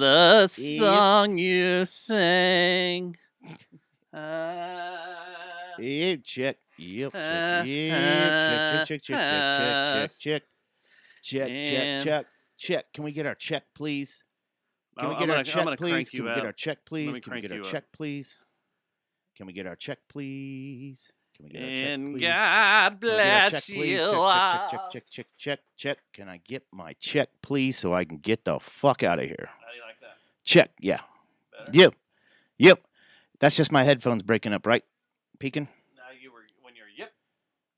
the song you sang. Yep, check. Yep, check. Yep, check. Can we get our check, please? Can we get our check, please? Can we get our check, please? Can we get our check, please? Can we get our check, please? Can we get our check, please? God bless you. Check. Can I get my check, please, so I can get the fuck out of here? How do you like that? Check, yeah. Better? Yep. That's just my headphones breaking up, right? Peeking? No, when you're yep.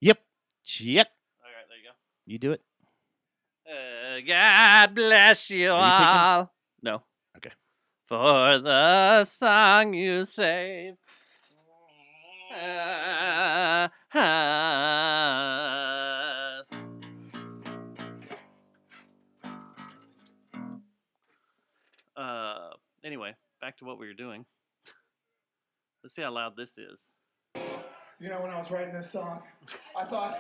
Yep. Check. All right, there you go. You do it. God bless you all. No. Okay. For the song you saved. Anyway, back to what we were doing. Let's see how loud this is. You know, when I was writing this song, I thought,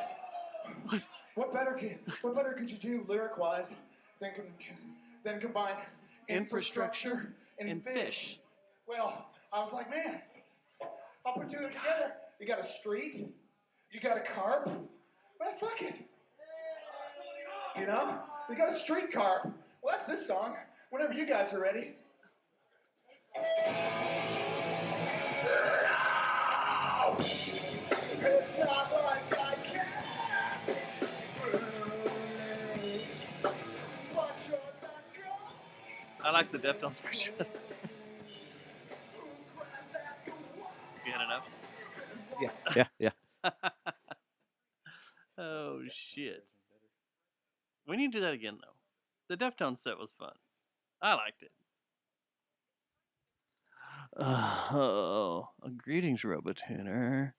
what better could you do lyric-wise than combine infrastructure and fish? Well, I was like, man, I'll put two together. You got a street, you got a carp. Well, fuck it. You know, you got a street carp. Well, that's this song. Whenever you guys are ready. It's not like I can. I like the Deftones version. You had enough? Yeah. Oh, shit. We need to do that again, though. The Deftones set was fun. I liked it. Oh, greetings, Robotuner.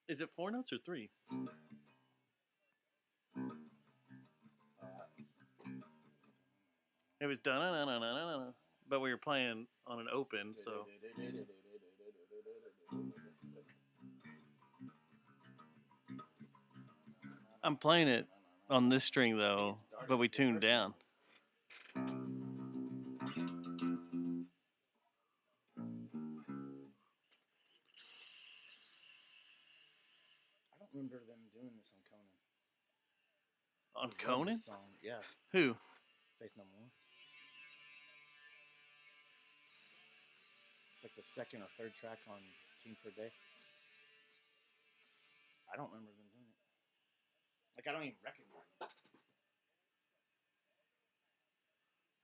Is it 4 notes or 3? It was dun, but we were playing on an open, so. I'm playing it on this string though, but we tuned down. I don't remember them doing this on Conan. On Conan? Song. Yeah. Who? Faith No More. It's like the second or third track on King for a Day. I don't remember them doing it. Like, I don't even recognize it.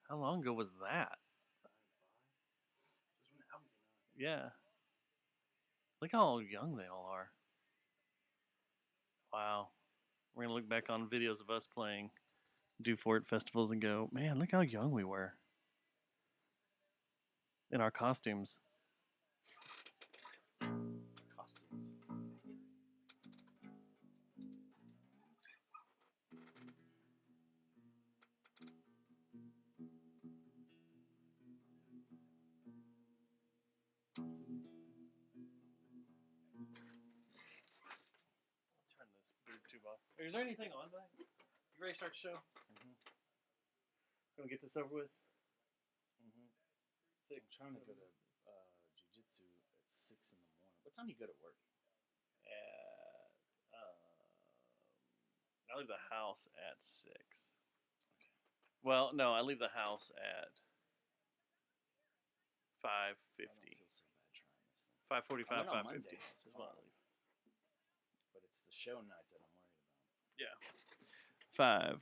How long ago was that? Yeah. Look how young they all are. Wow. We're going to look back on videos of us playing Do For It festivals and go, man, look how young we were. In our costumes. Turn this boob tube off. Is there anything on that? You ready to start the show? Mm-hmm. Gonna get this over with? Mm-hmm. I'm trying to go to jiu-jitsu at 6 in the morning. What time do you go to work? I leave the house at 6. Okay. Well, no, I leave the house at 5:50. 5:45, 5:50 is when I leave. But it's the show night that I'm worried about. Yeah.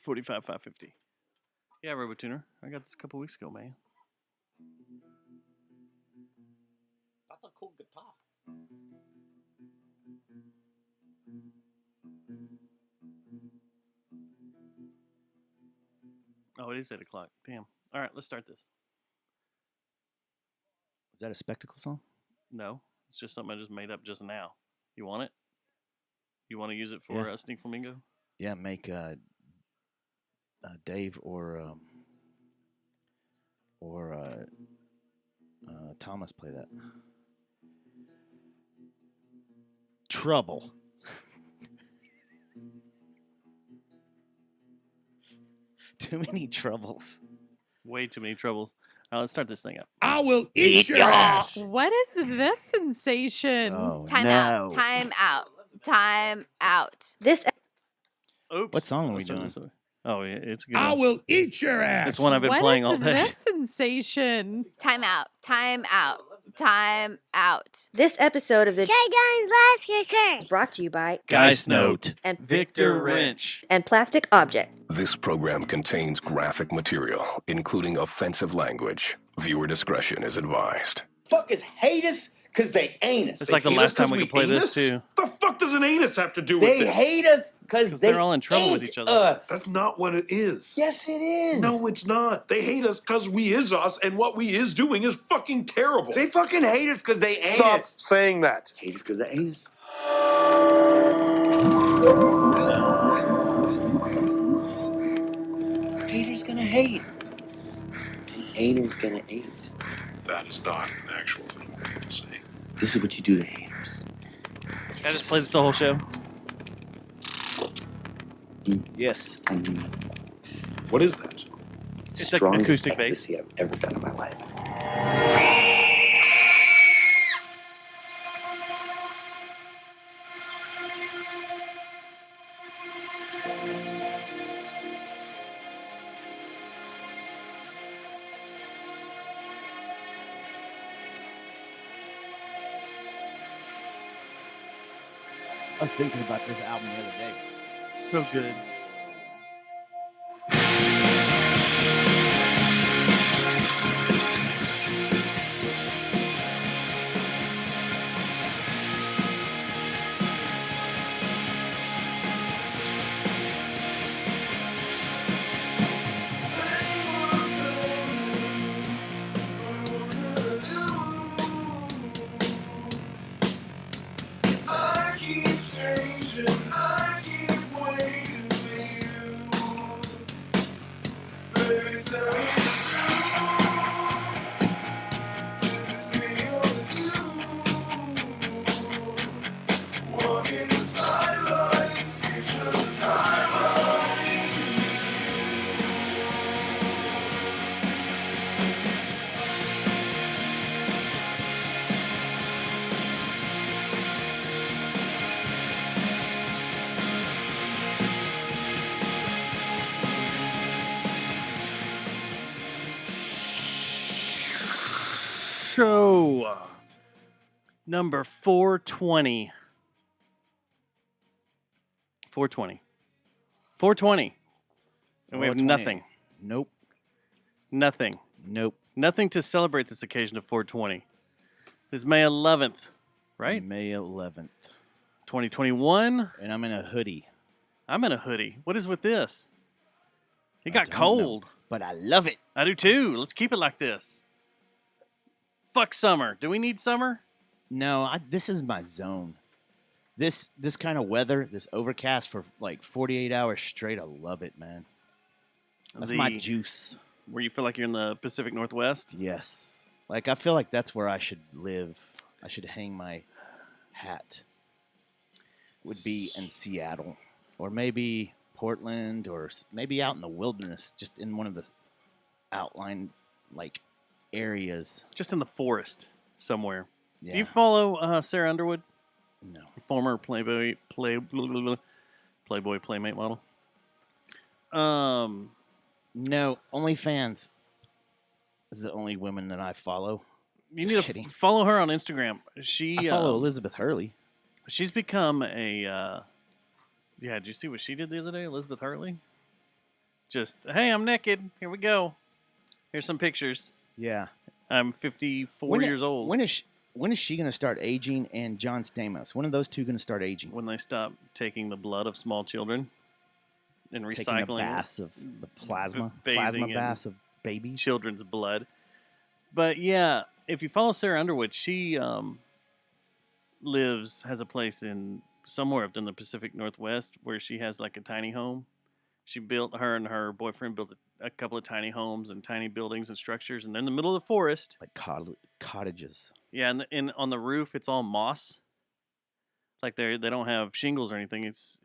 5:45, 5:50. Yeah, Robotuner. I got this a couple weeks ago, man. That's a cool guitar. Oh, it is 8 o'clock. Damn. All right, let's start this. Is that a Spectacle song? No, it's just something I just made up just now. You want it? You want to use it for Sneak Flamingo? Yeah, make Dave or Thomas play that. Trouble. Too many troubles. Way too many troubles. Let's start this thing up. I will eat your ass. What is this sensation? Oh, Time no. out. Time out. Time out. This Oops. What song are we Let's start doing? this way. Oh, yeah, it's a good. I one. will eat your ass. It's one I've been What playing is all day. this sensation? Time out. Time out. Time out. This episode of the Last Kicker is brought to you by Geist Note. and Victor Wrench. and Plastic Object. This program contains graphic material, including offensive language. Viewer discretion is advised. Fuckers hate us because they ain't us. It's like the last time we could play this too. The fuck does an anus have to do with They this? hate us because they're all in trouble with ain't each other. Us. That's not what it is. Yes, it is. No, it's not. They hate us because we is us, and what we is doing is fucking terrible. They fucking hate us because they ain't Stop us. saying that. Hate us because they ain't us. Haters gonna hate. And haters gonna hate. That is not an actual thing people say. This is what you do to haters. Can I just play this the whole show? Yes. What is that? It's like Strongest acoustic bass. ecstasy I've ever done in my life. I was thinking about this album the other day. So good. Show number 420. 420. 420. And we have 420. nothing. Nope. Nothing. Nope. Nothing to celebrate this occasion of 420. It's May 11th, right? May 11th. 2021. And I'm in a hoodie. I'm in a hoodie. What is with this? It got don't cold. know, but I love it. I do too. Let's keep it like this. Fuck summer. Do we need summer? No, this is my zone. This kind of weather, this overcast for like 48 hours straight, I love it, man. That's my juice. Where you feel like you're in the Pacific Northwest? Yes. Like, I feel like that's where I should live. I should hang my hat. Would be in Seattle. Or maybe Portland, or maybe out in the wilderness, just in one of the outlying, like, areas. Just in the forest somewhere. Yeah. Do you follow Sarah Underwood? No. Former Playboy Playmate model. No, OnlyFans is the only women that I follow. You Just need kidding. to follow her on Instagram. I follow Elizabeth Hurley. She's become a. Yeah, did you see what she did the other day, Elizabeth Hurley? Just, hey, I'm naked. Here we go. Here's some pictures. Yeah. I'm 54 years old. When is she going to start aging, and John Stamos? When are those two going to start aging? When they stop taking the blood of small children and recycling Taking the baths of the plasma bathing baths of babies. children's blood. But yeah, if you follow Sarah Underwood, she has a place in somewhere up in the Pacific Northwest where she has like a tiny home. Her and her boyfriend built a couple of tiny homes and tiny buildings and structures, and they're in the middle of the forest. Like cottages. Yeah, and on the roof it's all moss. Like they don't have shingles or anything. It's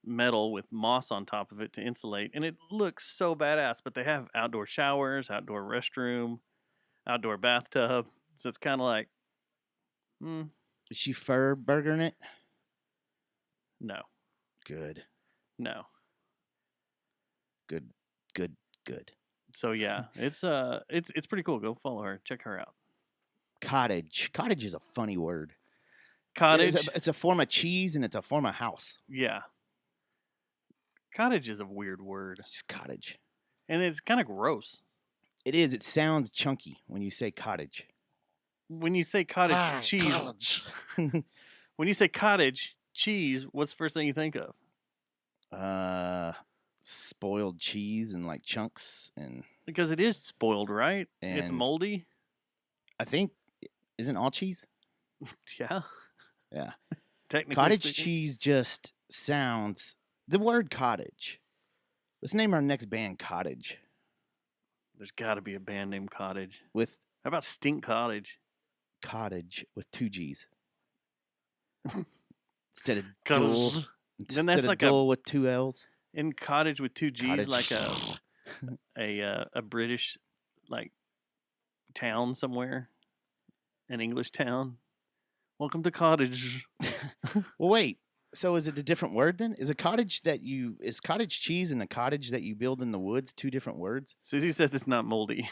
metal with moss on top of it to insulate, and it looks so badass. But they have outdoor showers, outdoor restroom, outdoor bathtub. So it's kind of like, Is she fur burgering it? No. Good. No. Good. So yeah, it's pretty cool. Go follow her. Check her out. Cottage. Cottage is a funny word. Cottage. It's a form of cheese and it's a form of house. Yeah. Cottage is a weird word. It's just cottage. And it's kind of gross. It is. It sounds chunky when you say cottage. When you say cottage cheese. Cottage. When you say cottage cheese, what's the first thing you think of? Spoiled cheese and like chunks and. Because it is spoiled, right? And it's moldy. I think, isn't all cheese? Yeah. Yeah. Technically cottage speaking. cheese just sounds. The word cottage. Let's name our next band Cottage. There's got to be a band named Cottage. How about Stink Cottage? Cottage with 2 G's. Instead of Cottage. dual. Then that's like dual with 2 L's. In Cottage with 2 G's, Cottage. like a British like town somewhere, an English town. Welcome to Cottage. Well, wait. So is it a different word then? Is cottage cheese and a cottage that you build in the woods 2 different words? Susie says it's not moldy.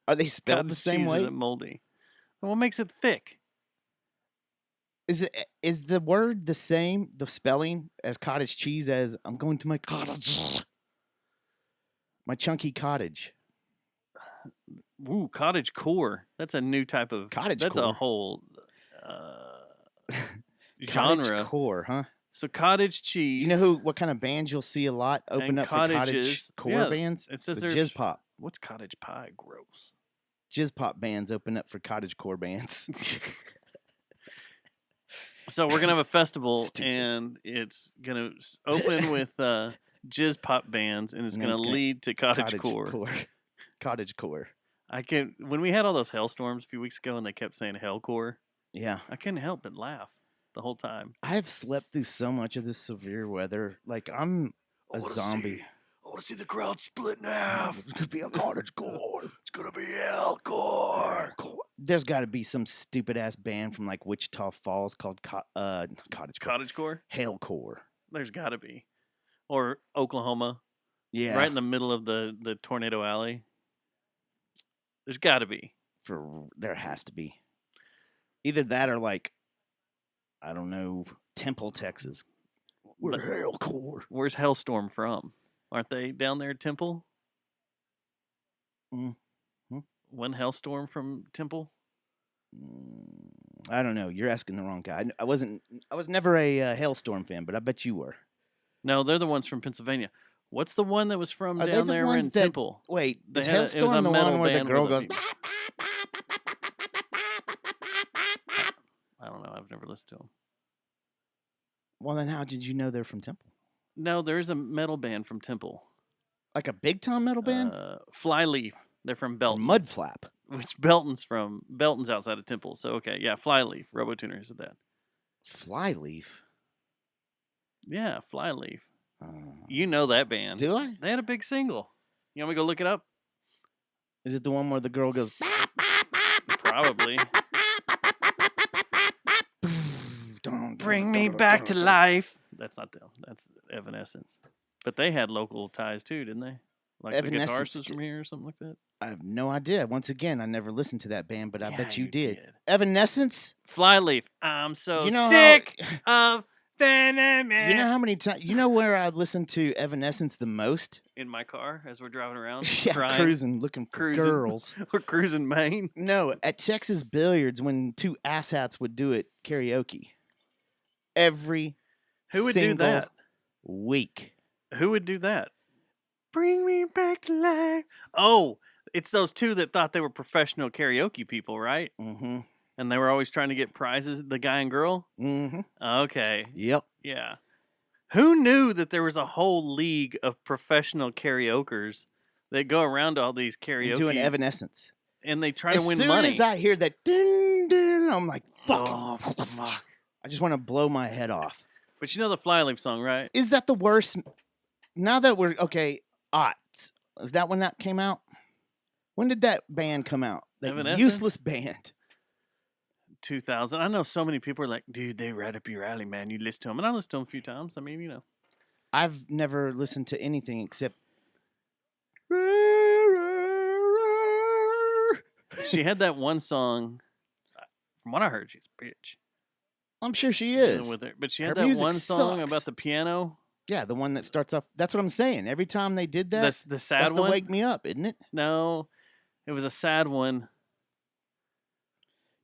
Are they spelled Cottage the same cheese way? Isn't moldy. Well, what makes it thick? Is the word the same, the spelling, as cottage cheese as I'm going to my cottage? My chunky cottage. Ooh, cottage core. That's a new type of cottage. That's core. a whole cottage genre. Core, huh? So cottage cheese. You know what kind of bands you'll see a lot open up for cottage core bands? It says the there's Jizz Pop. What's cottage pie? Gross. Jizz Pop bands open up for cottage core bands. So we're gonna have a festival, and it's gonna open with Jizz Pop bands, and it's gonna lead to cottage core. Cottage core. When we had all those hailstorms a few weeks ago, and they kept saying hellcore. Yeah, I couldn't help but laugh the whole time. I have slept through so much of this severe weather. Like I'm a zombie. I want to see the crowd split in half. It's gonna be a cottage core. It's gonna be hellcore. There's got to be some stupid ass band from like Wichita Falls called cottage core. Hailcore. There's got to be, or Oklahoma. Yeah, right in the middle of the tornado alley. There's got to be. There has to be. Either that or like, I don't know, Temple, Texas. We're Hailcore. Where's Hellstorm from? Aren't they down there at Temple? Mm-hmm. One Hellstorm from Temple? I don't know. You're asking the wrong guy. I was never a Hailstorm fan, but I bet you were. No, they're the ones from Pennsylvania. What's the one that was from down there in Temple? Wait, is Hailstorm the one where the girl goes... I don't know. I've never listened to them. Well, then how did you know they're from Temple? No, there is a metal band from Temple. Like a big time metal band? Flyleaf. They're from Belton. Mudflap. Which Belton's outside of Temple. So, okay. Yeah, Flyleaf. RoboTuner said that. Flyleaf? Yeah, Flyleaf. You know that band. Do I? They had a big single. You want me to go look it up? Is it the one where the girl goes... Probably. Bring me back to life. That's not them. That's Evanescence. But they had local ties too, didn't they? Like the guitarist was from here or something like that? I have no idea. Once again, I never listened to that band, but I bet you did. Evanescence? Flyleaf. I'm so sick of them. You know how many times... You know where I listened to Evanescence the most? In my car as we're driving around. Yeah, crying, cruising, looking for girls. We're cruising Maine. No, at Texas Billiards when 2 asshats would do it karaoke. Every Who would do that? Week. Who would do that? Bring me back to life. Oh, it's those 2 that thought they were professional karaoke people, right? Mm-hmm. And they were always trying to get prizes, the guy and girl? Mm-hmm. Okay. Yep. Yeah. Who knew that there was a whole league of professional karaokers that go around to all these karaoke and doing Evanescence, and they try to win money? money. As soon as I hear that ding ding, I'm like, fuck. Oh, fuck. I just want to blow my head off. But you know the Flyleaf song, right? Is that the worst? Now that we're okay, Otts. Is that when that came out? When did that band come out? That Evanescence? useless band. 2000. I know so many people are like, dude, they right up your alley, man. You listen to them. And I listened to them a few times. I mean, you know. I've never listened to anything except. She had that one song. From what I heard, she's a bitch. I'm sure she is. With her. But she had Her that one music song sucks. about the piano. Yeah, the one that starts off. That's what I'm saying. Every time they did that, That's the sad that's one. the Wake Me Up, isn't it? No, it was a sad one.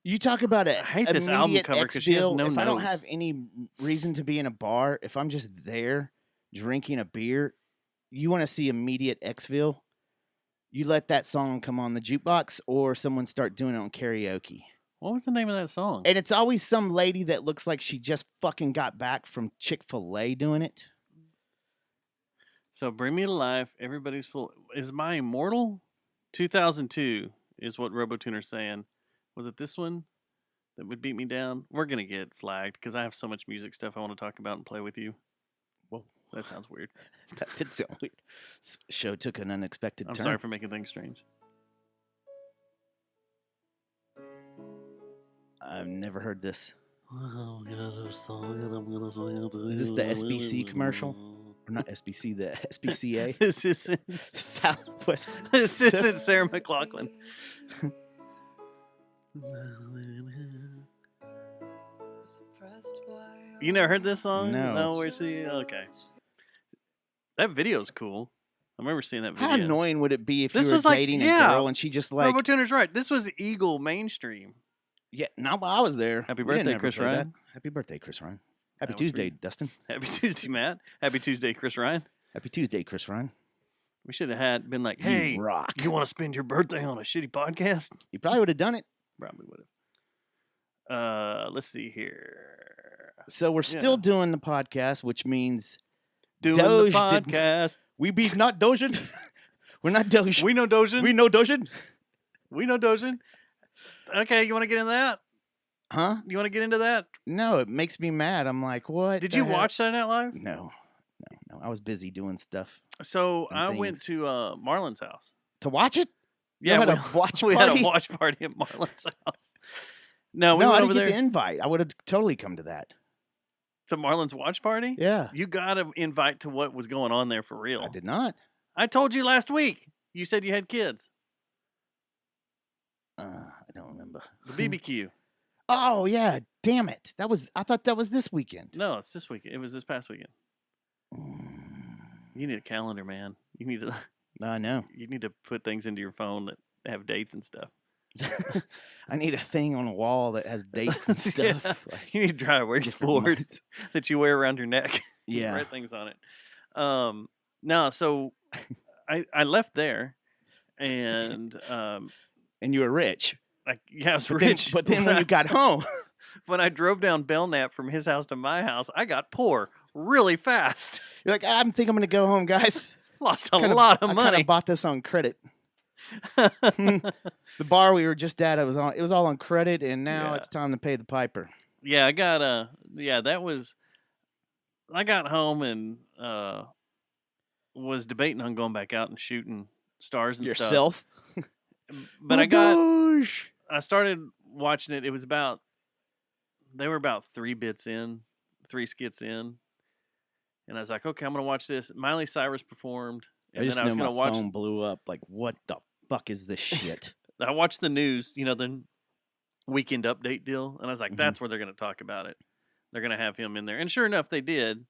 You talk about it. I hate this album cover because she has no If notes. I don't have any reason to be in a bar, if I'm just there drinking a beer, you want to see immediate Xville, you let that song come on the jukebox or someone start doing it on karaoke. What was the name of that song? And it's always some lady that looks like she just fucking got back from Chick-fil-A doing it. So Bring Me to Life, Everybody's Full. Is My Immortal? 2002 is what RoboTuner's saying. Was it this one that would beat me down? We're going to get flagged because I have so much music stuff I want to talk about and play with you. Whoa. That sounds weird. That did sound weird. This show took an unexpected I'm turn. sorry for making things strange. I've never heard this. I'll get a song and I'm gonna sing it to Is this you. the SBC commercial? Or not SBC, the SPCA? This isn't Southwest. This isn't Sarah McLachlan. You never heard this song? No. No, where's he? Okay. That video's cool. I remember seeing that video. How annoying would it be if This you were was like- dating a yeah. girl and she just like, RoboTuner's right. This was Eagle mainstream. yeah, no, I was there. Happy We didn't birthday, ever Chris play that. Ryan. Happy birthday, Chris Ryan. Happy That was for Tuesday, you. Dustin. Happy Tuesday, Matt. Happy Tuesday, Chris Ryan. Happy Tuesday, Chris Ryan. We should have been like, You hey, rock. you want to spend your birthday on a shitty podcast? You probably would have done it. Probably would have. Let's see here. So we're still Yeah. doing the podcast, which means Doing Doge the did- podcast. we be not Dojin. We're not Doge. We know Dojin. We know Dojin. We know Dojin. Okay, you want to get in that? Huh? You want to get into that? No, it makes me mad. I'm like, what? Did the you heck? watch Saturday Night Live? No. I was busy doing stuff. So And I went things. to Marlon's house. To watch it? Yeah, had a watch we had party? a watch party at Marlon's house. No, we No, I went didn't over get there the invite. I would have totally come to that. to Marlon's watch party. Yeah. You got to invite to what was going on there for real. I did not. I told you last week. You said you had kids. I don't remember. The BBQ. Oh, yeah. Damn it. I thought that was this weekend. No, it's this weekend. It was this past weekend. You need a calendar, man. You need to. I know. You need to put things into your phone that have dates and stuff. I need a thing on a wall that has dates and Yeah. stuff. Like You need driveway different board months. that you wear around your neck. Yeah. Write things on it. No, so I left there, and And you were rich. I was But then, rich. but then when you got home, when I drove down Belknap from his house to my house, I got poor really fast. you're like, I think I'm going to go home, guys. Lost a Kinda- lot of I money. kinda bought this on credit. The bar we were just at, it was all on credit, and now Yeah. it's time to pay the piper. Yeah, I got I got home and was debating on going back out and shooting stars and stuff. Yourself, But I started watching it. It was they were about 3 skits in. And I was like, okay, I'm going to watch this. Miley Cyrus performed. I And just then I was know going my to watch, phone blew up. Like, what the fuck is this shit? I watched the news, the weekend update deal. And I was like, Mhm. that's where they're going to talk about it. They're going to have him in there. And sure enough, they did.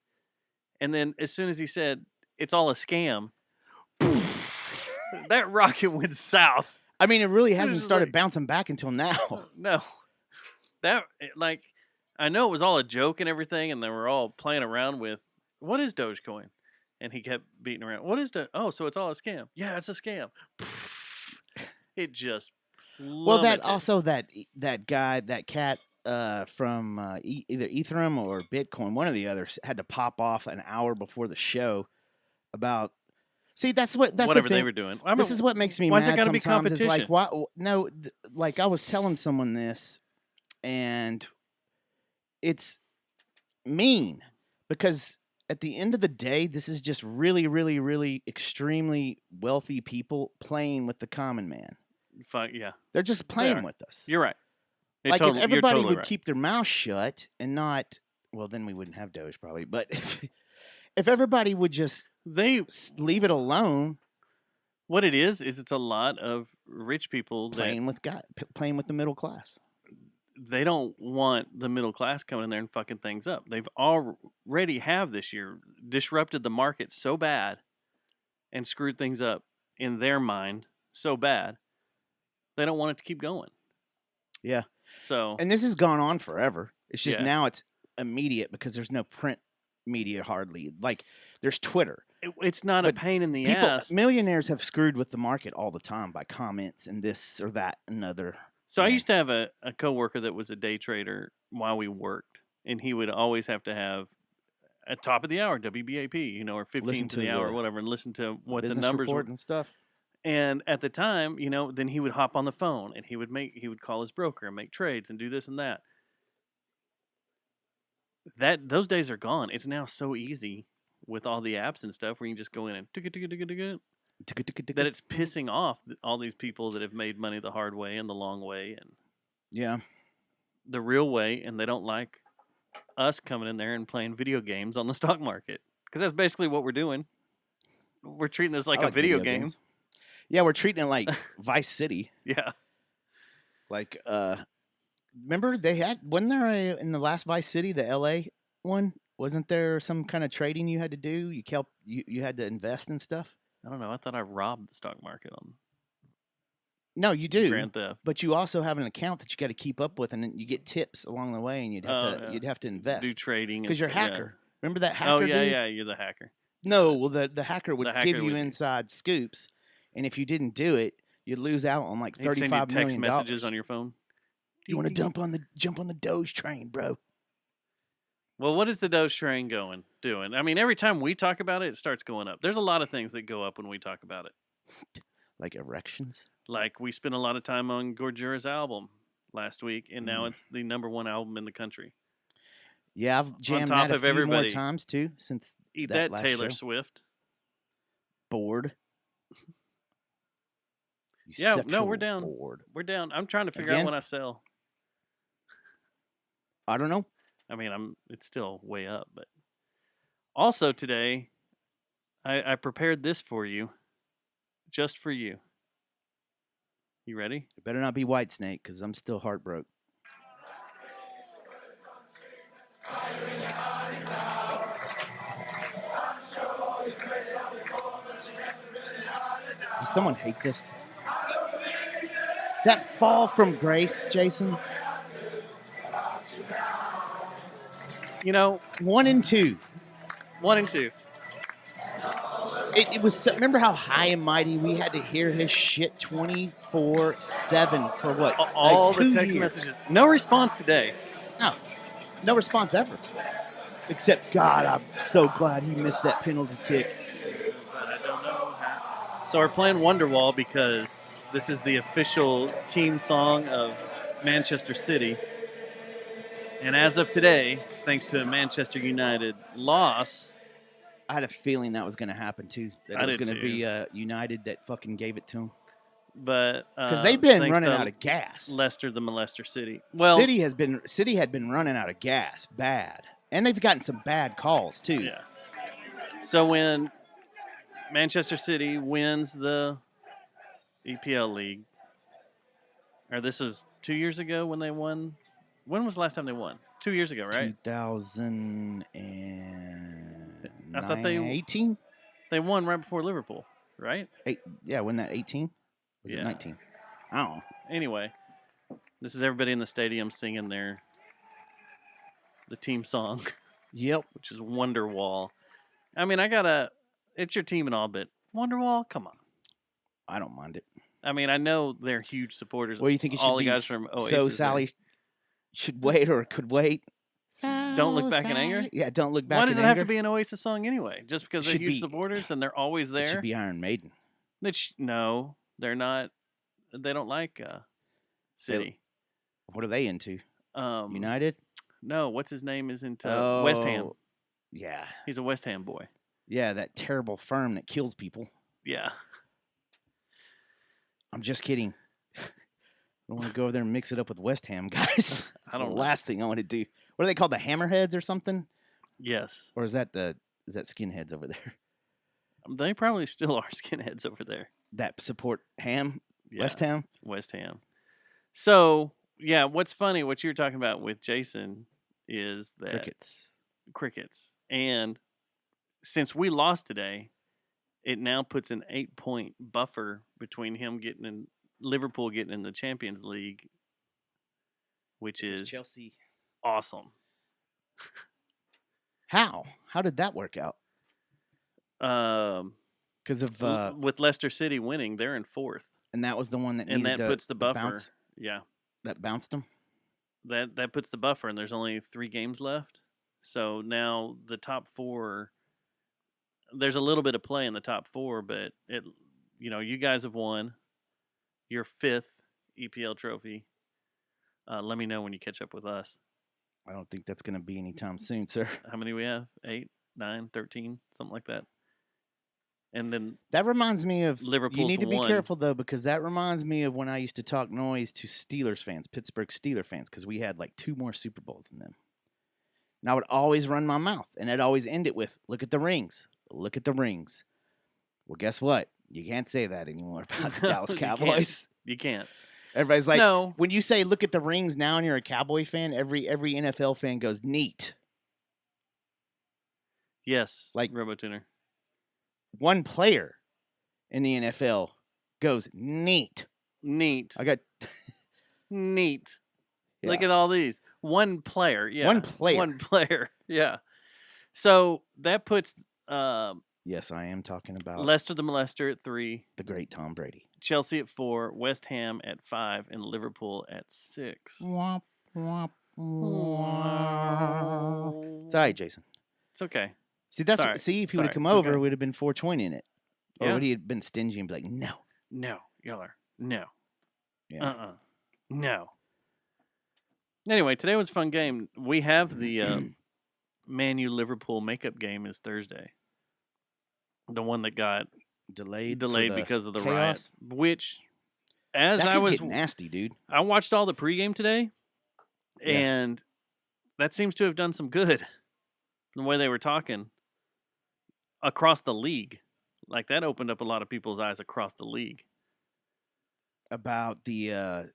And then as soon as he said, it's all a scam, that rocket went south. I mean, it really hasn't was started like- bouncing back until now. No. I know it was all a joke and everything, and they were all playing around with, what is Dogecoin? And he kept beating around. What is that? Oh, so it's all a scam. Yeah, it's a scam. It just Well, that plummeted. also that guy, that cat, from either Ethereum or Bitcoin, one or the other, had to pop off an hour before the show about. See, that's whatever the thing. they were doing. This is what makes me why mad is it gotta sometimes. Be competition? Is like, why? No, like I was telling someone this, and it's mean because at the end of the day, this is just really, really, really extremely wealthy people playing with the common man. Yeah, they're just playing with us. You're right. Like if everybody would keep their mouth shut and not, well, then we wouldn't have Doge probably. But if everybody would just leave it alone. What it is it's a lot of rich people playing with the middle class. They don't want the middle class coming in there and fucking things up. They've already this year disrupted the market so bad and screwed things up in their mind so bad. They don't want it to keep going. Yeah. So, and this has gone on forever. It's just now it's immediate because there's no print media hardly. Like there's Twitter. It's not a pain in the ass. Millionaires have screwed with the market all the time by comments and this or that and other. So I used to have a coworker that was a day trader while we worked, and he would always have to have at top of the hour WBAP, or 15 to the hour or whatever, and listen to what the numbers were and stuff. And at the time, then he would hop on the phone and he would call his broker and make trades and do this and that. Those days are gone. It's now so easy with all the apps and stuff where you can just go in and that it's pissing off all these people that have made money the hard way and the long way and the real way, and they don't like us coming in there and playing video games on the stock market because that's basically what we're doing. We're treating this like a video game. Games. Yeah, we're treating it like Vice City. Yeah. Like, remember wasn't there in the last Vice City, the LA one? Wasn't there some kind of trading you had to do? You had to invest in stuff? I don't know. I thought I robbed the stock market on. No, you do. Grand theft. But you also have an account that you got to keep up with, and then you get tips along the way, and you'd have to invest. Do trading because you're a hacker. Yeah. Remember that hacker? Oh yeah, dude? Yeah. You're the hacker. No, well the hacker would give you inside scoops. And if you didn't do it, you'd lose out on like $35 million. Text messages on your phone. You want to jump on the Doge train, bro? Well, what is the Doge train doing? I mean, every time we talk about it, it starts going up. There's a lot of things that go up when we talk about it, like erections. Like we spent a lot of time on Gojira's album last week, and now it's the #1 album in the country. Yeah, I've jammed that a few more times too since Eat that that Taylor show. Swift. Bored. Yeah, no, we're down. Bored. We're down. I'm trying to figure out when I sell. I don't know. I mean, it's still way up, but also today, I prepared this for you, just for you. You ready? It better not be Whitesnake, because I'm still heartbroken. Does someone hate this? That fall from grace, Jason. 1 and 2. 1 and 2. It was. Remember how high and mighty we had to hear his shit 24/7 for what? All like the text messages. No response today. No response ever. Except, God, I'm so glad he missed that penalty kick. I don't know how. So we're playing Wonderwall because this is the official team song of Manchester City. And as of today, thanks to a Manchester United loss, I had a feeling that was going to happen too. That it was going to be United that fucking gave it to them. But because they've been running out of gas. Leicester, the Molester City. Well, City had been running out of gas bad, and they've gotten some bad calls too. Yeah. So when Manchester City wins the EPL League, or this is 2 years ago when they won. When was the last time they won? 2 years ago, right? 2018. They won right before Liverpool, right? Wasn't that 18? Was it 19? I don't know. Anyway, this is everybody in the stadium singing the team song. Yep. Which is Wonderwall. I mean, it's your team and all, but Wonderwall, come on. I don't mind it. I mean, I know they're huge supporters. What do you think it should be? All the guys from Oasis. So Sally should wait or could wait. Don't Look Back in Anger? Yeah, Don't Look Back in Anger. Why does it have to be an Oasis song anyway? Just because they're huge supporters and they're always there? It should be Iron Maiden. No, they're not. They don't like City. What are they into? United? No, what's his name is into West Ham. Yeah. He's a West Ham boy. Yeah, that terrible firm that kills people. Yeah. I'm just kidding. I don't want to go over there and mix it up with West Ham guys. That's the last thing I want to do. What are they called? The Hammerheads or something? Yes. Or is that Skinheads over there? They probably still are Skinheads over there. That support Ham? Yeah. West Ham? West Ham. So, yeah, what's funny, what you're talking about with Jason is that crickets. And since we lost today, it now puts an 8-point buffer between him getting in Liverpool getting in the Champions League, which is Chelsea. Awesome. How did that work out? Because of with Leicester City winning, they're in 4th, and that was the one that puts the buffer. Bounce. Yeah, that bounced them. That puts the buffer, and there's only 3 games left. So now the top 4. There's a little bit of play in the top 4, but you guys have won your 5th EPL trophy. Let me know when you catch up with us. I don't think that's going to be anytime soon, sir. How many we have? 8, 9, 13, something like that. And then that reminds me of Liverpool's You need to be 1. careful though, because that reminds me of when I used to talk noise to Steelers fans, Pittsburgh Steelers fans, because we had like 2 more Super Bowls than them. And I would always run my mouth, and I'd always end it with, "Look at the rings. Look at the rings." Well, guess what? You can't say that anymore about the Dallas Cowboys. You can't. Everybody's like, no. When you say "look at the rings" now, and you're a Cowboy fan, every NFL fan goes neat. Yes, like RoboTuner. One player in the NFL goes neat. Neat. I got neat. Yeah. Look at all these. One player. Yeah. One player. Yeah. So that puts. Yes, I am talking about Leicester the Molester at 3. The great Tom Brady. Chelsea at 4. West Ham at 5. And Liverpool at 6. Womp, womp, womp. It's all right, Jason. It's okay. See, if he would have come over, it would have been 420 in it. Or would he have been stingy and be like, no. No, Yeller. No. Yeah. No. Anyway, today was a fun game. We have the Man U Liverpool makeup game is Thursday. The one that got delayed because of the chaos. riots. Which, as that I was get nasty, dude. I watched all the pregame today, and that seems to have done some good. The way they were talking across the league, like that opened up a lot of people's eyes across the league about the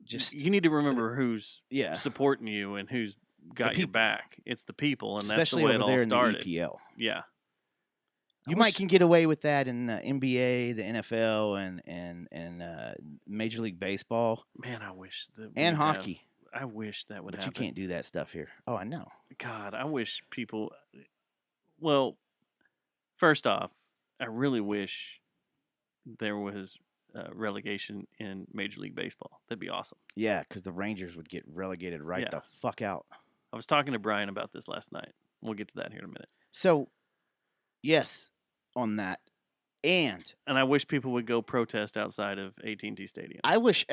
just. You need to remember who's supporting you and who's got your back. It's the people, and especially that's the way over it there all in started. The EPL. Yeah. You can get away with that in the NBA, the NFL, and Major League Baseball. Man, I wish that. And hockey. I wish that would happen. But you can't do that stuff here. Oh, I know. God, I wish people. Well, first off, I really wish there was relegation in Major League Baseball. That'd be awesome. Yeah, because the Rangers would get relegated the fuck out. I was talking to Brian about this last night. We'll get to that here in a minute. So, yes, on that. And I wish people would go protest outside of AT&T Stadium. I wish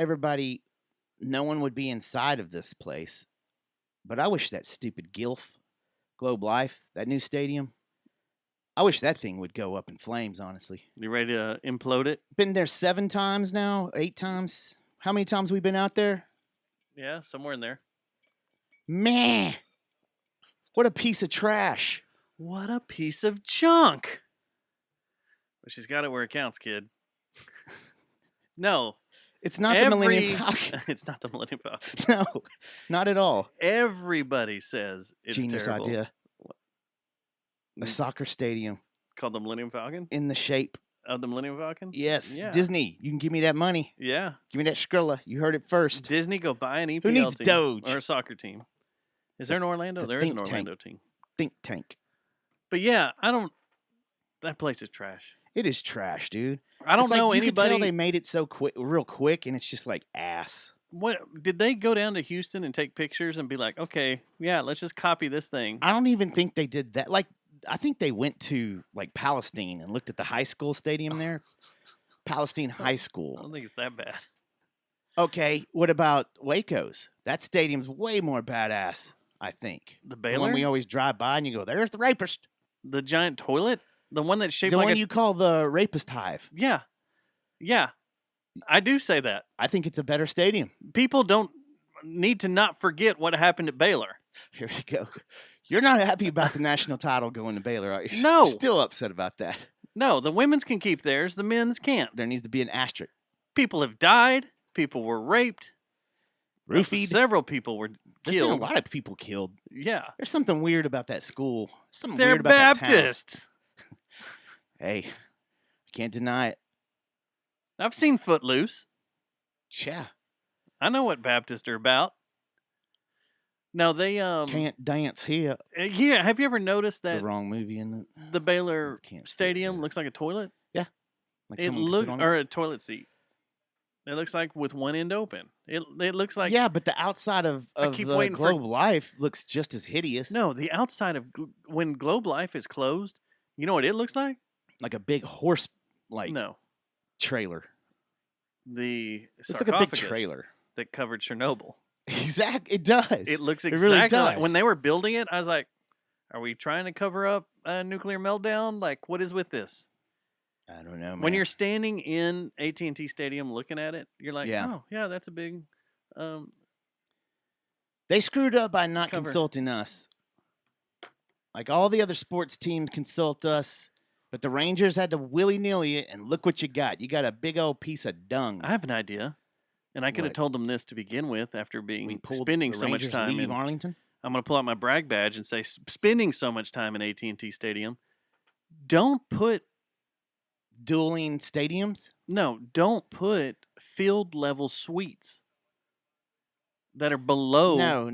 no one would be inside of this place, but I wish that stupid Globe Life, that new stadium, I wish that thing would go up in flames, honestly. You ready to implode it? Been there 7 times now, 8 times. How many times we been out there? Yeah, somewhere in there. Man, what a piece of trash. What a piece of junk. But she's got it where it counts, kid. No. It's not the Millennium Falcon. It's not the Millennium Falcon. No, not at all. Everybody says it's genius terrible. Idea. A soccer stadium. Called the Millennium Falcon? In the shape of the Millennium Falcon? Yes. Yeah. Disney, you can give me that money. Yeah. Give me that Skrilla. You heard it first. Disney, go buy an EPL Who needs team Doge? or a soccer team. Is there an Orlando? There is an Orlando team. Think tank. But yeah, that place is trash. It is trash, dude. I don't know anybody. You can tell they made it so quick, real quick, and it's just like ass. What did they go down to Houston and take pictures and be like, okay, yeah, let's just copy this thing? I don't even think they did that. Like, I think they went to like Palestine and looked at the high school stadium there. Palestine High School. I don't think it's that bad. Okay, what about Waco's? That stadium's way more badass, I think. The Baylor? The one we always drive by and you go, there's the rapist. The giant toilet? The one that's shaped the like one you call the rapist hive. Yeah. Yeah. I do say that. I think it's a better stadium. People don't need to not forget what happened at Baylor. Here we go. You're not happy about the national title going to Baylor, are you? No. You're still upset about that. No, the women's can keep theirs. The men's can't. There needs to be an asterisk. People have died. People were raped. Roofied. Several people were There's killed. been a lot of people killed. Yeah. There's something weird about that school. Something They're weird about Baptist. That town. Hey, can't deny it. I've seen Footloose. Yeah. I know what Baptists are about. No, they can't dance here. Yeah, have you ever noticed that it's the wrong movie, isn't it? The Baylor Stadium looks like a toilet? Yeah. Like it looks or a toilet seat. It looks like with one end open. It looks like yeah, but the outside of the Globe Life looks just as hideous. No, the outside of when Globe Life is closed, you know what it looks like? Like a big horse no trailer. It's like a big trailer that covered Chernobyl. Exactly, it does. It looks exactly really does. like when they were building it. I was like, "Are we trying to cover up a nuclear meltdown? Like, what is with this?" I don't know, man. When you're standing in AT&T Stadium looking at it, you're like, yeah. "Oh, yeah, that's a big." They screwed up by not cover. Consulting us. Like all the other sports teams consult us, but the Rangers had to willy-nilly it, and look what you got. You got a big old piece of dung. I have an idea. And I could have told them this to begin with after spending so much time in Arlington. I'm going to pull out my brag badge and say, spending so much time in AT&T Stadium, don't put dueling stadiums. No, don't put field level suites that are below. No.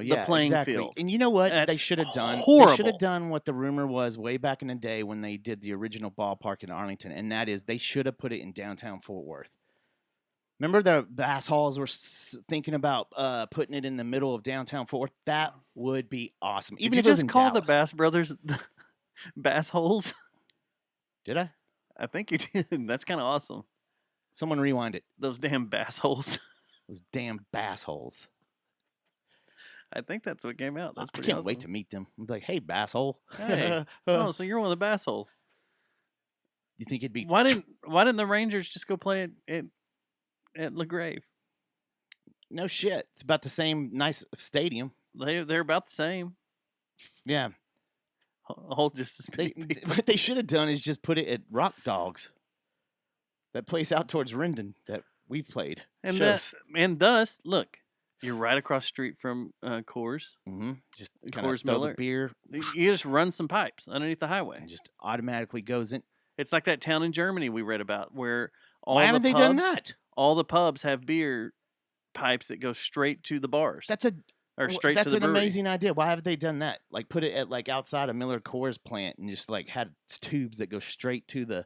The playing exactly. field. And you know what That's they should have done? Horrible. They should have done what the rumor was way back in the day when they did the original ballpark in Arlington, and that is they should have put it in downtown Fort Worth. Remember the Bass Halls were thinking about putting it in the middle of downtown Fort Worth? That would be awesome. Even Did if you it was just in call Dallas. the Bass Brothers Bass Holes? Did I? I think you did. That's kind of awesome. Someone rewind it. Those damn bass holes. Those damn bass holes. I think that's what came out. That's I pretty can't awesome. wait to meet them. I'm like, hey, bass hole. Hey. Oh, so you're one of the bass holes. You think it'd be Why didn't the Rangers just go play at LaGrave? No shit. It's about the same nice stadium. They're about the same. Yeah. Hold just as big. What they should have done is just put it at Rock Dogs. That place out towards Rendon that we've played. And thus, look, you're right across the street from Coors. Mm-hmm. Just kind of Coors throw Miller. the beer. You just run some pipes underneath the highway. And just automatically goes in. It's like that town in Germany we read about where all Why the haven't they pubs, done that? All the pubs have beer pipes that go straight to the bars. That's straight to That's the an brewery. amazing idea. Why haven't they done that? Like put it at like outside a Miller Coors plant and just like had tubes that go straight to the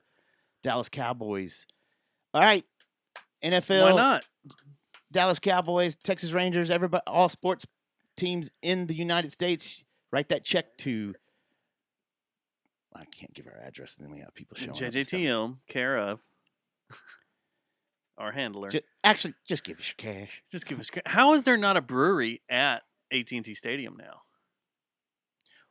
Dallas Cowboys. All right, NFL. Why not? Dallas Cowboys, Texas Rangers, everybody, all sports teams in the United States. Write that check to. I can't give our address, and then we have people showing up. and stuff. JJTM, care of our handler. Just give us your cash. Just give us. How is there not a brewery at AT&T Stadium now?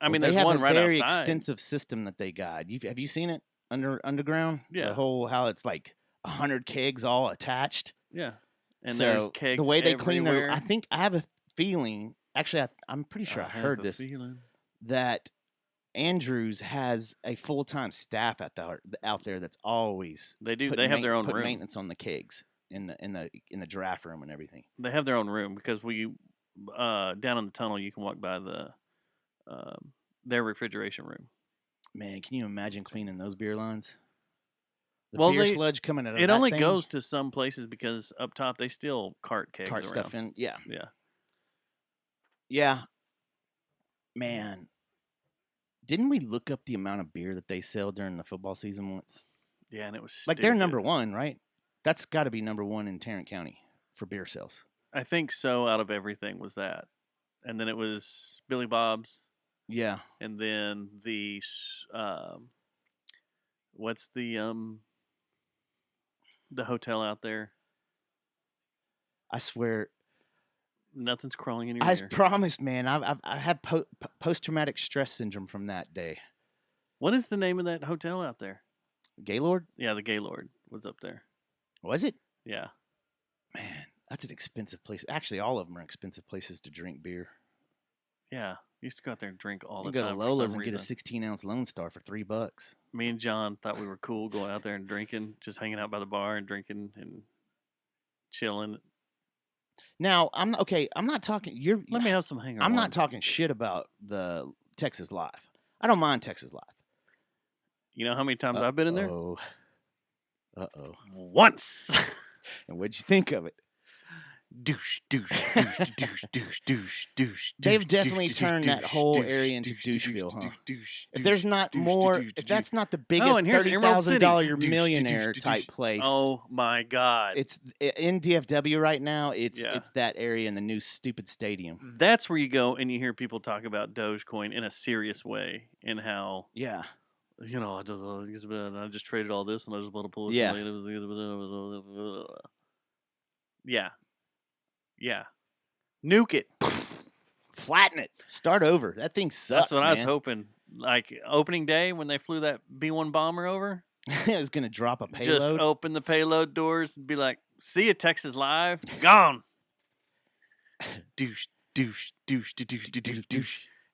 I mean, they there's have one a right very outside. extensive system that they got. Have you seen it underground? Yeah. The whole how it's like 100 kegs all attached. Yeah. And so there's kegs the way they clean their, everywhere. I have a feeling. Actually, I'm pretty sure I heard have a this feeling. that Andrews has a full-time staff out there that's always They do. They have their own put room. maintenance on the kegs in the draft room and everything. They have their own room because we down in the tunnel you can walk by their refrigeration room. Man, can you imagine cleaning those beer lines? The Well, beer they- sludge coming out of It that only thing, goes to some places because up top they still cart kegs cart around. stuff in. Yeah, Yeah. Man, didn't we look up the amount of beer that they sell during the football season once? Yeah, and it was Like they're stupid. number one, right? That's got to be number one in Tarrant County for beer sales. I think so. Out of everything was that, and then it was Billy Bob's. Yeah. And then what's the hotel out there? I swear, nothing's crawling in your ear. I promise, man. I had post-traumatic stress syndrome from that day. What is the name of that hotel out there? Gaylord? Yeah, the Gaylord was up there. Was it? Yeah. Man, that's an expensive place. Actually, all of them are expensive places to drink beer. Yeah. Used to go out there and drink all the time. You go to Lola's and get a 16-ounce Lone Star for $3. Me and John thought we were cool going out there and drinking, just hanging out by the bar and drinking and chilling. Now, I'm not talking. Let me have some hanger. I'm not talking shit about the Texas Live. I don't mind Texas Live. You know how many times I've been in there? Once. And what'd you think of it? Douche. They've definitely turned that whole area into Doucheville, huh? If there's not more, if that's not the biggest $30,000 millionaire type place. Oh my God! It's in DFW right now. It's that area in the new stupid stadium. That's where you go and you hear people talk about Dogecoin in a serious way and how you know I just traded all this and I just want to pull it. Yeah. Nuke it. Flatten it. Start over. That thing sucks. That's what I was hoping. Like opening day when they flew that B-1 bomber over. It was going to drop a payload. Just open the payload doors and be like, see you, Texas Live. Gone. Douche.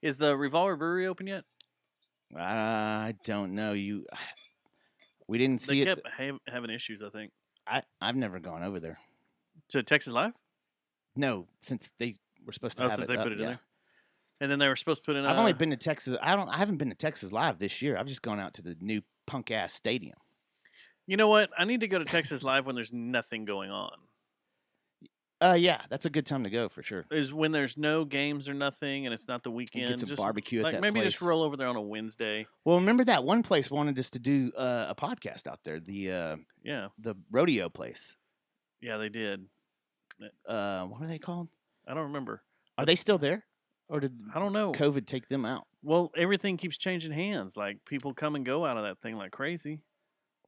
Is the Revolver Brewery open yet? I don't know. We didn't see it. They kept having issues, I think. I've never gone over there. To Texas Live? No, since they were supposed to have since it. They put it in there. And then they were supposed to put in. I've only been to Texas. I haven't been to Texas Live this year. I've just gone out to the new punk ass stadium. You know what? I need to go to Texas Live when there's nothing going on. Yeah, that's a good time to go for sure. Is when there's no games or nothing, and it's not the weekend. Get some barbecue at that maybe place. Just roll over there on a Wednesday. Well, remember that one place wanted us to do a podcast out there. The rodeo place. Yeah, they did. What are they called? I don't remember. Are they still there? Or did I don't know. COVID take them out? Well, everything keeps changing hands. Like people come and go out of that thing like crazy.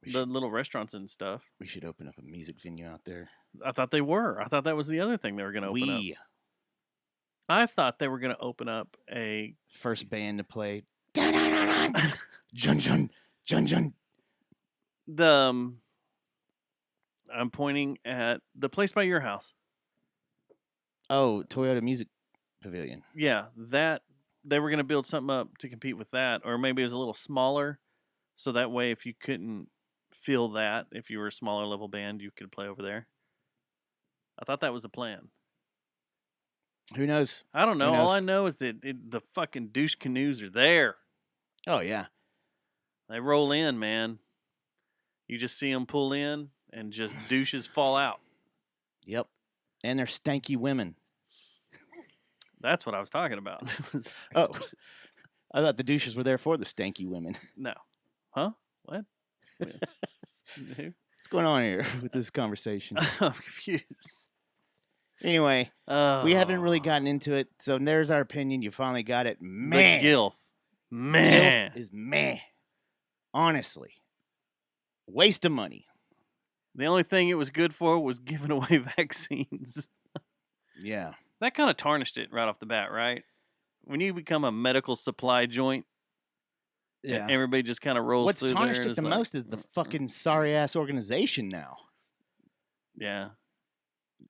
The little restaurants and stuff. We should open up a music venue out there. I thought they were. I thought that was the other thing they were going to open up. I thought they were going to open up a first band to play. Jun jun jun jun. I'm pointing at the place by your house. Oh, Toyota Music Pavilion. Yeah, that they were going to build something up to compete with that, or maybe it was a little smaller, so that way if you couldn't feel that, if you were a smaller level band, you could play over there. I thought that was the plan. Who knows? I don't know. All I know is that the fucking douche canoes are there. Oh, yeah. They roll in, man. You just see them pull in and just douches fall out. Yep. And they're stanky women. That's what I was talking about. Oh. I thought the douches were there for the stanky women. No. Huh? What? What's going on here with this conversation? I'm confused. Anyway, we haven't really gotten into it, so there's our opinion. You finally got it. Man. The Gilf. Man. Gilf is meh. Honestly. Waste of money. The only thing it was good for was giving away vaccines. Yeah. That kind of tarnished it right off the bat, right? When you become a medical supply joint, yeah, everybody just kind of rolls What's through there. What's tarnished it the most is the fucking sorry-ass organization now. Yeah.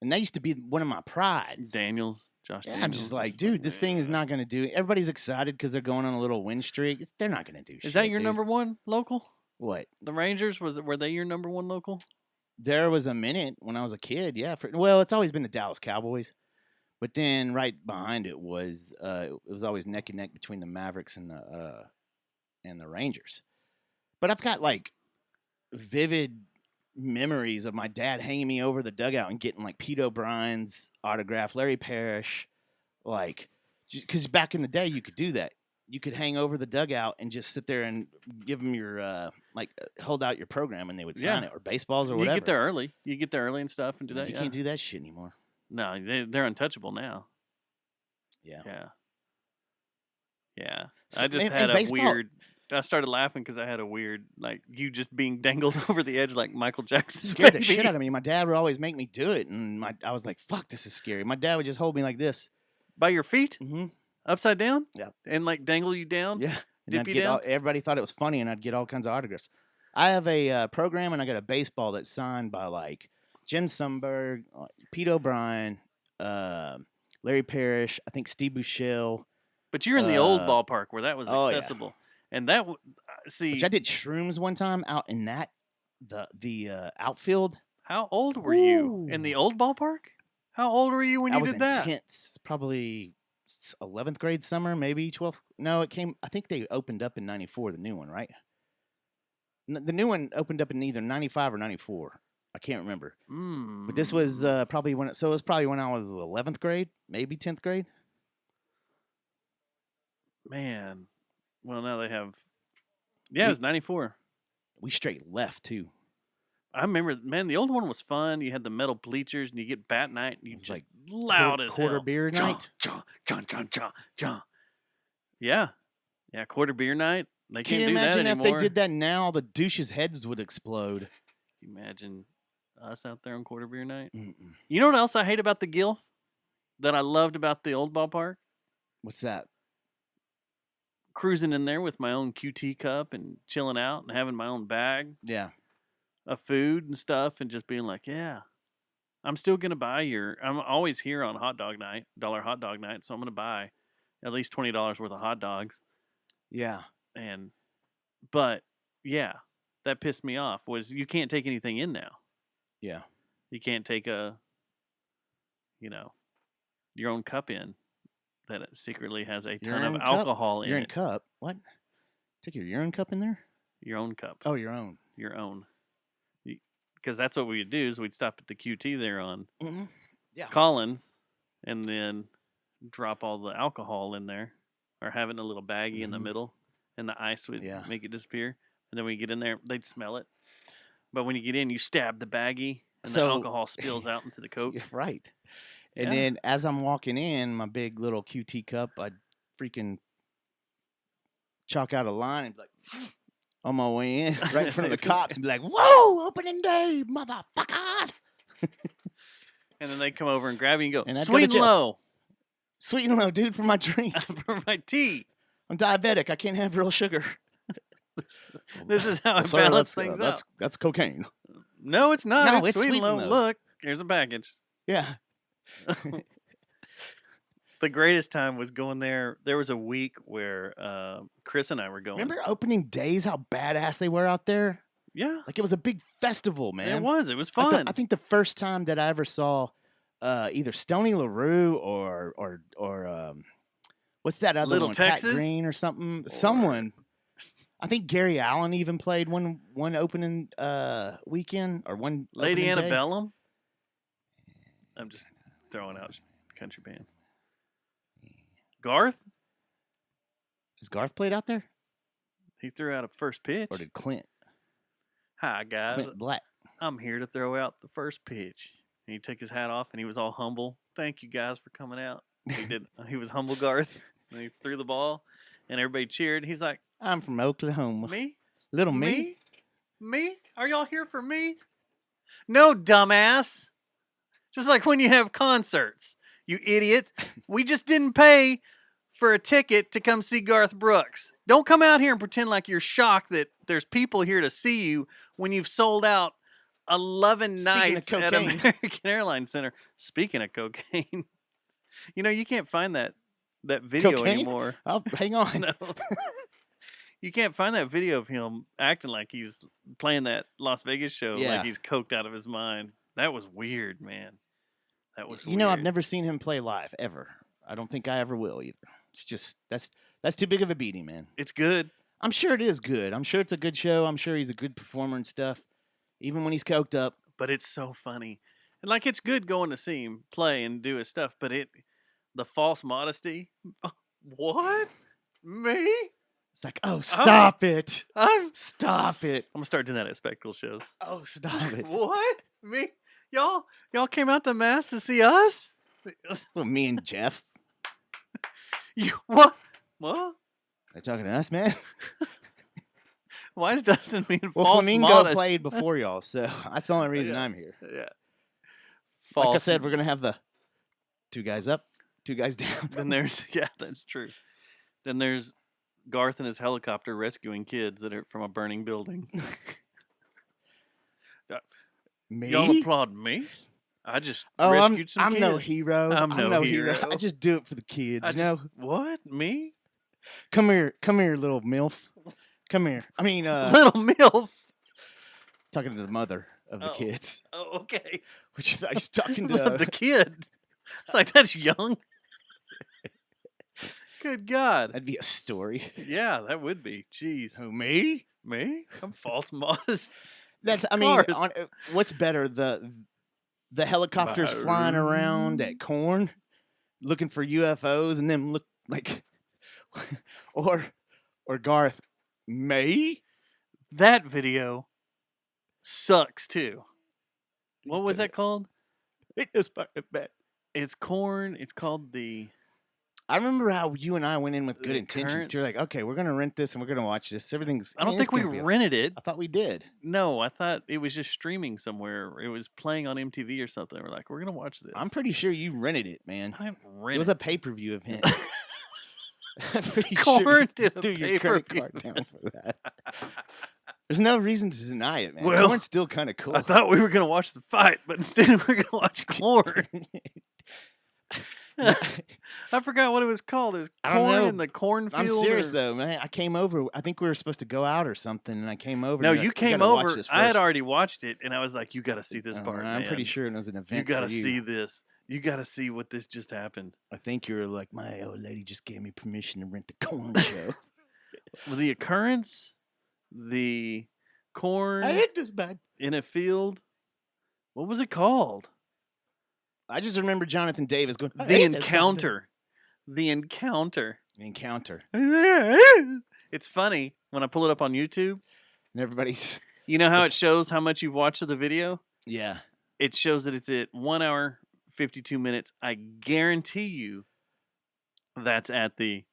And that used to be one of my prides. Josh Daniels. I'm just like, dude, this thing is not going to do it. Everybody's excited because they're going on a little win streak. They're not going to do shit. Is that your number one local? What? The Rangers? Were they your number one local? There was a minute when I was a kid, yeah. Well, it's always been the Dallas Cowboys. But then right behind it was always neck and neck between the Mavericks and the Rangers. But I've got like vivid memories of my dad hanging me over the dugout and getting like Pete O'Brien's autograph, Larry Parrish, like, because back in the day you could do that. You could hang over the dugout and just sit there and give them your hold out your program and they would sign it, or baseballs or whatever. You get there early. You get there early and stuff and do that. You can't do that shit anymore. No, they're untouchable now. Yeah. I just had a weird. I started laughing because I had a weird, like you just being dangled over the edge like Michael Jackson. Scared the shit out of me. My dad would always make me do it, and I was like, "Fuck, this is scary." My dad would just hold me like this, by your feet, upside down, yeah, and like dangle you down, yeah. And dip you down. Everybody thought it was funny, and I'd get all kinds of autographs. I have a program, and I got a baseball that's signed by like Jim Sundberg, Pete O'Brien, Larry Parrish, I think Steve Buechele. But you're in the old ballpark where that was accessible. Yeah. And that which I did shrooms one time out in that the outfield. How old were you in the old ballpark? How old were you when you did that? I was intense. Probably 11th grade summer, maybe 12th. No, it came. I think they opened up in '94. The new one, right? The new one opened up in either '95 or '94. I can't remember. But this was probably when. So it was probably when I was 11th grade, maybe 10th grade. Man. Well, now they have. Yeah, it was '94. We straight left too. I remember, man. The old one was fun. You had the metal bleachers, and you get bat night, and you just like loud as quarter hell. Beer night. John. Yeah, quarter beer night. They Can can't you do that imagine anymore. if they did that now? The douches' heads would explode. Can you imagine us out there on quarter beer night? Mm-mm. You know what else I hate about the Gilf that I loved about the old ballpark? What's that? Cruising in there with my own QT cup and chilling out and having my own bag of food and stuff and just being like, yeah, I'm still going to buy I'm always here on hot dog night, $1 hot dog night. So I'm going to buy at least $20 worth of hot dogs. Yeah. But yeah, that pissed me off was you can't take anything in now. Yeah. You can't take your own cup in. That it secretly has a ton of alcohol in it. Urine cup? What? Take your urine cup in there? Your own cup. Oh, your own. Your own. Because that's what we'd do is we'd stop at the QT there on Collins and then drop all the alcohol in there or have it in a little baggie in the middle and the ice would make it disappear. And then when you get in there, they'd smell it. But when you get in, you stab the baggie and the alcohol spills out into the Coke. You're right. And then as I'm walking in, my big little QT cup, I'd freaking chalk out a line and be like, on my way in, right in front of the cops, and be like, whoa, opening day, motherfuckers. And then they come over and grab you and go, and sweet and low. Sweet and low, dude, for my drink. For my tea. I'm diabetic. I can't have real sugar. This is how I balance things out. That's cocaine. No, it's not. No, it's sweet and low. Look, here's a package. Yeah. The greatest time was going there. There was a week where Chris and I were going. Remember opening days, how badass they were out there? Yeah. Like it was a big festival, man. It was. It was fun. I think the first time that I ever saw either Stoney LaRue or what's that other Little one? Texas? Pat Green or something. Someone. I think Gary Allen even played one opening weekend or one Lady opening day. Antebellum. I'm just throwing out country bands. Garth? Has Garth played out there? He threw out a first pitch. Or did Clint? Hi, guys. Clint Black. I'm here to throw out the first pitch. And he took his hat off and he was all humble. Thank you guys for coming out. He did. He was humble Garth. And he threw the ball and everybody cheered. He's like, I'm from Oklahoma. Me? Little me? Me? Are y'all here for me? No, dumbass. Just like when you have concerts, you idiot. We just didn't pay for a ticket to come see Garth Brooks. Don't come out here and pretend like you're shocked that there's people here to see you when you've sold out 11 nights at American Airlines Center. Speaking of cocaine, you can't find that video anymore. Oh, hang on. No. You can't find that video of him acting like he's playing that Las Vegas show like he's coked out of his mind. That was weird, man. That was weird. I've never seen him play live, ever. I don't think I ever will either. It's just, that's too big of a beating, man. It's good. I'm sure it is good. I'm sure it's a good show. I'm sure he's a good performer and stuff, even when he's coked up. But it's so funny. And like, it's good going to see him play and do his stuff, but the false modesty. What? Me? It's like, oh, stop it. Stop it. I'm going to start doing that at spectacle shows. Oh, stop it. What? Me? Y'all came out to Mass to see us? Well, me and Jeff. You what? What? They're talking to us, man. Why is Dustin being well, false Flamingo modest? played before y'all, so that's the only reason I'm here. Yeah. Like I said, we're gonna have the 2 guys up, 2 guys down. Then there's that's true. Then there's Garth and his helicopter rescuing kids that are from a burning building. Me? Y'all applaud me? I just Oh, rescued some I'm kids. no hero. I'm no hero. I just do it for the kids. What? Me? Come here, little MILF. Come here. I mean, little MILF. Talking to the mother of the kids. Oh, okay. Which I was talking to the kid. It's like that's young. Good God. That'd be a story. Yeah, that would be. Jeez. Who, me? Me? I'm false modest. That's. I mean, what's better, the helicopters flying around at Corn, looking for UFOs, and them look like, or Garth, me? That video sucks too. What was that called? It's fucking bad. It's Corn. It's called the. I remember how you and I went in with good intentions. You're like, okay, we're gonna rent this and we're gonna watch this. Everything's. I don't think we rented it. I thought we did. No, I thought it was just streaming somewhere. It was playing on MTV or something. We're like, we're gonna watch this. I'm pretty sure you rented it, man. I didn't rent it was a pay-per-view event. I'm pretty Corn sure did a do your credit card down for that. There's no reason to deny it, man. Well, Corn's still kind of cool. I thought we were gonna watch the fight, but instead we're gonna watch Corn. I forgot what it was called. It was Corn in the cornfield. I'm serious though, man. I came over. I think we were supposed to go out or something, and I came over. No, and you came over. I had already watched it, and I was like, "You got to see this part." I'm pretty sure it was an event. You got to for you. see this. You got to see what this just happened. I think you were like, my old lady just gave me permission to rent the Corn show. Well, the occurrence, the corn. I hate this bad in a field. What was it called? I just remember Jonathan Davis going. The encounter. The encounter. The encounter. It's funny when I pull it up on YouTube. And everybody's. You know how it shows how much you've watched of the video? Yeah. It shows that it's at 1 hour, 52 minutes. I guarantee you that's at the.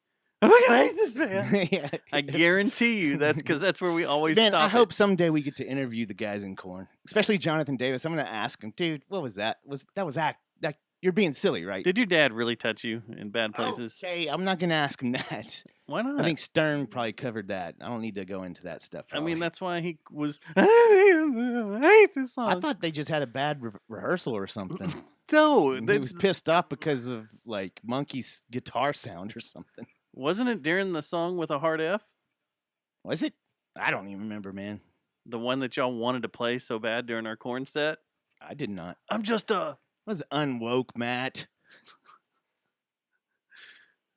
I'm going to hate this man. Yeah. I guarantee you that's because that's where we always Man, stop. I hope someday we get to interview the guys in Corn, especially Jonathan Davis. I'm going to ask him, dude, what was that? You're being silly, right? Did your dad really touch you in bad places? Okay, I'm not going to ask him that. Why not? I think Stern probably covered that. I don't need to go into that stuff. Probably. I mean, that's why he was. I hate this song. I thought they just had a bad rehearsal or something. No, he was pissed off because of like Monkey's guitar sound or something. Wasn't it during the song with a hard F? Was it? I don't even remember, man. The one that y'all wanted to play so bad during our Corn set? I did not. I'm just a. I was unwoke, Matt.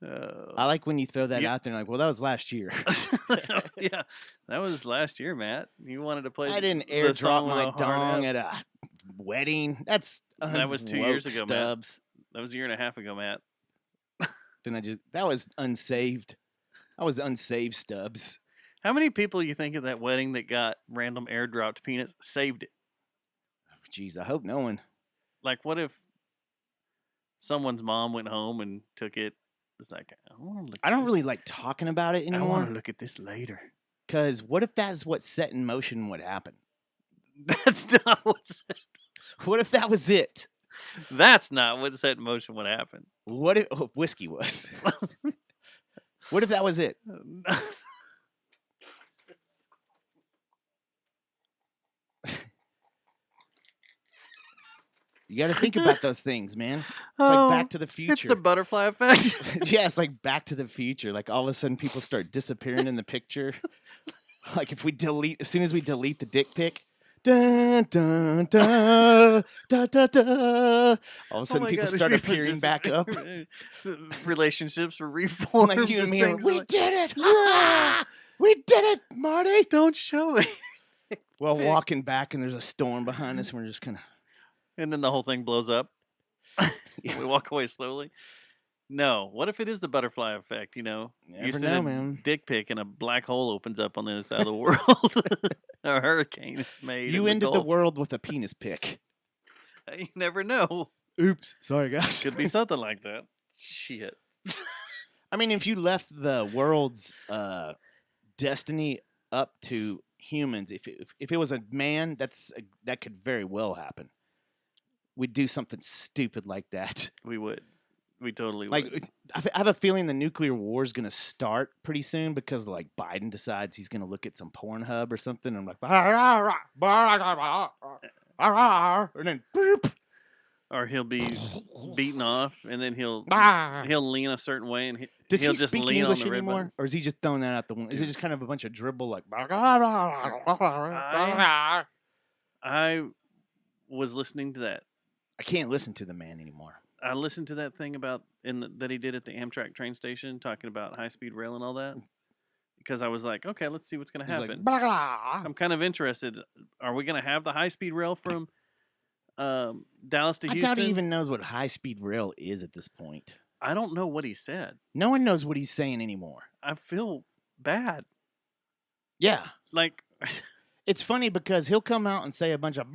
I like when you throw that out there and like, well, that was last year. Yeah, that was last year, Matt. You wanted to play. I didn't airdrop my dong at a wedding. That was 2 years ago, Stubbs. Matt. That was a year and a half ago, Matt. Then that was unsaved. I was unsaved Stubbs. How many people you think at that wedding that got random airdropped peanuts saved it? Jeez, I hope no one. Like, what if someone's mom went home and took it? It's like, I don't really like talking about it anymore. I want to look at this later. Because what if that's what set in motion what happened? That's not what's. What if that was it? That's not what set in motion what happened. What if whiskey was? What if that was it? You got to think about those things, man. It's like Back to the Future. It's the butterfly effect. Yeah, it's like Back to the Future. Like all of a sudden people start disappearing in the picture. Like if we as soon as we delete the dick pic, dun, dun, dun, da, da, da. All of a sudden people start appearing back up. Relationships were reformed. Like you and me, we did it! Yeah! We did it, Marty! Don't show it. Well, walking back and there's a storm behind us and we're just kind of... And then the whole thing blows up. Yeah. We walk away slowly. No. What if it is the butterfly effect? You know, you send a man. Dick pic and a black hole opens up on the other side of the world. A hurricane is made. You ended the world with a penis pic. You never know. Oops. Sorry, guys. Could be something like that. Shit. I mean, if you left the world's destiny up to humans, if it was a man, that could very well happen. We'd do something stupid like that. We would. We totally would. Like, I have a feeling the nuclear war is going to start pretty soon because, like, Biden decides he's going to look at some Pornhub or something. And I'm like, and then, boop. Or he'll be beaten off, and then he'll lean a certain way, and Does he'll he just speak lean English on the anymore, red button. or is he just throwing that out the window? Is it just kind of a bunch of dribble like? I was listening to that. I can't listen to the man anymore. I listened to that thing about that he did at the Amtrak train station, talking about high-speed rail and all that. Because I was like, okay, let's see what's going to happen. Like, I'm kind of interested. Are we going to have the high-speed rail from Dallas to Houston? I doubt he even knows what high-speed rail is at this point. I don't know what he said. No one knows what he's saying anymore. I feel bad. Yeah. Like, it's funny because he'll come out and say a bunch of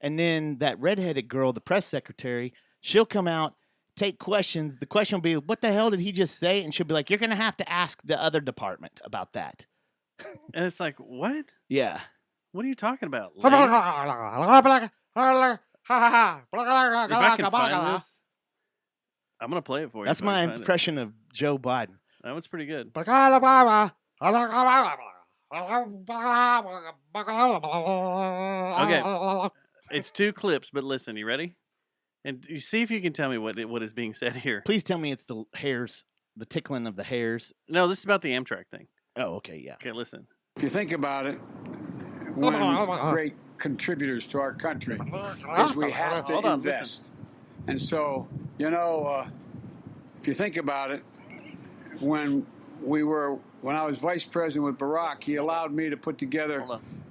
and then that redheaded girl, the press secretary, she'll come out, take questions. The question will be, what the hell did he just say? And she'll be like, you're going to have to ask the other department about that. And it's like, what? Yeah. What are you talking about? If I can find this, I'm going to play it for you. That's my impression of Joe Biden. That one's pretty good. Okay. It's 2 clips, but listen, you ready? And you see if you can tell me what is being said here. Please tell me it's the hairs, the tickling of the hairs. No, this is about the Amtrak thing. Oh, okay, yeah. Okay, listen. If you think about it, one of the great contributors to our country is we have to invest. And so, if you think about it, when I was vice president with Barack, he allowed me to put together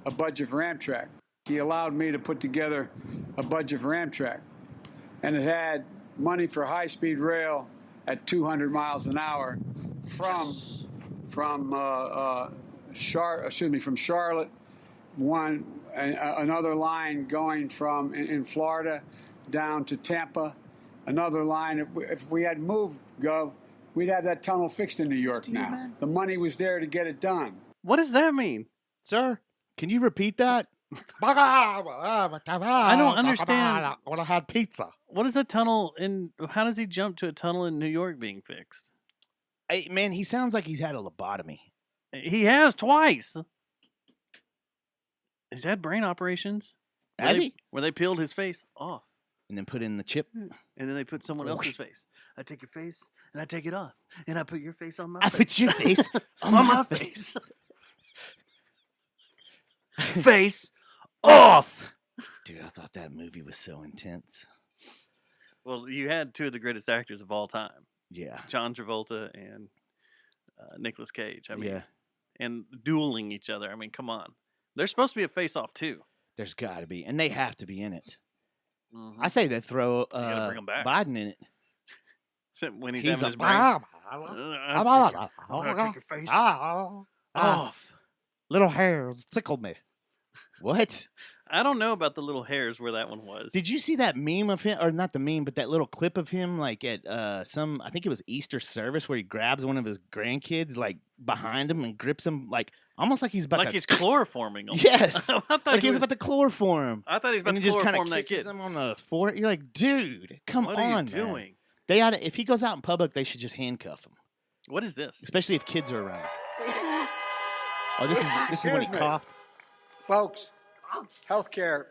a budget for Amtrak. And it had money for high-speed rail at 200 miles an hour from Charlotte, another line going from in Florida down to Tampa, another line. If we had moved, Gov, we'd have that tunnel fixed in New York now. Man. The money was there to get it done. What does that mean? Sir, can you repeat that? I don't understand. When I had pizza. What is a tunnel how does he jump to a tunnel in New York being fixed? Hey, man, he sounds like he's had a lobotomy. He has twice. He's had brain operations. Where they peeled his face off. And then put in the chip. And then they put someone else's face. I take your face and I take it off. And I put your face on my face. I put your face on my face. Face off. Dude, I thought that movie was so intense. Well, you had 2 of the greatest actors of all time. Yeah. John Travolta and Nicolas Cage. I mean, yeah. And dueling each other. I mean, come on. There's supposed to be a face-off, too. There's got to be. And they have to be in it. Mm-hmm. I say they throw bring him back. Biden in it. When he's having his brain. I'll take your face off. Little hairs tickled me. What? I don't know about the little hairs where that one was. Did you see that meme of him, or not the meme, but that little clip of him, like at I think it was Easter service, where he grabs one of his grandkids, like behind him, and grips him, like almost like he's about he's chloroforming him. Yes, like he's about to chloroform him. I thought he was about to chloroform that kid. Him on the forehead. You're like, dude, come on, what are you doing? Man. They ought to, if he goes out in public, they should just handcuff him. What is this? Especially if kids are around. Oh, this is when he coughed. Folks, healthcare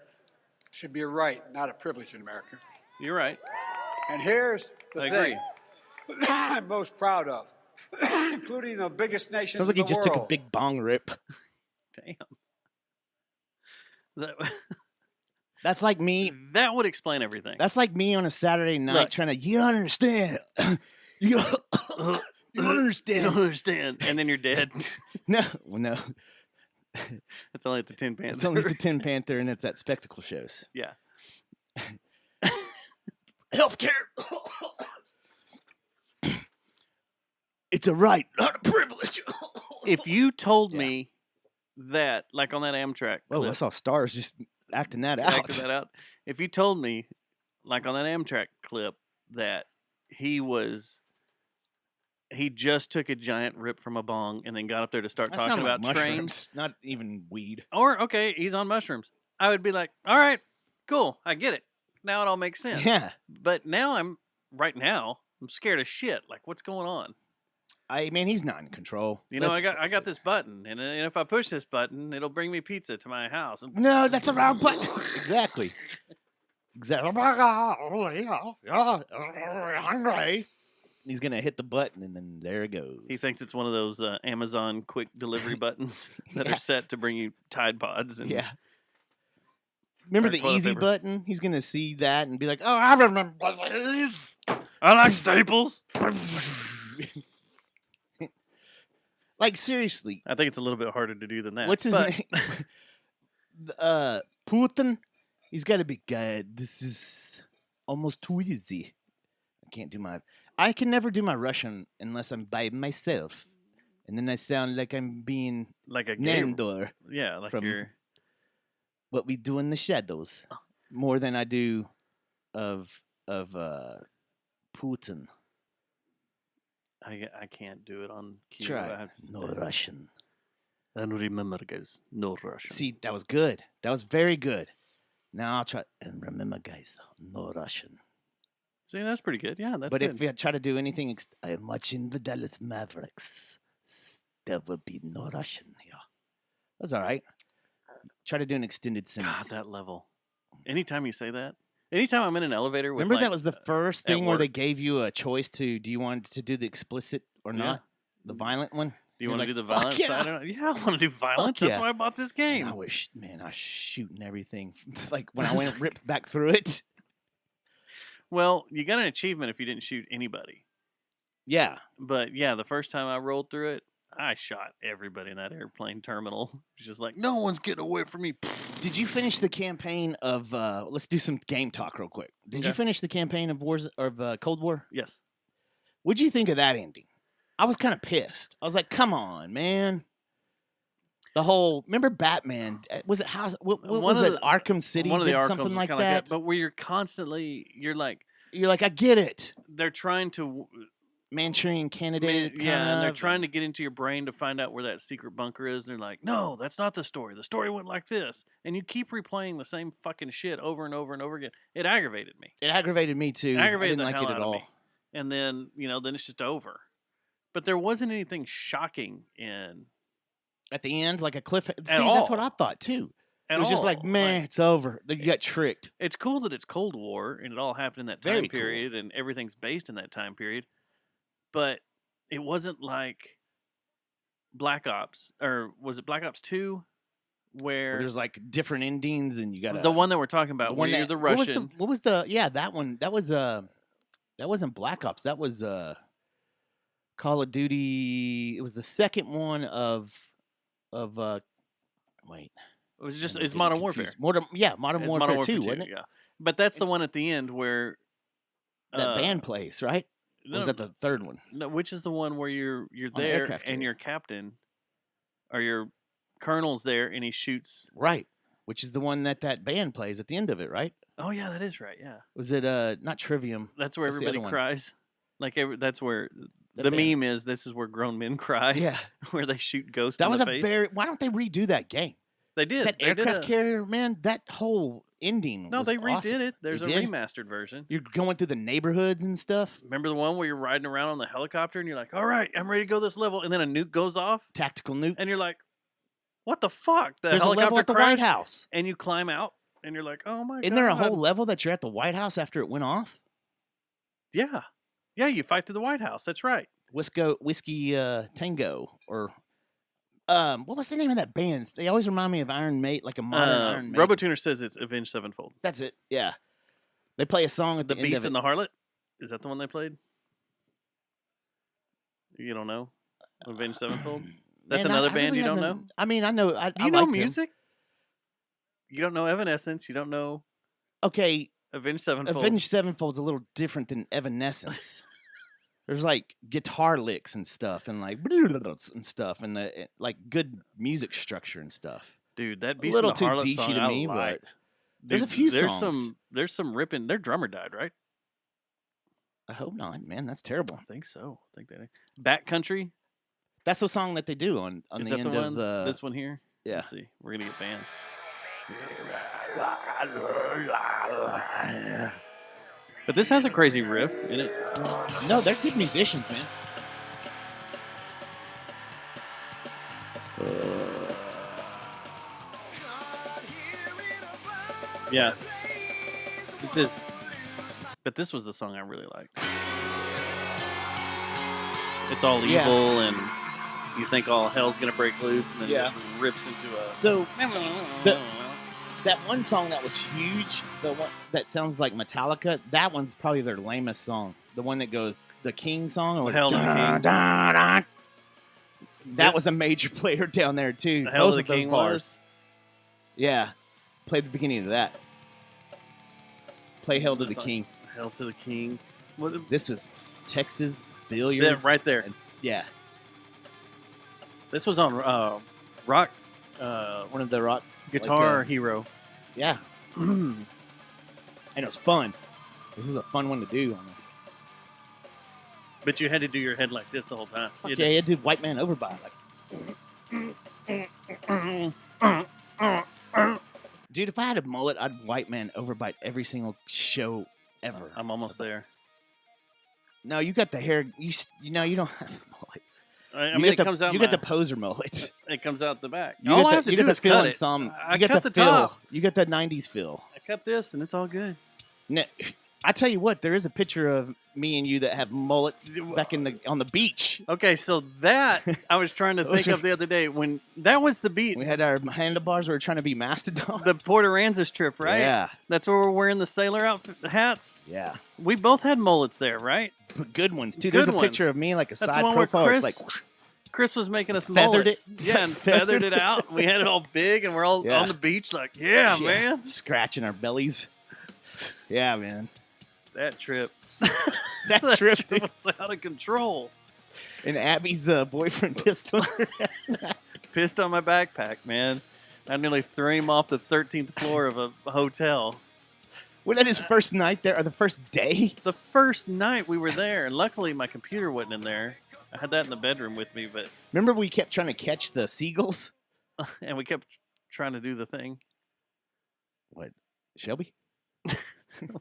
should be a right, not a privilege in America. You're right. And here's the thing I'm most proud of, including the biggest nation in the world. Sounds like he just took a big bong rip. Damn. That's like me. That would explain everything. That's like me on a Saturday night trying to, you don't understand. You don't understand. You don't understand. And then you're dead. No. It's only at the Tin Panther. It's only the Tin Panther, and it's at spectacle shows. Yeah. Healthcare. It's a right, not a privilege. If you told me that, like on that Amtrak clip, I saw stars just acting that out. Acting that out. If you told me, like on that Amtrak clip, that he just took a giant rip from a bong and then got up there to start That talking sounded about like trains. mushrooms, not even weed. Or, okay, he's on mushrooms. I would be like, all right, cool, I get it. Now it all makes sense. Yeah. But now I'm scared as shit. Like, what's going on? He's not in control. You know, I got this button, and if I push this button, it'll bring me pizza to my house. No, that's a wrong button. Exactly. Hungry. He's gonna hit the button, and then there it goes. He thinks it's one of those Amazon quick delivery buttons that are set to bring you Tide Pods. And remember the easy button? He's gonna see that and be like, "Oh, I remember this. I like Staples." Like, seriously. I think it's a little bit harder to do than that. What's his name? Putin. He's got to be good. This is almost too easy. I can never do my Russian unless I'm by myself. And then I sound like I'm being like a Nandor. Yeah, like from you're... What We Do in the Shadows. More than I do of Putin. I can't do it on cue. Try. No Russian. I don't remember, guys. No Russian. See, that was good. That was very good. Now I'll try. And remember, guys, no Russian. See, that's pretty good. Yeah, that's but good. If I try to do anything, I am watching the Dallas Mavericks. There will be no Russian here. That's all right. Try to do an extended sentence. God, that level. Anytime you say that. Anytime I'm in an elevator with Remember that was the first thing where work. they gave you a choice to, do you want to do the explicit or not? Yeah. The violent one? Do you want to do the "Fuck violence yeah." side? Yeah, I want to do violence. Fuck That's yeah. why I bought this game. And I was shooting everything. Like when I went ripped back through it. Well, you got an achievement if you didn't shoot anybody. Yeah. But yeah, the first time I rolled through it, I shot everybody in that airplane terminal. It was just like, no one's getting away from me. Did you finish the campaign of? Let's do some game talk real quick. Did you finish the campaign of Cold War? Yes. What'd you think of that ending? I was kind of pissed. I was like, "Come on, man!" The whole remember Batman? Was it House? What was it? Arkham City one of the did Arkhams something was like kinda that. but where you're constantly, you're like, I get it. they're trying to. Manchurian Candidate. And they're trying to get into your brain to find out where that secret bunker is. And they're like, no, that's not the story. The story went like this. And you keep replaying the same fucking shit over and over and over again. It aggravated me. It aggravated me too. It aggravated I the didn't like hell it at out of all. me. And then, then it's just over. But there wasn't anything shocking in... At the end, like a cliff. See, all. that's what I thought too. At It was just all. like, man, it's over. You got tricked. It's cool that it's Cold War and it all happened in that time Very cool. period and everything's based in that time period. But it wasn't like Black Ops, or was it Black Ops 2? Where There's like different endings, and you got the one that we're talking about, where you're the Russian. What was the? Yeah, that one. That was that wasn't Black Ops. That was Call of Duty. It was the second one of wait. It was just I'm it's getting Modern confused. Warfare. Modern It's Warfare 2, wasn't it? Yeah, but that's the one at the end where That band plays, right? Or was that the third one? No, which is the one where you're On the there aircraft and carrier. your captain or your colonel's there and he shoots. Right. Which is the one that band plays at the end of it, right? Oh yeah, that is right. Yeah, Was it not Trivium? that's where What's the everybody other one? cries. Like that's where The the band. meme is. This is where grown men cry. Yeah. where they shoot ghosts. That in was the a face. very. Why don't they redo that game? They did That They did aircraft carrier, man. That whole ending. No, was they redid awesome. it. There's They a did? remastered version. You're going through the neighborhoods and stuff. Remember the one where you're riding around on the helicopter and you're like, all right, I'm ready to go this level. And then a nuke goes off. Tactical nuke. And you're like, what the fuck? The There's a helicopter level at the crashed, White House. And you climb out and you're like, oh my God. Isn't there a whole level that you're at the White House after it went off? Yeah. Yeah, you fight through the White House. That's right. Whiskey Tango. Or what was the name of that band? They always remind me of Iron Maiden, like a modern Iron Maiden. RoboTuner says it's Avenged Sevenfold. That's it. Yeah. They play a song at The the, end Beast of it. and the Harlot? Is that the one they played? You don't know? Avenged Sevenfold? That's Man, another I band really you don't haven't- know? I mean, I know. I You know like them. music? You don't know Evanescence. You don't know Okay, Avenged Sevenfold. Avenged Sevenfold's a little different than Evanescence. There's like guitar licks and stuff, and like and stuff, and the like good music structure and stuff. Dude, that A Beast little and the too Harlot douchey song, to I me, liked. There's a few there's songs. There's some ripping. Their drummer died, right? I hope not, man. That's terrible. I think so. I think that Backcountry. That's the song that they do on Is the that end of the. this one here? Yeah. Let's see. We're gonna get banned. But this has a crazy riff in it. No, they're good musicians, man. Yeah. But this was the song I really liked. It's all evil, and you think all hell's gonna break loose, and then it just rips into a. So that one song that was huge, the one that sounds like Metallica, that one's probably their lamest song. The one that goes the King song, or Hell to the King. That was a major player down there too. Hell Both to of the those King bars. Yeah, played the beginning of that. Play Hell to the King. Hell to the King. This was Texas Billiards. Yeah, right there. Yeah. This was on Rock. One of the rock Guitar Hero. Yeah. And it was fun. This was a fun one to do. But you had to do your head like this the whole time. Okay, you had to do White Man Overbite. Dude, if I had a mullet, I'd White Man Overbite every single show ever. I'm almost there. No, you got the hair. You don't have a mullet. I mean, it comes out. You got the poser mullet. It comes out the back. You All got I have to do is cut it. I cut the top. You got that '90s feel. I cut this, and it's all good. No, I tell you what, there is a picture of me and you that have mullets back on the beach. Okay, so that I was trying to think of the other day when that was the beat. We had our handlebars. We were trying to be Mastodon. The Port Aransas trip, right? Yeah. That's where we're wearing the sailor hats. Yeah. We both had mullets there, right? But good ones too. Good There's a ones. picture of me like a That's side the one where profile. Chris, It's like Chris was making us feathered mullets. it. Yeah, and feathered it out. We had it all big, and we're all on the beach like, yeah, man. Scratching our bellies. Yeah, man. That trip. That trip dude. was out of control. And Abby's boyfriend pissed on Pissed on my backpack, man. I nearly threw him off the 13th floor of a hotel. Was that his first night there, or the first day? The first night we were there, and luckily my computer wasn't in there. I had that in the bedroom with me, but remember we kept trying to catch the seagulls? And we kept trying to do the thing. What, Shelby?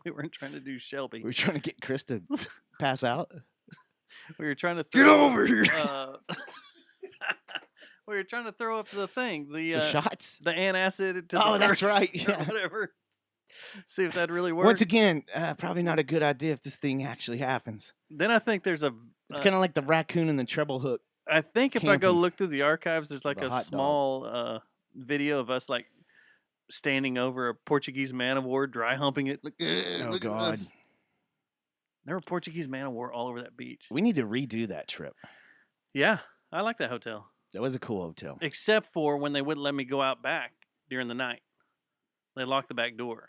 We weren't trying to do Shelby. We were trying to get Chris to pass out. We were trying to get over here. We were trying to throw up the thing, the shots, the antacid. To oh, the that's nurse right. or Yeah, whatever. See if that really works. Once again, probably not a good idea if this thing actually happens. Then I think there's a. It's kind of like the raccoon and the treble hook. I think if I go camping. look through the archives, there's like The a hot small video of us like standing over a Portuguese man of war, dry humping it. Look, Oh look at God! us. There were Portuguese man of war all over that beach. We need to redo that trip. Yeah, I like that hotel. That was a cool hotel. Except for when they wouldn't let me go out back during the night. They locked the back door.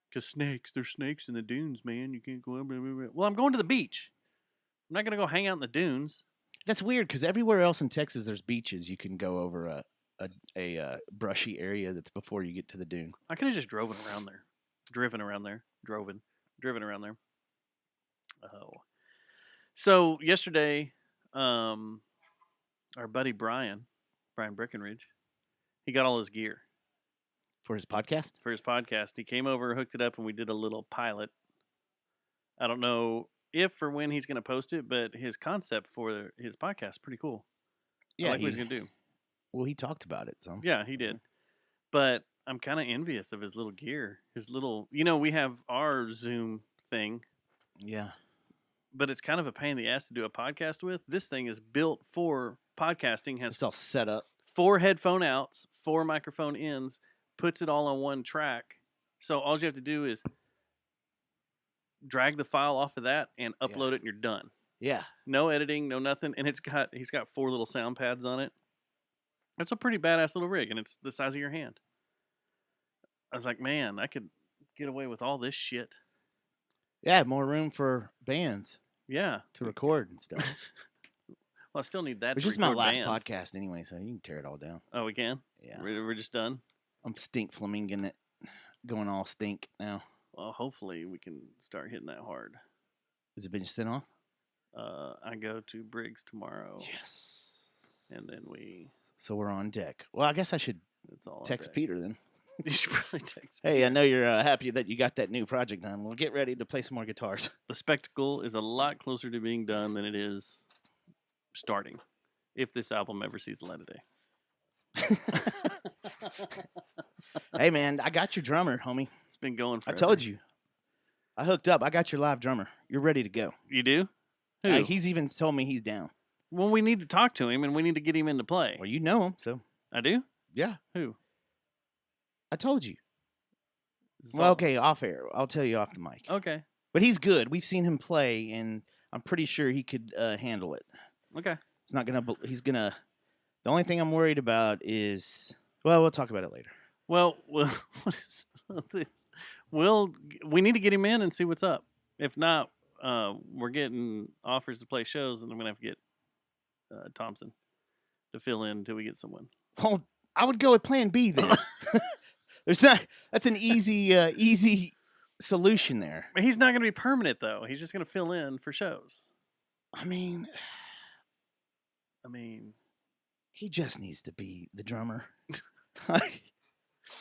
Because snakes, there's snakes in the dunes, man. You can't go up. Blah, blah, blah. Well, I'm going to the beach. I'm not going to go hang out in the dunes. That's weird because everywhere else in Texas, there's beaches you can go over a brushy area that's before you get to the dune. I could have just driven around there. Oh. So yesterday, our buddy Brian Breckenridge, he got all his gear. For his podcast? For his podcast. He came over, hooked it up, and we did a little pilot. I don't know if or when he's going to post it, but his concept for his podcast is pretty cool. Yeah, I like what he's going to do. Well, he talked about it, so. Yeah, he did. But I'm kind of envious of his little gear. His little, we have our Zoom thing. Yeah. But it's kind of a pain in the ass to do a podcast with. This thing is built for podcasting. It's all set up. 4 headphone outs, 4 microphone ins, puts it all on one track. So all you have to do is drag the file off of that and upload it, and you're done. Yeah. No editing, no nothing. And he's got 4 little sound pads on it. It's a pretty badass little rig, and it's the size of your hand. I was like, man, I could get away with all this shit. Yeah, more room for bands. Yeah. To record and stuff. Well, I still need that. It's just my last podcast anyway, so you can tear it all down. Oh, we can? Yeah. We're just done? I'm stink flaminging it. going all stink now? Well, hopefully we can start hitting that hard. Has it been sent off? I go to Briggs tomorrow. Yes. And then we. So we're on deck. Well, I guess I should text Peter then. You should probably text Hey, I know you're happy that you got that new project done. We'll get ready to play some more guitars. The spectacle is a lot closer to being done than it is starting, if this album ever sees the light of day. Hey, man, I got your drummer, homie. It's been going forever. I told you. I hooked up. I got your live drummer. You're ready to go. You do? Who? He's even told me he's down. Well, we need to talk to him, and we need to get him into play. Well, you know him, so. I do? Yeah. Who? I told you. Well, okay, off air. I'll tell you off the mic. Okay. But he's good. We've seen him play, and I'm pretty sure he could handle it. Okay. It's not gonna. He's gonna. The only thing I'm worried about is. Well, we'll talk about it later. Well, what is this? We need to get him in and see what's up. If not, we're getting offers to play shows, and I'm gonna have to get Thompson to fill in until we get someone. Well, I would go with Plan B then. There's not. That's an easy solution there. He's not going to be permanent though. He's just going to fill in for shows. I mean, he just needs to be the drummer.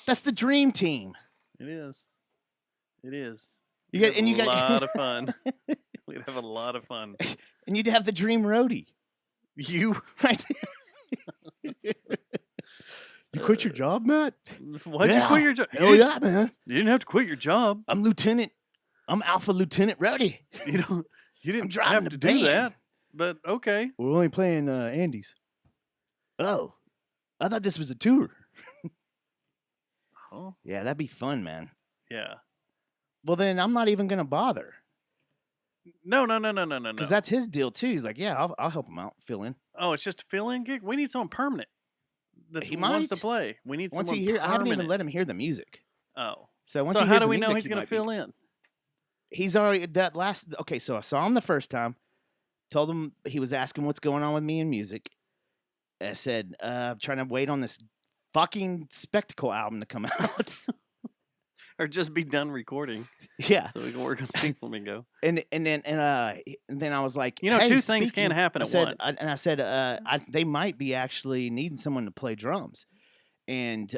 That's the dream team. It is. It is. You got a lot of fun. We'd have a lot of fun. And you'd have the dream roadie. You. Right. You quit your job, Matt? Why'd you quit your job? Hell yeah, man. You didn't have to quit your job. I'm Alpha Lieutenant Rowdy. You didn't have to do that. But okay. We're only playing Andy's. Oh. I thought this was a tour. Oh. Yeah, that'd be fun, man. Yeah. Well, then I'm not even going to bother. No. Because that's his deal, too. He's like, yeah, I'll help him out, fill in. Oh, it's just a fill-in gig? We need someone permanent. He wants to play. We need someone permanent. I haven't even let him hear the music. Oh. So how do we know he's going to fill in? He's already okay, so I saw him the first time. Told him, he was asking what's going on with me in music. I said, I'm trying to wait on this fucking Spectacle album to come out. Or just be done recording. Yeah. So we can work on Sting Flamingo. And then I was like, hey, two things can't happen at once. I said, they might be actually needing someone to play drums. And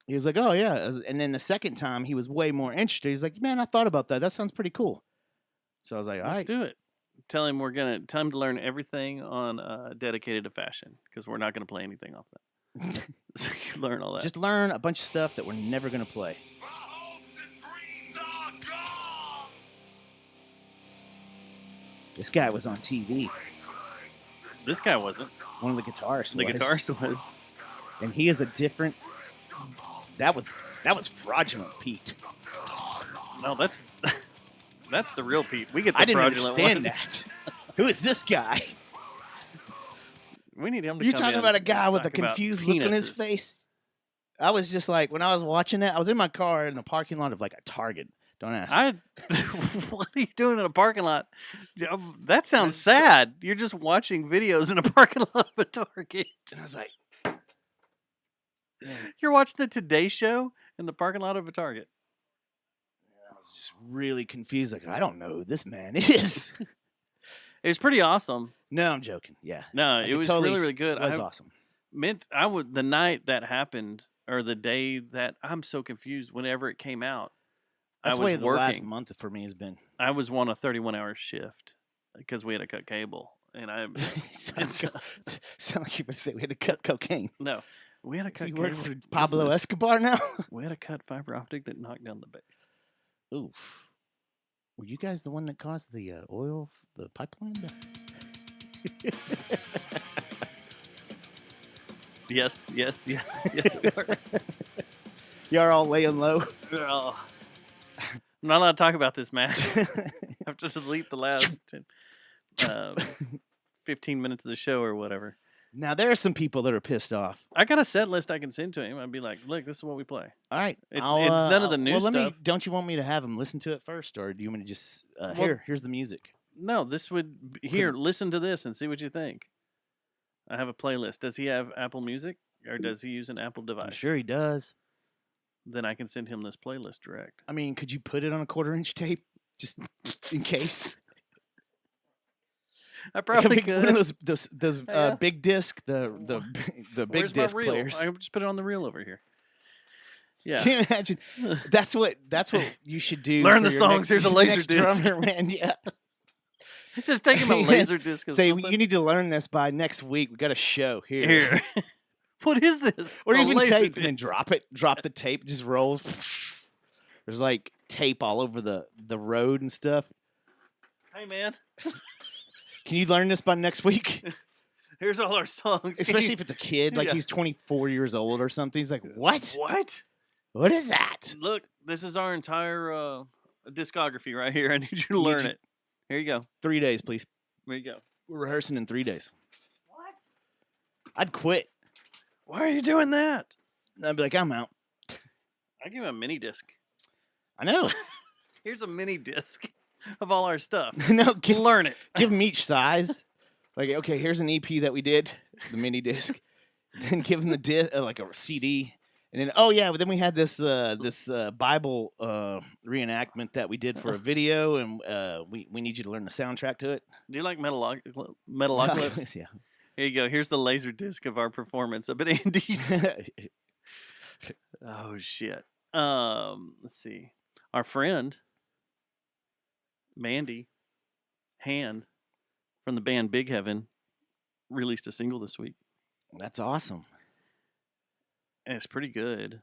he was like, oh, yeah. And then the second time, he was way more interested. He's like, man, I thought about that. That sounds pretty cool. So I was like, all right. Let's do it. Tell him time to learn everything on Dedicated to Fashion, because we're not going to play anything off that. So you learn all that. Just learn a bunch of stuff that we're never going to play. This guy was on TV. This guy wasn't. One of the guitarists. The guitarist was. And he is a different. That was Fraudulent Pete. No, that's the real Pete. We get the I didn't fraudulent understand one. that. Who is this guy? We need him to You're come talking in about a guy with a talk about confused look on his penises. face? I was just like, when I was watching it, I was in my car in the parking lot of like a Target. Don't ask. What are you doing in a parking lot? That sounds sad. You're just watching videos in a parking lot of a Target. And I was like, You're watching the Today Show in the parking lot of a Target. I was just really confused. Like, I don't know who this man is. It was pretty awesome. No, I'm joking. Yeah. No, it was really, really good. It was awesome. The night that happened, or the day that, I'm so confused whenever it came out. That's I the way was the working. last month for me has been. I was on a 31-hour shift because we had to cut cable. And I sound like you would say we had to cut cocaine. No. We had to cut You cable. work for Pablo Escobar now? We had to cut fiber optic that knocked down the base. Oof. Were you guys the one that caused the the pipeline? Yes, we are. You're all laying low. I'm not allowed to talk about this, Matt. I have to delete the last 15 minutes of the show or whatever. Now, there are some people that are pissed off. I got a set list I can send to him. I'd be like, look, this is what we play. All right. It's none of the new stuff. Don't you want me to have him listen to it first, or do you want me to just, here's the music? No, this would, listen to this and see what you think. I have a playlist. Does he have Apple Music, or does he use an Apple device? I'm sure he does. then I can send him this playlist direct. I mean, could you put it on a 1/4-inch tape just in case? I probably could. One of those big disc, the big disc players. I just put it on the reel over here. Yeah. Can you imagine? That's what you should do. Learn the songs. Here's a laser disc. Drummer, man. Yeah. Just take him a laser disc. Say you need to learn this by next week. We got a show here. What is this? Or even tape and then drop it. Drop the tape. It just rolls. There's like tape all over the road and stuff. Hey man. Can you learn this by next week? Here's all our songs. Especially if it's a kid, like he's 24 years old or something. He's like, what? What? What is that? Look, this is our entire discography right here. I need you to learn it. Here you go. 3 days, please. There you go. We're rehearsing in 3 days. What? I'd quit. Why are you doing that? I'd be like, I'm out. I give him a mini disc. I know. Here's a mini disc of all our stuff. No, learn it. Give them each size. Like, okay, here's an EP that we did, the mini disc. Then give them the like a CD, and then but then we had this Bible reenactment that we did for a video, and we need you to learn the soundtrack to it. Do you like Metalocalypse? Yeah. Here you go. Here's the laser disc of our performance up at Andy's. Oh shit. Let's see. Our friend Mandy Hand from the band Big Heaven released a single this week. That's awesome. And it's pretty good.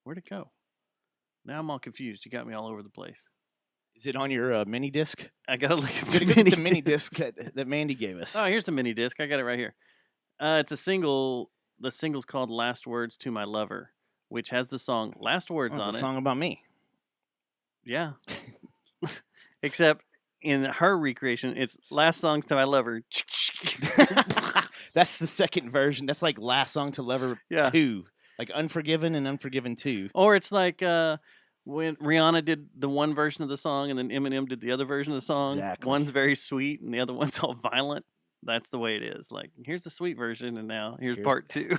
Where'd it go? Now I'm all confused. You got me all over the place. Is it on your mini disc? I gotta look at the mini disc that Mandy gave us. Oh, here's the mini disc. I got it right here. It's a single. The single's called "Last Words to My Lover," which has the song "Last Words" on it. It's a song about me. Yeah. Except in her recreation, it's "Last Songs to My Lover." That's the second version. That's like "Last Song to Lover 2," like "Unforgiven" and "Unforgiven 2." Or it's like when Rihanna did the one version of the song and then Eminem did the other version of the song. Exactly. One's very sweet and the other one's all violent. That's the way it is. Like, here's the sweet version, and now here's part 2.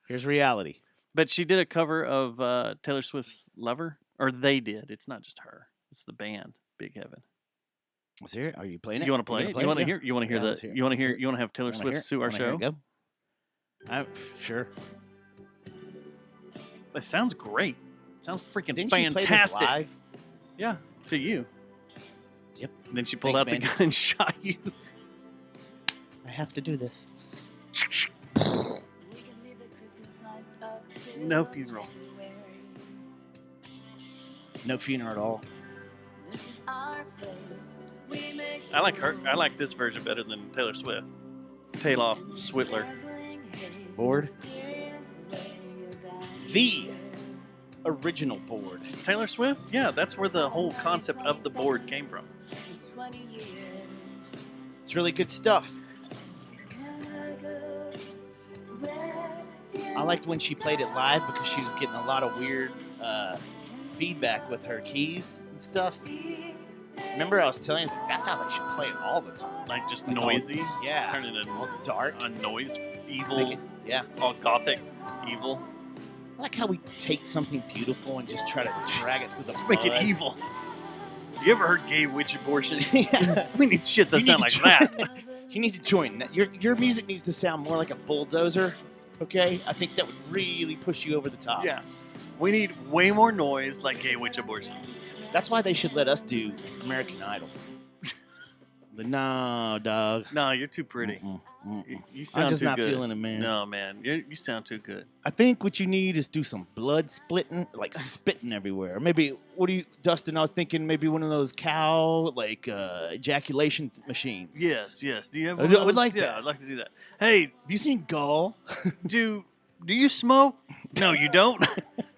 Here's reality. But she did a cover of Taylor Swift's "Lover," or they did. It's not just her. It's the band Big Heaven. Is here? Are you playing it? You want to play it? You want to hear? You want to hear the? You want to hear? You want to have Taylor Swift sue our show? Go. Sure. It sounds great. It sounds freaking Didn't fantastic. She play this live? Yeah, to you. Yep. And then she pulled out the gun and shot you. I have to do this. No funeral. No funeral at all. I like her. I like this version better than Taylor Swift. Taylor Swiftler. Board. The original board. Taylor Swift? Yeah, that's where the whole concept of the board came from. It's really good stuff. I liked when she played it live because she was getting a lot of weird feedback with her keys and stuff. Remember I was telling you, that's how they should play it all the time. Like just like noisy? Yeah. Turn it into all dark. A noise, evil. Yeah. All gothic, evil. I like how we take something beautiful and just try to drag it through the make it evil. You ever heard gay witch abortion? Yeah. We need shit that sound like that. You need to join. Your music needs to sound more like a bulldozer, okay? I think that would really push you over the top. Yeah. We need way more noise like gay witch abortion. That's why they should let us do American Idol. No, dog. No, you're too pretty. You sound I'm just too not good. feeling it, man. No, man. You sound too good. I think what you need is do some blood splitting, like spitting everywhere. Maybe, Dustin, I was thinking maybe one of those cow, ejaculation machines. Yes. Do you have I one of would those? like Yeah, that. I'd like to do that. Hey, have you seen Gull? Do you smoke? No, you don't.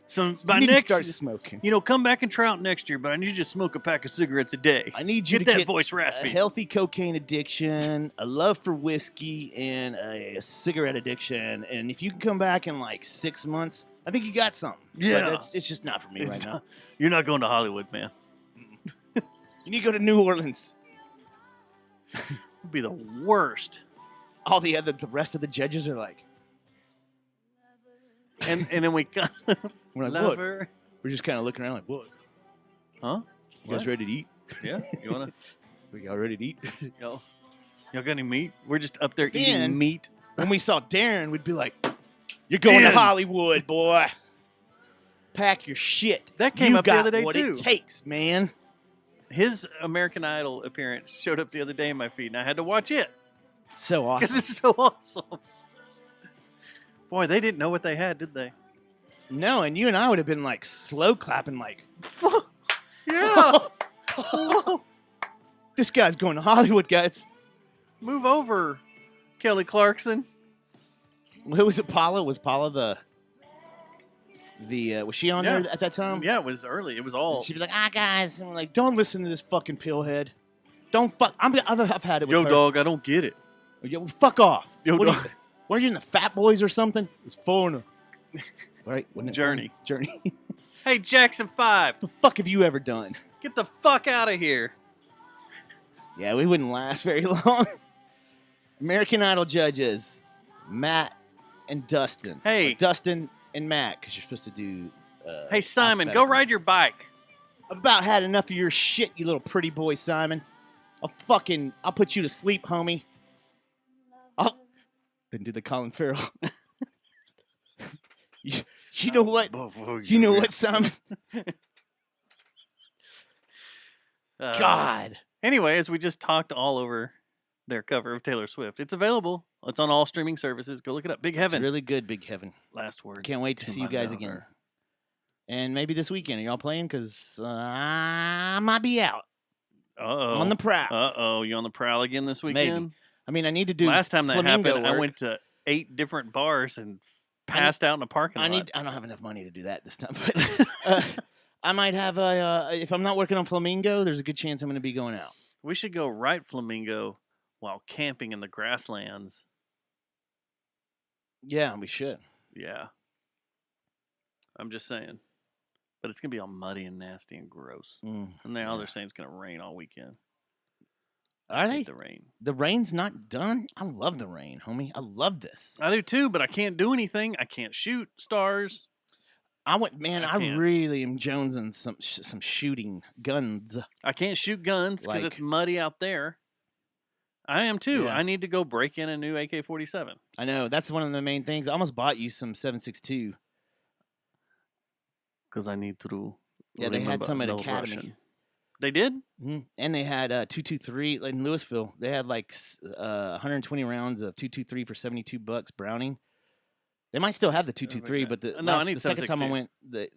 So by you need next, to start smoking. Come back and try out next year. But I need you to smoke a pack of cigarettes a day. I need you get to that get voice raspy. A healthy cocaine addiction, a love for whiskey, and a cigarette addiction. And if you can come back in 6 months, I think you got something. Yeah, but it's just not for me right now. You're not going to Hollywood, man. You need to go to New Orleans. It'd be the worst. The rest of the judges are like, And then we got we're like, love what? her. We're just kind of looking around like, what? Huh? You guys ready to eat? Yeah. You wanna? We y'all ready to eat? Y'all got any meat? We're just up there Then, eating meat. When we saw Darren, we'd be like, "You're going to Hollywood, boy. Pack your shit. That came you up the got other day what too. it takes, man." His American Idol appearance showed up the other day in my feed, and I had to watch it So awesome. because it's so awesome. Boy, they didn't know what they had, did they? No, and you and I would have been like slow clapping, like, Yeah. this guy's going to Hollywood, guys. Move over, Kelly Clarkson. Who was it? Paula? Was Paula the was she on there at that time? Yeah, it was early. It was all. And she'd be like, guys, and we're like, don't listen to this fucking pillhead. Don't fuck. I've had it with Yo, her. dog, I don't get it. Yo, fuck off. Yo, what dog. Are you in the Fat Boys or something? It's Foreigner. Right? Wasn't it Journey. Foreigner? Journey. Hey, Jackson 5, What the fuck have you ever done? get the fuck out of here. Yeah, we wouldn't last very long. American Idol judges, Matt and Dustin. Hey. Or Dustin and Matt, because you're supposed to do. Hey, Simon, go alphabetical. ride your bike. I've about had enough of your shit, you little pretty boy, Simon. I'll put you to sleep, homie. Then do the Colin Farrell. you know what? You know what, Simon? God. Anyway, as we just talked all over their cover of Taylor Swift, it's available. It's on all streaming services. Go look it up. Big Heaven. It's really good, Big Heaven. Last word. Can't wait to see you guys again. And maybe this weekend. Are y'all playing? Because I might be out. Uh-oh. I'm on the prowl. Uh-oh. You on the prowl again this weekend? Maybe. I mean, I need to do Last time that Flamingo happened, I work. went to 8 different bars and passed out in a parking lot. I don't have enough money to do that this time. But I might have if I'm not working on Flamingo, there's a good chance I'm going to be going out. We should go right Flamingo while camping in the grasslands. Yeah, we should. Yeah. I'm just saying. But it's going to be all muddy and nasty and gross. And now they're saying it's going to rain all weekend. Are they? The rain. The rain's not done? I love the rain, homie. I love this. I do too, but I can't do anything. I can't shoot stars. I really am jonesing some shooting guns. I can't shoot guns because Like- it's muddy out there. I am too. Yeah. I need to go break in a new AK-47. I know. That's one of the main things. I almost bought you some 7.62. Because I need to. Yeah, they had some at know Academy. Russian. They did? Mm-hmm. And they had 223 in Louisville. They had like 120 rounds of 223 for $72 Browning. They might still have the 223, but the second time I went,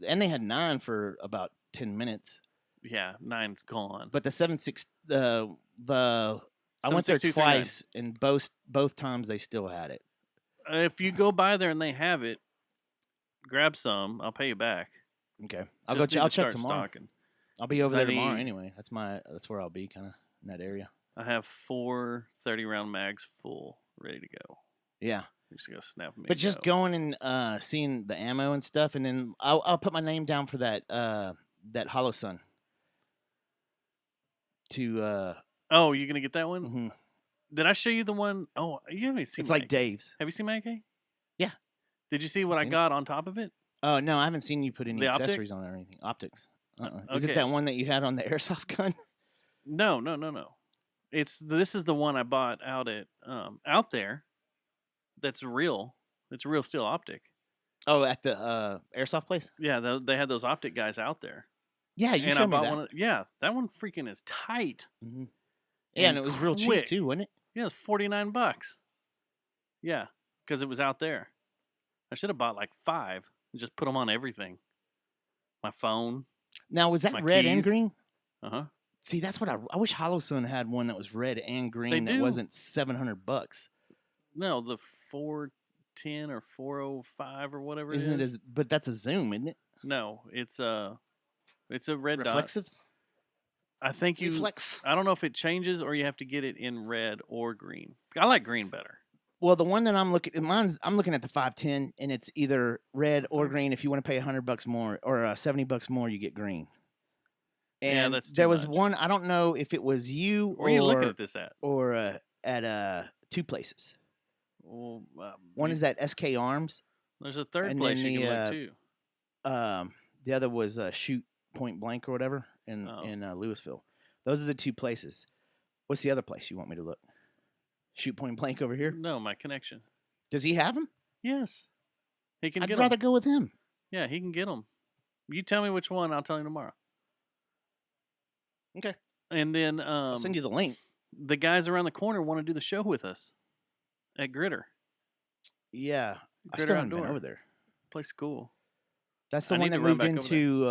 and they had 9 for about 10 minutes. Yeah, 9's gone. But the 7.6, I went there 7.62, twice, and both times they still had it. If you go by there and they have it, grab some. I'll pay you back. Okay, I'll check tomorrow. Stocking. I'll be over there tomorrow anyway. That's where I'll be, kind of in that area. I have 4 30-round mags full, ready to go. Yeah. You just gotta snap them. But just going and seeing the ammo and stuff, and then I'll put my name down for that Hollow Sun. Oh, you gonna get that one? Mm-hmm. Did I show you the one? Oh, you haven't seen. It's like Dave's. Have you seen my AK? Yeah. Did you see what I got on top of it? Oh no, I haven't seen you put any The optic? accessories on it or anything. Optics. Is it Okay. that one that you had on the airsoft gun? No. This is the one I bought out there. That's real. It's a real steel optic. Oh, at the airsoft place? Yeah, they had those optic guys out there. Yeah, you showed me that. Yeah, that one freaking is tight. Mm-hmm. Yeah, and it was real cheap quick. too, wasn't it? Yeah, it's $49. Yeah, because it was out there. I should have bought like 5 and just put them on everything. My phone. Now, was that my red and keys. green? Uh-huh. See, that's what I wish Hollow Sun had one that was red and green that do. wasn't $700. No, the 410 or 405 or whatever Isn't it is. but that's a zoom, isn't it? No, it's a red Reflexive? dot. I think you. Reflex. I don't know if it changes or you have to get it in red or green. I like green better. Well, the one that I'm looking at, I'm looking at the 510, and it's either red or green. If you want to pay $100 more or $70 more, you get green. And that's too there was much. one. I don't know if it was you Where are you looking at this at? or at 2 places. Well, One is at SK Arms. There's a third place you can look too. The other was Shoot Point Blank or whatever in Louisville. Those are the two places. What's the other place you want me to look? Shoot Point Blank over here? No, my connection. Does he have them? Yes. He can. I'd rather go with him. Yeah, he can get them. You tell me which one, I'll tell you tomorrow. Okay. And then I'll send you the link. The guys around the corner want to do the show with us at Gritter. Yeah, I still haven't been over there. Place cool. That's the one that moved into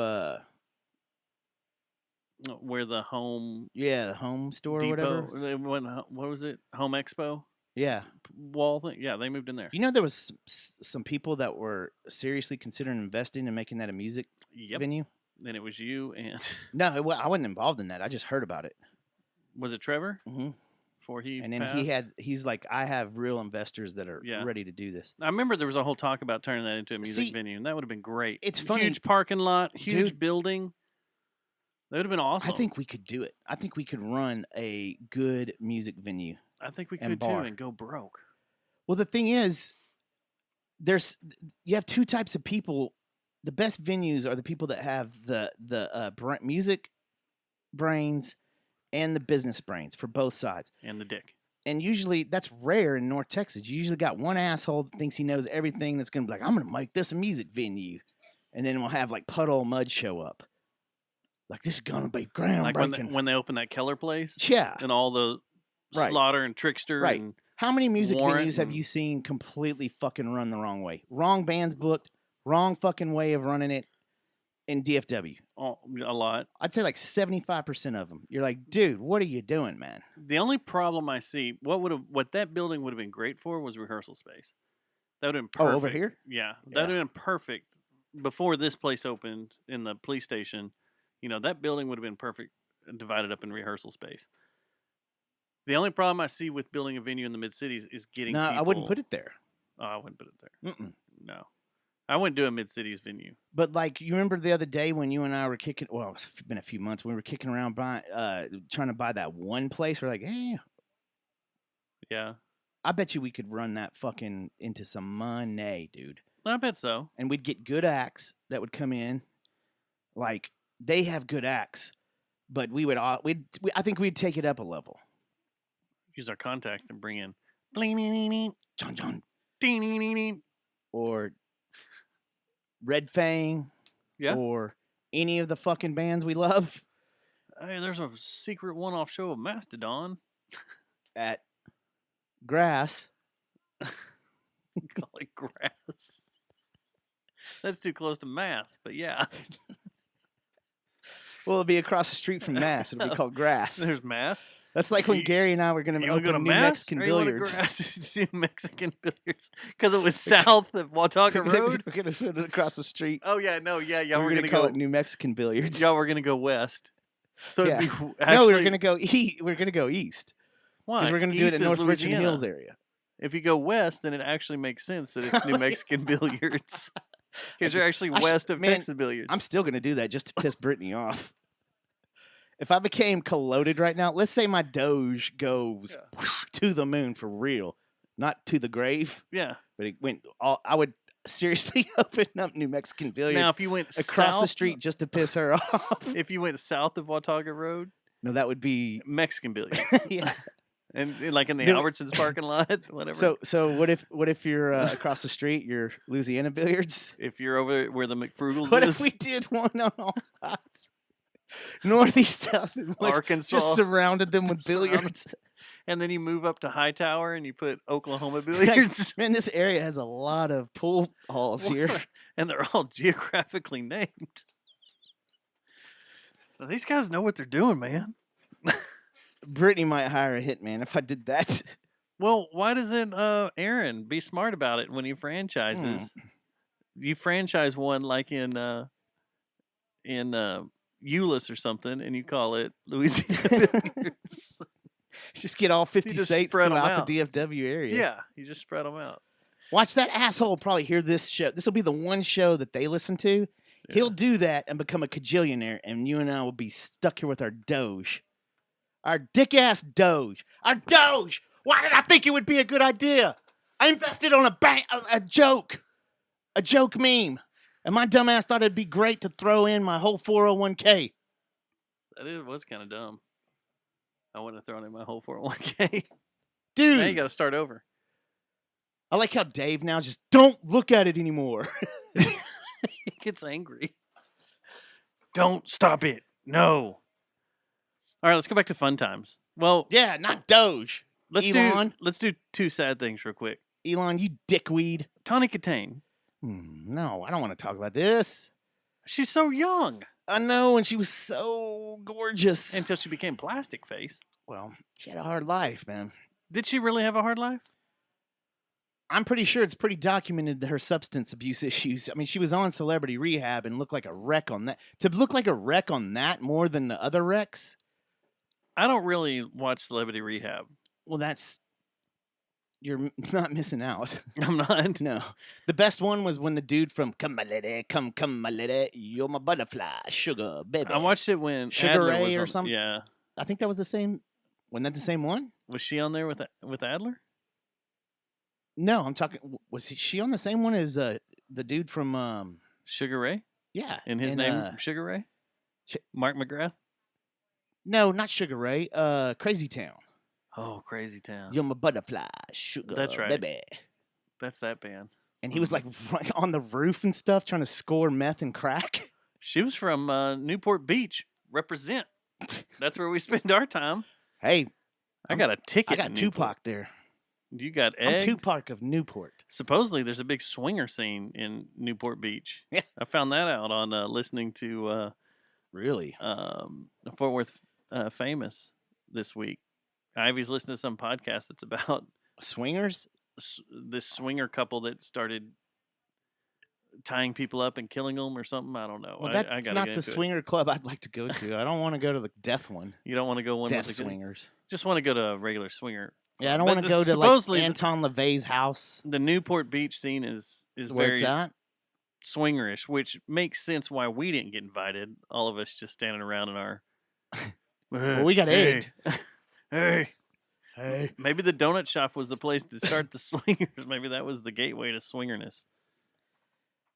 where the home. Yeah, the home store Depot, or whatever. What was it? Home Expo. Yeah. Wall thing. Yeah, they moved in there. You know, there was some people that were seriously considering investing and making that a music venue. And it was you and. No, I wasn't involved in that. I just heard about it. Was it Trevor? Mm-hmm. Before he and then passed? he's like, I have real investors that are ready to do this. I remember there was a whole talk about turning that into a music venue, and that would have been great. It's funny. Huge parking lot, huge building. That would have been awesome. I think we could do it. I think we could run a good music venue. I think we could too, and go broke. Well, the thing is, you have two types of people. The best venues are the people that have the music brains and the business brains for both sides. And the dick. And usually that's rare in North Texas. You usually got one asshole that thinks he knows everything that's going to be like, I'm going to make this a music venue. And then we'll have like Puddle Mud show up. Like, this is going to be groundbreaking. Like when they open that Keller place? Yeah. And all the Slaughter and Trickster. Right. And how many music Warrant venues have you seen completely fucking run the wrong way? Wrong bands booked, wrong fucking way of running it in DFW. Oh, a lot. I'd say like 75% of them. You're like, dude, what are you doing, man? The only problem I see, what that building would have been great for was rehearsal space. That would have been perfect. Oh, over here? Yeah. That would have been perfect before this place opened in the police station. You know, that building would have been perfect divided up in rehearsal space. The only problem I see with building a venue in the mid-cities is getting people. I wouldn't put it there. Oh, I wouldn't put it there. Mm-mm. No. I wouldn't do a mid-cities venue. But, like, you remember the other day when you and I were kicking, well, it's been a few months, we were kicking around trying to buy that one place. We're like, hey. Yeah. I bet you we could run that fucking into some money, dude. I bet so. And we'd get good acts that would come in. Like, they have good acts, but I think we'd take it up a level. Use our contacts and bring in John, or Red Fang, or any of the fucking bands we love. Hey, there's a secret one-off show of Mastodon at Grass. Call it Grass. That's too close to Mass, but yeah. Well, it'll be across the street from Mass. It'll be called Grass. There's Mass. That's like when Gary and I were going to open New Mexican Billiards. New Mexican Billiards. Because it was south of Watauga Road. We're going to put it across the street. Oh, yeah. No, yeah. We're going to call it New Mexican Billiards. Y'all were going to go west. So it'd be actually, no, we're going to go east. We're going to go east. Why? Because we're going to do it in North Richland Hills area. If you go west, then it actually makes sense that it's New Mexican Billiards. Because you're actually west of Texas Billiards. I'm still going to do that just to piss Brittany off. If I became colloded right now, let's say my Doge goes to the moon for real, not to the grave. Yeah. But it went I would seriously open up New Mexican Billiards. Now, if you went across the street just to piss her off. If you went south of Watauga Road. No, that would be Mexican Billiards. Yeah. And like in the Albertsons parking lot, whatever. So what if you're across the street, you're Louisiana Billiards? If you're over where the McFrugals what is? If we did one on all sides? Northeast, south, and west, Arkansas. just surrounded them with billiards. And then you move up to Hightower and you put Oklahoma Billiards. Man, this area has a lot of pool halls here. And they're all geographically named. Well, these guys know what they're doing, man. Brittany might hire a hitman if I did that. Well, why doesn't Aaron be smart about it when he franchises? You franchise one like in Euless or something, and you call it Louisiana Billiards. Just get all 50 states throughout the DFW area. Yeah, you just spread them out. Watch that asshole probably hear this show. This will be the one show that they listen to. Yeah. He'll do that and become a cajillionaire, and you and I will be stuck here with our Doge. Our dick-ass Doge. Our Doge! Why did I think it would be a good idea? I invested on a joke. A joke meme. And my dumbass thought it'd be great to throw in my whole 401k. That was kind of dumb. I wouldn't have thrown in my whole 401k. Dude. Now you got to start over. I like how Dave now just don't look at it anymore. He gets angry. Don't stop it. No. All right, let's go back to fun times. Well, yeah, not Doge. Let's do two sad things real quick. Elon, you dickweed. Tawny Katane. No, I don't want to talk about this. She's so young. I know, and she was so gorgeous. Until she became plastic face. Well, she had a hard life, man. Did she really have a hard life? I'm pretty sure it's pretty documented her substance abuse issues. I mean, she was on Celebrity Rehab and looked like a wreck on that. To look like a wreck on that more than the other wrecks? I don't really watch Celebrity Rehab. Well, you're not missing out. I'm not. No. The best one was when the dude from Come My Lady, Come My Lady, You're My Butterfly, Sugar, Baby. I watched it when Sugar Adler Ray was or on, something. Yeah. I think that was the same. Wasn't that the same one? Was she on there with Adler? No, I'm talking. Was she on the same one as the dude from Sugar Ray? Yeah. And his name Sugar Ray? Mark McGrath? No, not Sugar Ray. Crazy Town. Oh, Crazy Town. You're my butterfly, sugar, That's right. baby. That's that band. And he was like right on the roof and stuff trying to score meth and crack. She was from Newport Beach. Represent. That's where we spend our time. Hey. I got a ticket. I got Tupac there. You got Egg? I'm Tupac of Newport. Supposedly there's a big swinger scene in Newport Beach. Yeah. I found that out on listening to really Fort Worth Famous this week. Ivy's listening to some podcast that's about swingers. This swinger couple that started tying people up and killing them or something. I don't know. Well, that's not the swinger club I'd like to go to. I don't want to go to the death one. You don't want to go one death with the swingers. Just want to go to a regular swinger. Yeah, I don't want to go to like Anton LaVey's house. The Newport Beach scene is where very it's at? Swingerish, which makes sense why we didn't get invited. All of us just standing around in our. Well, we got egged. Hey. Hey. Maybe the donut shop was the place to start the swingers. Maybe that was the gateway to swingerness.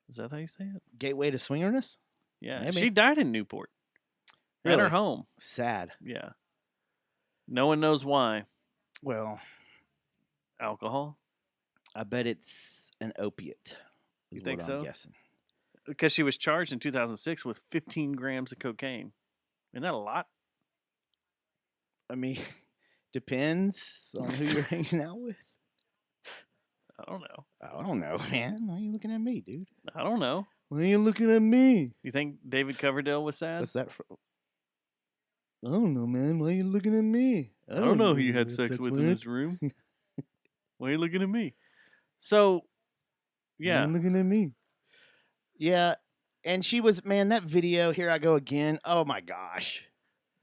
Is that how you say it? Gateway to swingerness? Yeah. Maybe. She died in Newport. Really? At her home. Sad. Yeah. No one knows why. Well, alcohol? I bet it's an opiate. You think what so? I'm guessing. Because she was charged in 2006 with 15 grams of cocaine. Isn't that a lot? I mean, depends on who you're hanging out with. I don't know. I don't know, man. Why are you looking at me, dude? I don't know. Why are you looking at me? You think David Coverdale was sad? What's that from? I don't know, man. Why are you looking at me? I don't know who you had sex with in his room. Why are you looking at me? So, yeah. Why are you looking at me? Yeah. And she was, man, that video, Here I Go Again. Oh, my gosh.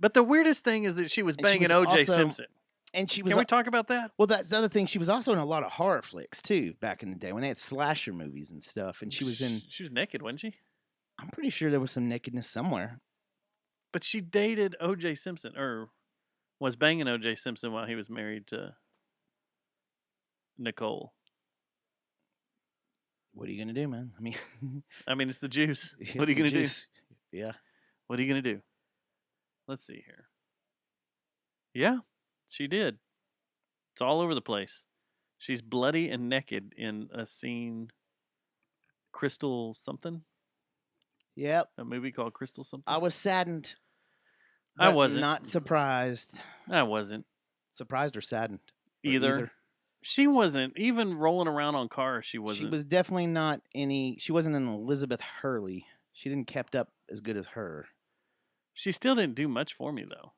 But the weirdest thing is that she was banging O.J. Simpson. And she was. Can we talk about that? Well, that's the other thing. She was also in a lot of horror flicks, too, back in the day when they had slasher movies and stuff. And she was in. She was naked, wasn't she? I'm pretty sure there was some nakedness somewhere. But she dated O.J. Simpson, or was banging O.J. Simpson while he was married to Nicole. What are you going to do, man? I mean, it's the juice. What are you going to do? Yeah. What are you going to do? Let's see here. Yeah, she did. It's all over the place. She's bloody and naked in a scene, Crystal something. Yep. A movie called Crystal something. I was saddened. I wasn't. Not surprised. I wasn't. Surprised or saddened? Either. She wasn't. Even rolling around on cars, she wasn't. She was definitely not any. She wasn't an Elizabeth Hurley. She didn't kept up as good as her. She still didn't do much for me, though.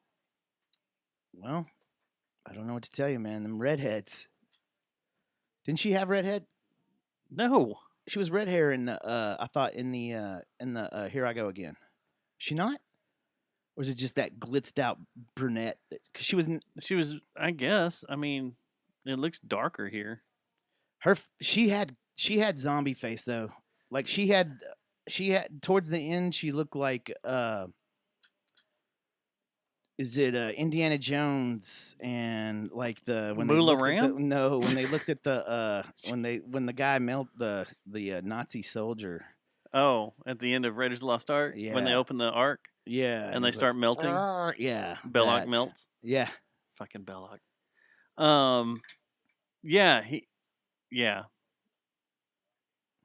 Well, I don't know what to tell you, man. Them redheads. Didn't she have redhead? No. She was red hair in the. I thought in the Here I Go Again. She not? Or is it just that glitzed out brunette? Because she was. She was. I guess. I mean, it looks darker here. She had zombie face though. Like she had towards the end. She looked like Is it Indiana Jones and like when Moolah they Ram? when they looked at the when the guy the Nazi soldier. Oh, at the end of Raiders of the Lost Ark, when they open the Ark, and they start melting. Yeah, Belloc melts. Yeah, fucking Belloc. Yeah, yeah.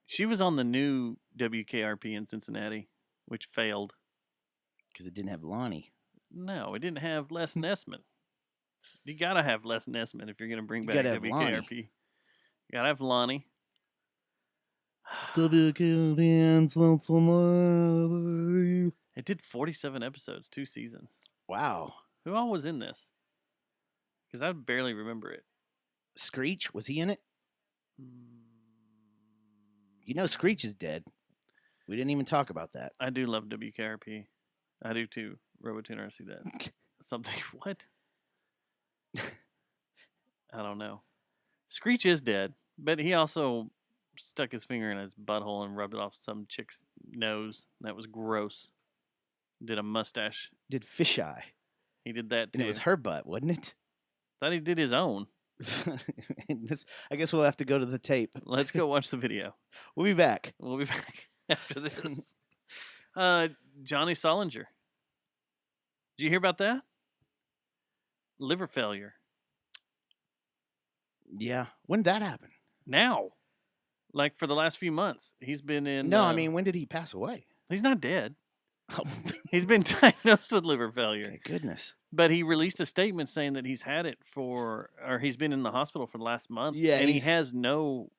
She was on the new WKRP in Cincinnati, which failed because it didn't have Lonnie. No, it didn't have Les Nessman. You gotta have Les Nessman if you're gonna bring back WKRP. You gotta have Lonnie. WKRP. It did 47 episodes, 2 seasons. Wow. Who all was in this? Because I barely remember it. Screech, was he in it? You know Screech is dead. We didn't even talk about that. I do love WKRP. I do too. Robotuner, I see that. Something, what? I don't know. Screech is dead, but he also stuck his finger in his butthole and rubbed it off some chick's nose. That was gross. Did a mustache. Did fisheye. He did that too. And it was her butt, wasn't it? Thought he did his own. I guess we'll have to go to the tape. Let's go watch the video. We'll be back. We'll be back after this. Johnny Solinger. Did you hear about that? Liver failure. Yeah. When did that happen? Now. Like for the last few months. He's been in... No, I mean, when did he pass away? He's not dead. Oh. He's been diagnosed with liver failure. Thank goodness. But he released a statement saying that he's had it he's been in the hospital for the last month. Yeah, and he has no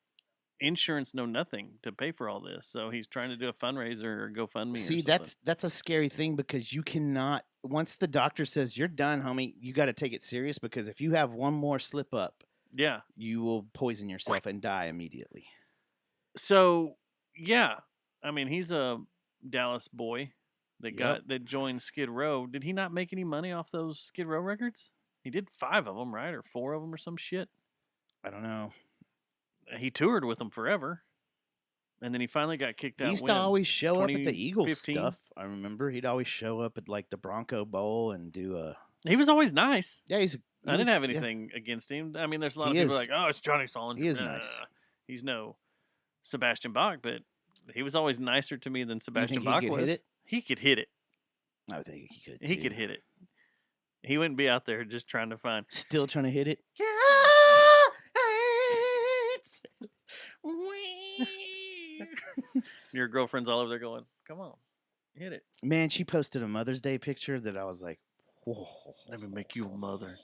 insurance, no nothing to pay for all this. So he's trying to do a fundraiser or GoFundMe. See, that's a scary thing because you cannot, once the doctor says you're done, homie, you got to take it serious because if you have one more slip up, yeah, you will poison yourself and die immediately. So, yeah, I mean, he's a Dallas boy that joined Skid Row. Did he not make any money off those Skid Row records? He did 5 of them, right? Or 4 of them or some shit? I don't know. He toured with them forever. And then he finally got kicked out. He used to always show up at the Eagles stuff. I remember he'd always show up at like the Bronco Bowl and do a... He was always nice. Yeah, I didn't have anything against him. I mean, there's a lot of people like, oh, it's Johnny Solinger. He is nice. He's no Sebastian Bach, but he was always nicer to me than Sebastian Bach was. Hit it? He could hit it. I would think he could, too. He could hit it. He wouldn't be out there just trying to find... Still trying to hit it? Your girlfriend's all over there going, come on, hit it. Man, she posted a Mother's Day picture that I was like, whoa. Let me make you a mother.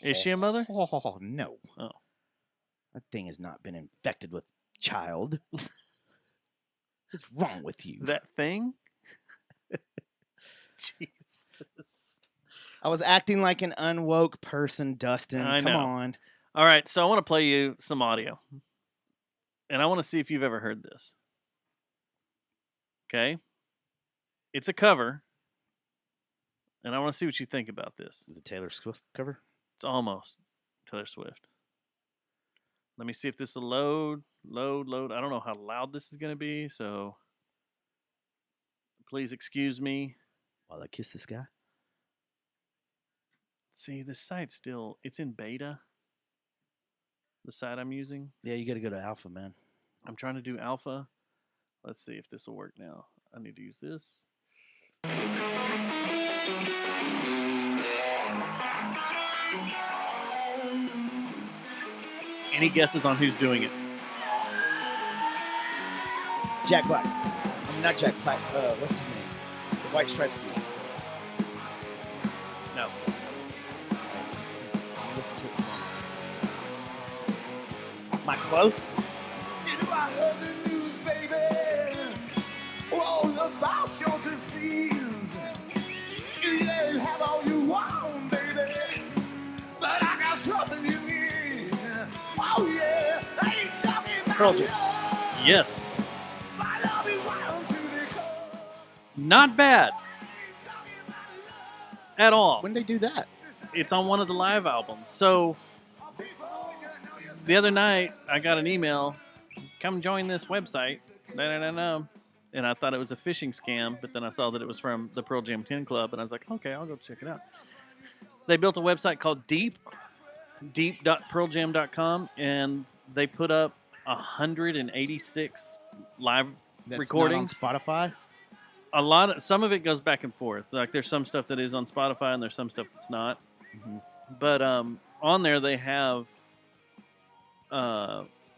Is she a mother? No. Oh. That thing has not been infected with child. What's wrong with you? That thing? Jesus. I was acting like an unwoke person, Dustin. I know. Come on. All right, so I want to play you some audio. And I want to see if you've ever heard this. Okay? It's a cover. And I want to see what you think about this. Is it Taylor Swift cover? It's almost Taylor Swift. Let me see if this will load. I don't know how loud this is going to be, so please excuse me. While I kiss this guy? See, this site's still, it's in beta. The site I'm using. Yeah, you got to go to alpha, man. I'm trying to do alpha. Let's see if this will work now. I need to use this. Any guesses on who's doing it? Jack Black. I mean, not Jack Black. What's his name? The White Stripes dude. No. Listen to it. Am I close? You know I heard the news, baby, all about your disease. You can have all you want, baby, but I got something you need. Oh yeah, I ain't talking about Pearl Jam. Yes. my love is round to the core. Not bad. At all. When did they do that? It's on one of the live albums. So the other night I got an email, come join this website. and I thought it was a phishing scam, but then I saw that it was from the Pearl Jam 10 Club, and I was like, okay, I'll go check it out. They built a website called deep.pearljam.com, and they put up 186 live recordings. Not on Spotify? Some of it goes back and forth. Like there's some stuff that is on Spotify, and there's some stuff that's not. Mm-hmm. But on there they have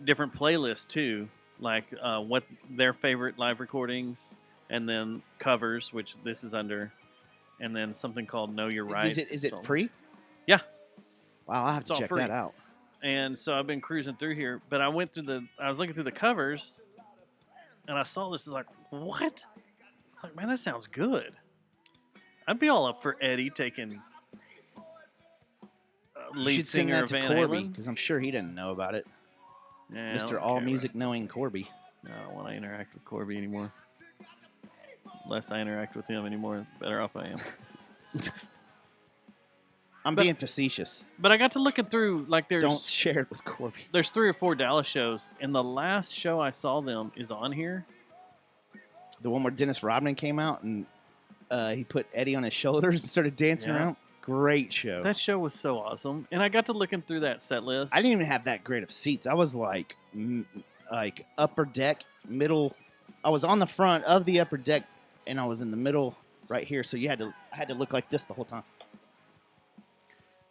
different playlists too, like what their favorite live recordings, and then covers, which this is under, and then something called Know Your Rights. Is it free? Yeah. Wow, I'll have to check that out. And so I've been cruising through here, but I was looking through the covers, and I saw this. Is like, what? It's like, man, that sounds good. I'd be all up for Eddie taking lead singer of Van Halen, because I'm sure he didn't know about it. Yeah, Mr. All Music Knowing Corby. No, I don't want to interact with Corby anymore. The less I interact with him anymore, the better off I am. I'm being facetious. But I got to looking through, like, don't share it with Corby. There's 3 or 4 Dallas shows, and the last show I saw them is on here. The one where Dennis Rodman came out and he put Eddie on his shoulders and started dancing around. Great show. That show was so awesome, and I got to looking through that set list. I didn't even have that great of seats. I was like upper deck, middle. I was on the front of the upper deck, and I was in the middle right here. So I had to look like this the whole time.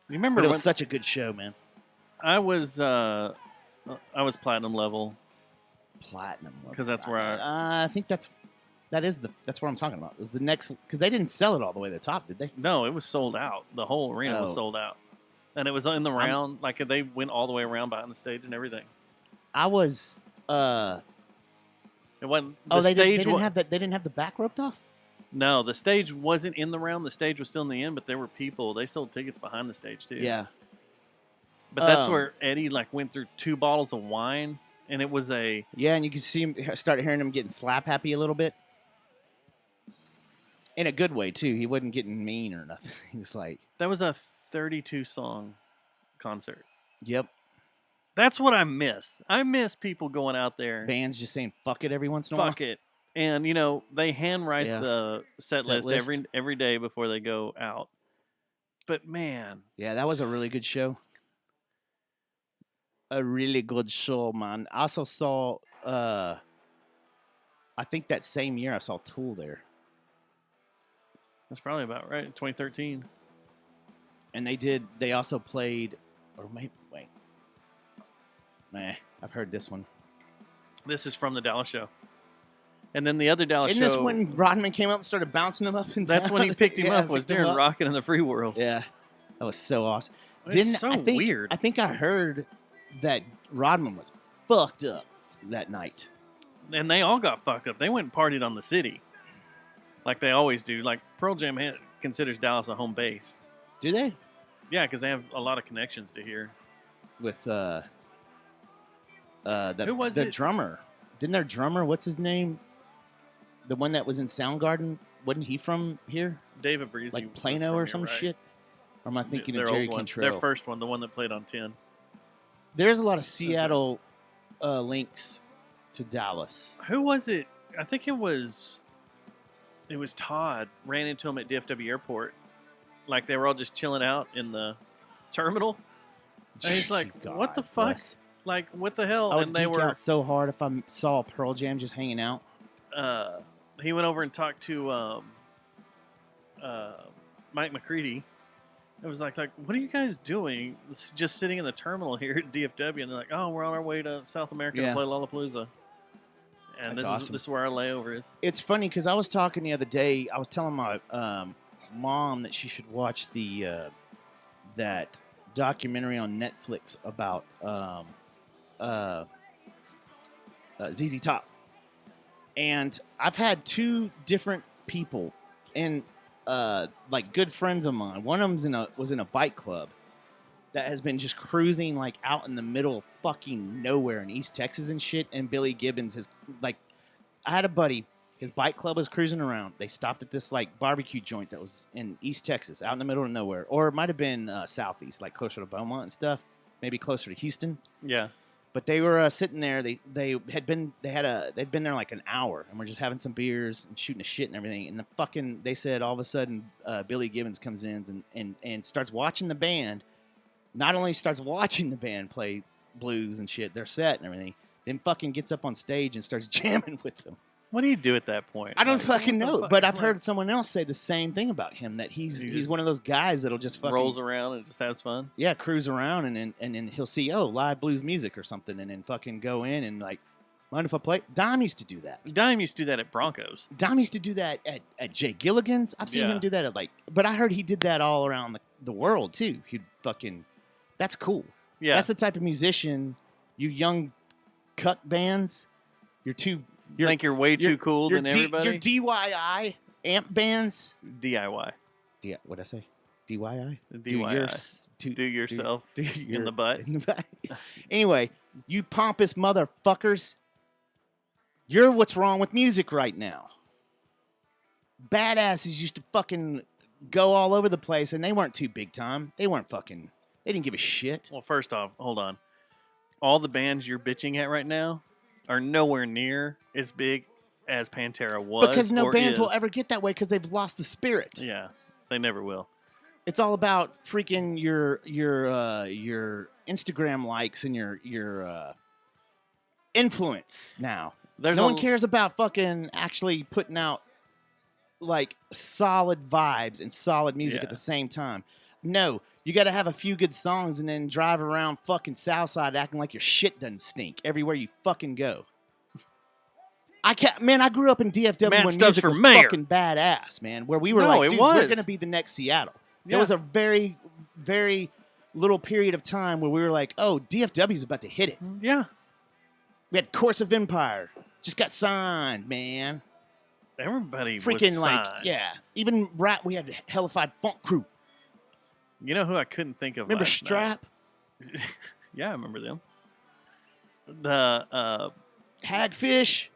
You remember? But it was such a good show, man. I was platinum level. Platinum level, because that's where I think that's what I'm talking about. It was the next, because they didn't sell it all the way to the top, did they? No, it was sold out. The whole arena was sold out, and it was in the round. Like they went all the way around behind the stage and everything. I was. It wasn't. They didn't have that. They didn't have the back roped off. No, the stage wasn't in the round. The stage was still in the end, but there were people. They sold tickets behind the stage too. Yeah. But that's where Eddie went through 2 bottles of wine, and it was a and you could see him start hearing him getting slap happy a little bit. In a good way, too. He wasn't getting mean or nothing. He was like... That was a 32-song concert. Yep. That's what I miss. I miss people going out there. Bands just saying, fuck it, every once in a while. Fuck it. And, they handwrite the set list every day before they go out. But, man... Yeah, that was a really good show. A really good show, man. I also saw... I think that same year I saw Tool there. That's probably about right. 2013. And they also played, or maybe, wait. Nah, I've heard this one. This is from the Dallas show. And then the other Dallas show. Isn't this when Rodman came up and started bouncing him up and down? That's when he picked him up, was during Rockin' in the Free World. Yeah. That was so awesome. It's so weird. I think I heard that Rodman was fucked up that night. And they all got fucked up. They went and partied on the city. Like they always do. Like Pearl Jam considers Dallas a home base. Do they? Yeah, because they have a lot of connections to here. With who was the drummer? Didn't their drummer? What's his name? The one that was in Soundgarden. Wasn't he from here? David Breezy, like Plano or some shit. Or am I thinking of Jerry Cantrell? Their first one, the one that played on 10. There's a lot of Seattle links to Dallas. Who was it? I think it was Todd. Ran into him at DFW Airport. Like they were all just chilling out in the terminal. And he's like, God, what the fuck? bless. Like, what the hell? I would and they geek were out so hard if I saw Pearl Jam just hanging out. He went over and talked to Mike McCready. It was like, what are you guys doing? Just sitting in the terminal here at DFW, and they're like, oh, we're on our way to South America to play Lollapalooza. And That's awesome. This is where our layover is. It's funny because I was talking the other day. I was telling my mom that she should watch that documentary on Netflix about ZZ Top. And I've had 2 different people, and like good friends of mine. One of them was in a bike club that has been just cruising like out in the middle of fucking nowhere in East Texas and shit. And Billy Gibbons has I had a buddy. His bike club was cruising around. They stopped at this like barbecue joint that was in East Texas, out in the middle of nowhere, or it might have been southeast, like closer to Beaumont and stuff, maybe closer to Houston. Yeah. But they were sitting there. They'd been there like an hour, and we're just having some beers and shooting the shit and everything. And they said all of a sudden Billy Gibbons comes in and starts watching the band. Not only starts watching the band play blues and shit, their set and everything, then fucking gets up on stage and starts jamming with them. What do you do at that point? I don't fucking know, but I've heard someone else say the same thing about him, that he's one of those guys that'll just fucking rolls around and just has fun. Yeah, cruise around and then he'll see live blues music or something, and then fucking go in and like, mind if I play? Dime used to do that. Dime used to do that at Broncos. Dime used to do that at Jay Gilligan's. I've seen him do that at but I heard he did that all around the world too. He'd fucking, that's cool. Yeah, that's the type of musician you young cuck bands. You think you're way too cool than everybody? Your DIY amp bands. DIY. What'd I say? DIY? DIY. Do yourself in the butt. Anyway, you pompous motherfuckers. You're what's wrong with music right now. Badasses used to fucking go all over the place, and they weren't too big time. They didn't give a shit. Well, first off, hold on. All the bands you're bitching at right now are nowhere near as big as Pantera was. Because no bands will ever get that way because they've lost the spirit. Yeah, they never will. It's all about freaking your Instagram likes and your influence now. No one cares about fucking actually putting out like solid vibes and solid music at the same time. No, you got to have a few good songs and then drive around fucking Southside acting like your shit doesn't stink everywhere you fucking go. I grew up in DFW when music was fucking badass, man. Where we were like, dude, we're gonna be the next Seattle. Yeah. There was a very, very little period of time where we were like, oh, DFW's about to hit it. Yeah. We had Course of Empire. Just got signed, man. Everybody freaking was signed. Even we had Hellified Funk Crew. You know who I couldn't think of? Remember Strap? Yeah, I remember them. The Hagfish.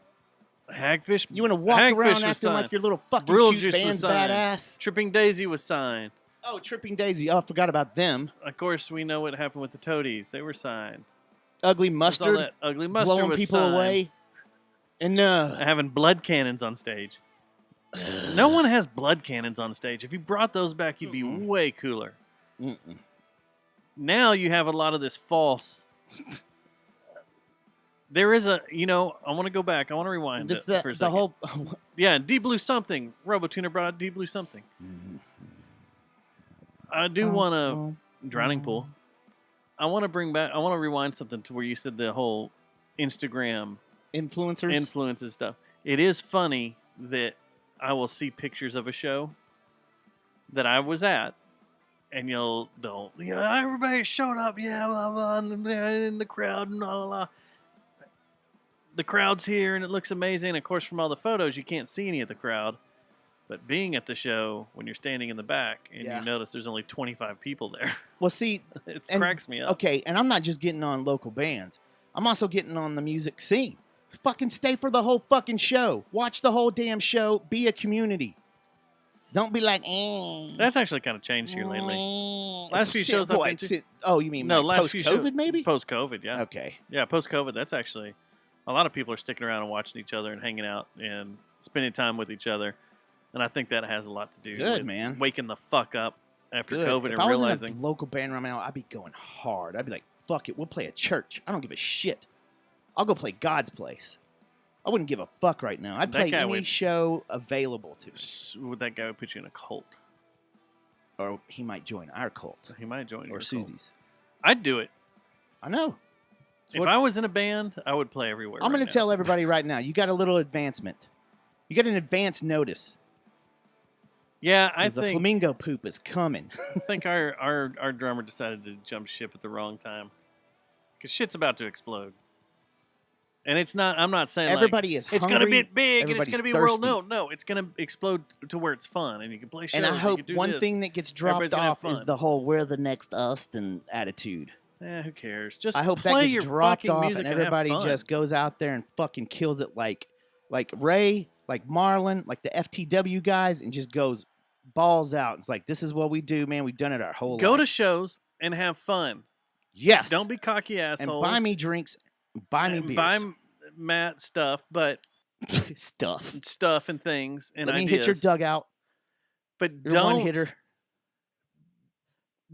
Hagfish. You want to walk around acting like your little fucking cute band's badass? Tripping Daisy was signed. Oh, Tripping Daisy. Oh, I forgot about them. Of course, we know what happened with the Toadies. They were signed. Ugly Mustard. Ugly Mustard blowing was people signed. away. And having blood cannons on stage. No one has blood cannons on stage. If you brought those back, you'd be way cooler. Now you have a lot of this false. There is I want to go back. I want to rewind for a second. The whole. Yeah, Deep Blue Something. RoboTuner brought out Deep Blue Something. I do want to Drowning Pool. I want to rewind something to where you said the whole Instagram influences stuff. It is funny that I will see pictures of a show that I was at, and everybody showed up, blah, blah, in the crowd, and blah, blah, blah. The crowd's here, and it looks amazing. Of course, from all the photos, you can't see any of the crowd. But being at the show, when you're standing in the back, and you notice there's only 25 people there. Well, see, it cracks me up. Okay, and I'm not just getting on local bands. I'm also getting on the music scene. Fucking stay for the whole fucking show. Watch the whole damn show. Be a community. Don't be like, That's actually kind of changed here lately. Last few shows I've been to. Oh, you mean post-COVID maybe? Post-COVID, yeah. Okay. Yeah, post-COVID, that's actually... A lot of people are sticking around and watching each other and hanging out and spending time with each other. And I think that has a lot to do with waking the fuck up after COVID and realizing. If I was in a local band right now, I'd be going hard. I'd be like, fuck it, we'll play at church. I don't give a shit. I'll go play God's Place. I wouldn't give a fuck right now. I'd play any show available to me. That guy would put you in a cult. Or he might join our cult. He might join your Or Susie's. Cult. I'd do it. I know. If I was in a band, I would play everywhere. I'm going to tell everybody right now, you got a little advancement. You got an advance notice. Yeah, I think the flamingo poop is coming. I think our drummer decided to jump ship at the wrong time. Because shit's about to explode. And it's not, I'm not saying everybody is hungry. It's going to be big and it's going to be world. No, it's going to explode to where it's fun and you can play shows. And I hope one thing that gets dropped off is the whole we're the next Austin attitude. Who cares? Just I hope play that gets your dropped off music and everybody just goes out there and fucking kills it like Ray, like Marlon, like the FTW guys, and just goes balls out. It's like, this is what we do, man. We've done it our whole life. Go to shows and have fun. Yes. Don't be cocky assholes. And buy me drinks. Buy me beers. Buy Matt stuff, but stuff and things and Let me ideas. hit your dugout. But You're one hitter.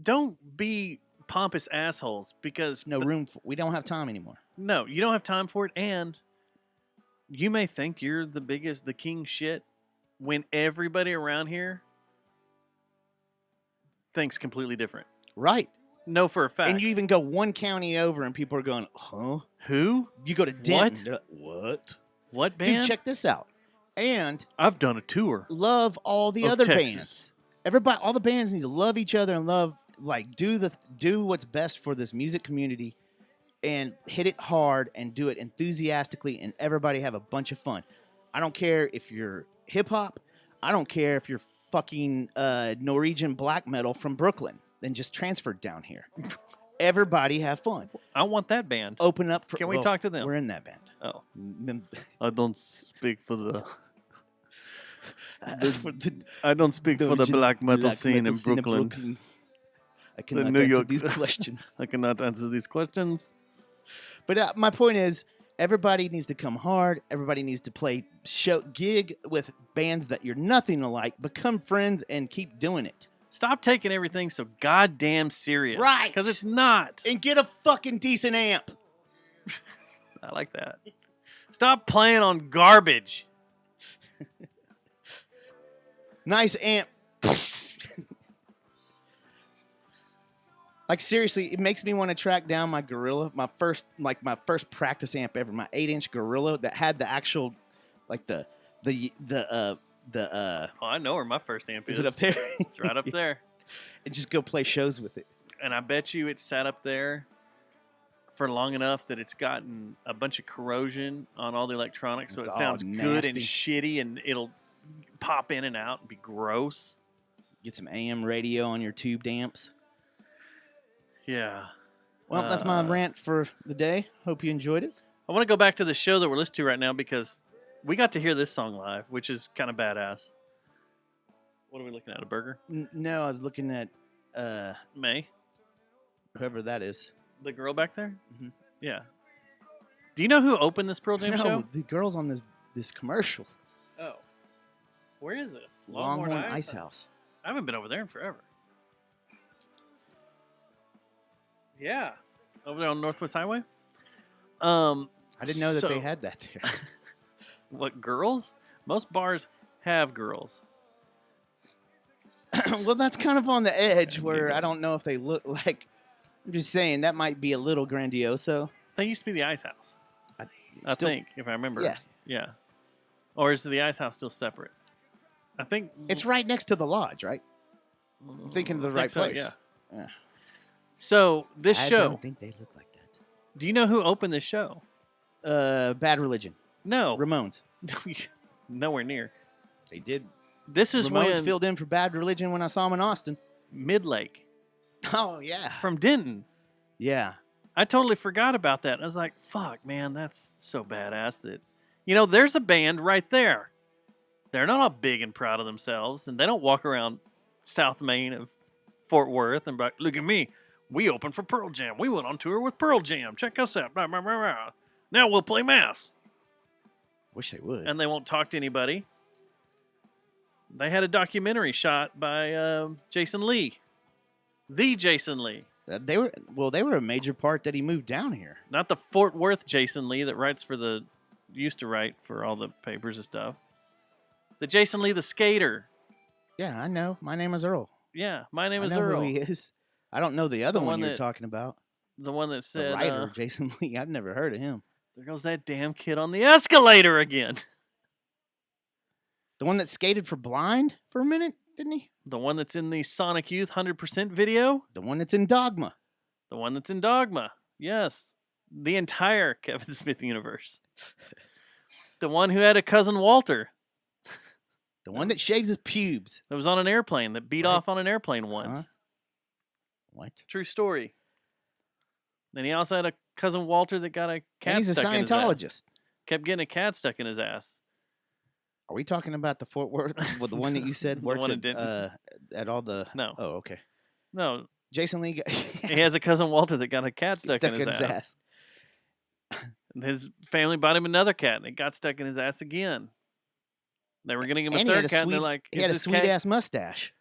Don't be pompous assholes because no room. We don't have time anymore. No, you don't have time for it, and you may think you're the king shit, when everybody around here thinks completely different. Right. No, for a fact. And you even go one county over, and people are going, "Huh? Who?" You go to Denton. What? What band? Dude, check this out. And I've done a tour. Love all the other bands. Everybody, all the bands need to love each other and do what's best for this music community, and hit it hard and do it enthusiastically, and everybody have a bunch of fun. I don't care if you're hip hop. I don't care if you're fucking Norwegian black metal from Brooklyn, then just transferred down here. Everybody have fun. I want that band. Open up for. Can we talk to them? We're in that band. Oh, I don't speak for the. I don't speak for the black metal scene in Brooklyn. I cannot answer these questions. I cannot answer these questions. But my point is, everybody needs to come hard. Everybody needs to gig with bands that you're nothing alike. Become friends and keep doing it. Stop taking everything so goddamn serious. Right. Because it's not. And get a fucking decent amp. I like that. Stop playing on garbage. Nice amp. Like, seriously, it makes me want to track down my Gorilla, my first practice amp ever, my 8-inch Gorilla that had the actual, like the Oh, I know where my first amp is. Is it up there? It's right up there. And just go play shows with it. And I bet you it's sat up there for long enough that it's gotten a bunch of corrosion on all the electronics, so it sounds good and shitty, and it'll pop in and out and be gross. Get some AM radio on your tube amps. Yeah. Well, that's my rant for the day. Hope you enjoyed it. I want to go back to the show that we're listening to right now because we got to hear this song live, which is kind of badass. What are we looking at? A burger? No, I was looking at May. Whoever that is. The girl back there? Mm-hmm. Yeah. Do you know who opened this Pearl Jam show? No, the girl's on this commercial. Oh. Where is this? Longhorn Ice House. I haven't been over there in forever. Yeah. Over there on Northwest Highway? I didn't know that they had that there. What, girls? Most bars have girls. Well, that's kind of on the edge where I don't know if they look like. I'm just saying that might be a little grandioso. That used to be the Ice House. I think, if I remember. Yeah. Yeah. Or is the Ice House still separate? I think it's right next to the lodge, right? I'm thinking of the right place. Yeah. So this show. I don't think they look like that. Do you know who opened this show? Bad Religion. No. Ramones. Nowhere near. They did. This is Ramones when filled in for Bad Religion when I saw them in Austin. Midlake. Oh, yeah. From Denton. Yeah. I totally forgot about that. I was like, fuck, man, that's so badass that, there's a band right there. They're not all big and proud of themselves, and they don't walk around South Main of Fort Worth and be like, look at me. We opened for Pearl Jam. We went on tour with Pearl Jam. Check us out. Blah, blah, blah, blah. Now we'll play Mass. Wish they would. And they won't talk to anybody. They had a documentary shot by Jason Lee. The Jason Lee. They were a major part that he moved down here. Not the Fort Worth Jason Lee that used to write for all the papers and stuff. The Jason Lee, the skater. Yeah, I know. My name is Earl. Yeah, my name is Earl. Earl. Who he is. I don't know the other one you're talking about. The one that said... The writer, Jason Lee. I've never heard of him. There goes that damn kid on the escalator again. The one that skated for Blind for a minute, didn't he? The one that's in the Sonic Youth 100% video? The one that's in Dogma. The one that's in Dogma. Yes. The entire Kevin Smith universe. The one who had a cousin Walter. The one that shaves his pubes. That was on an airplane, that beat off on an airplane once. Huh? What? True story. Then he also had a cousin Walter that got a cat stuck in his ass. And he's a Scientologist. Kept getting a cat stuck in his ass. Are we talking about the Fort Worth? Well, the one that you said works at all the... No. Oh, okay. No. Jason Lee. He has a cousin Walter that got a cat stuck in his ass. And his family bought him another cat, and it got stuck in his ass again. They were getting him a third cat, and they're like, he had a sweet-ass mustache.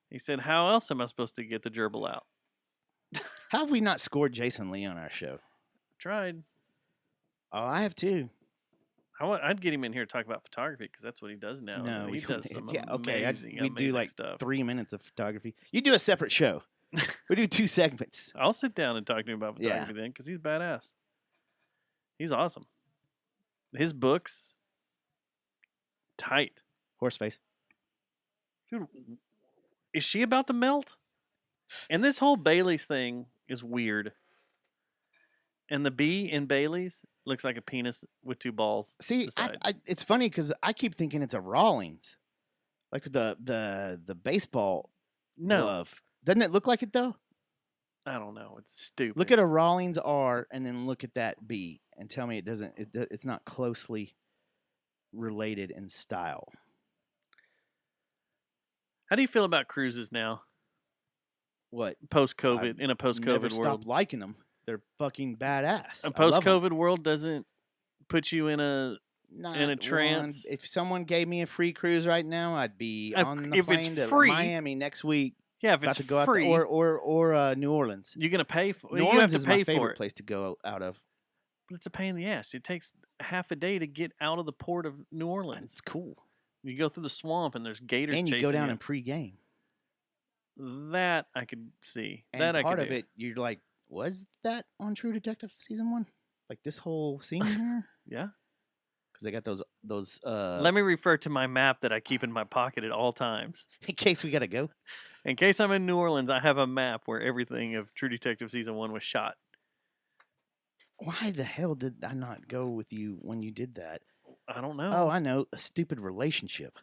He said, how else am I supposed to get the gerbil out? How have we not scored Jason Lee on our show? Tried. Oh, I have too. I'd get him in here to talk about photography because that's what he does now. No, he does some amazing, we do like stuff. 3 minutes of photography. You do a separate show. We do 2 segments. I'll sit down and talk to him about photography then because he's badass. He's awesome. His books, tight. Horseface. Dude, is she about to melt? And this whole Bailey's thing is weird. And the B in Bailey's looks like a penis with 2 balls. See, it's funny because I keep thinking it's a Rawlings, like the baseball glove. Doesn't it look like it though? I don't know. It's stupid. Look at a Rawlings R and then look at that B and tell me it doesn't. It's not closely related in style. How do you feel about cruises now? What post-COVID in a post-COVID world? Never stopped liking them. They're fucking badass. A post-COVID world doesn't put you in a trance. If someone gave me a free cruise right now, I'd be on the plane to Miami next week. Yeah, if it's free, or New Orleans. You're gonna pay for. New Orleans is my favorite place to go out of. But it's a pain in the ass. It takes half a day to get out of the port of New Orleans. It's cool. You go through the swamp and there's gators. And you go down in pre-game. That I could see. And that part I of could it, you're like, was that on True Detective season 1? Like this whole scene here? Yeah. Because they got those. Let me refer to my map that I keep in my pocket at all times. In case we gotta go. In case I'm in New Orleans, I have a map where everything of True Detective season 1 was shot. Why the hell did I not go with you when you did that? I don't know. Oh, I know. A stupid relationship.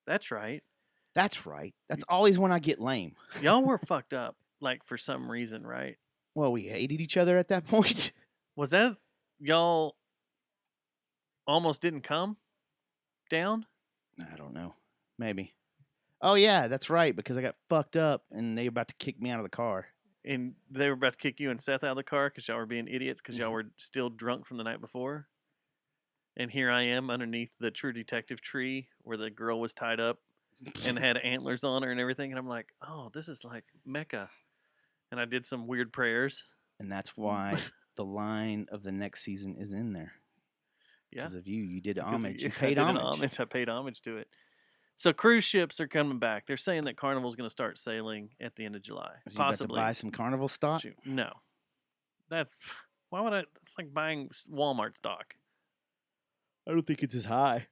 That's right. That's right. That's always when I get lame. Y'all were fucked up, like, for some reason, right? Well, we hated each other at that point. Was that y'all almost didn't come down? I don't know. Maybe. Oh, yeah, that's right, because I got fucked up, and they were about to kick me out of the car. And they were about to kick you and Seth out of the car because y'all were being idiots because y'all were still drunk from the night before. And here I am underneath the True Detective tree where the girl was tied up and had antlers on her and everything. And I'm like, oh, this is like Mecca. And I did some weird prayers. And that's why the line of the next season is in there. Yeah. Because of you. You did homage. You paid homage. I paid homage to it. So cruise ships are coming back. They're saying that Carnival's going to start sailing at the end of July. So possibly. You about to buy some Carnival stock? No. Why would I? It's like buying Walmart stock. I don't think it's as high.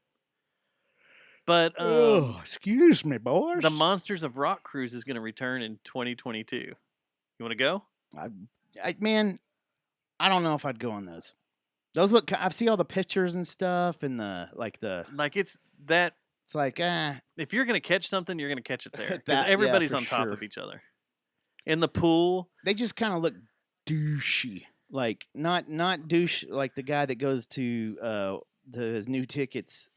But excuse me, boys. The Monsters of Rock cruise is going to return in 2022. You want to go? Man, I don't know if I'd go on those. Those look. I've seen all the pictures and stuff, and it's that. It's like if you're going to catch something, you're going to catch it there because everybody's on top of each other. In the pool, they just kind of look douchey. Like not douche like the guy that goes to his new tickets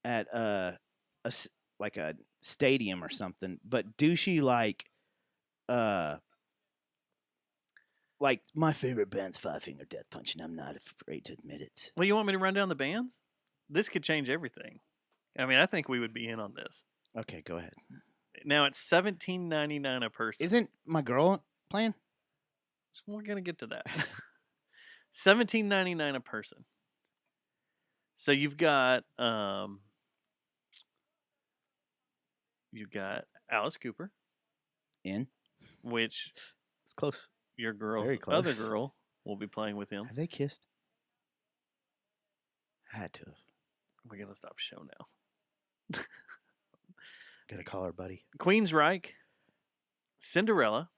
at a stadium or something, but douchey like my favorite band's Five Finger Death Punch, and I'm not afraid to admit it. Well, you want me to run down the bands? This could change everything. I mean, I think we would be in on this. Okay, go ahead. Now it's $17.99 a person. Isn't my girl playing? We're gonna get to that. $17.99 a person. So you've got Alice Cooper in, which it's close. Your girl's other girl will be playing with him. Have they kissed? Had to have. We're gonna stop show now. Gotta call her buddy. Queensryche, Cinderella,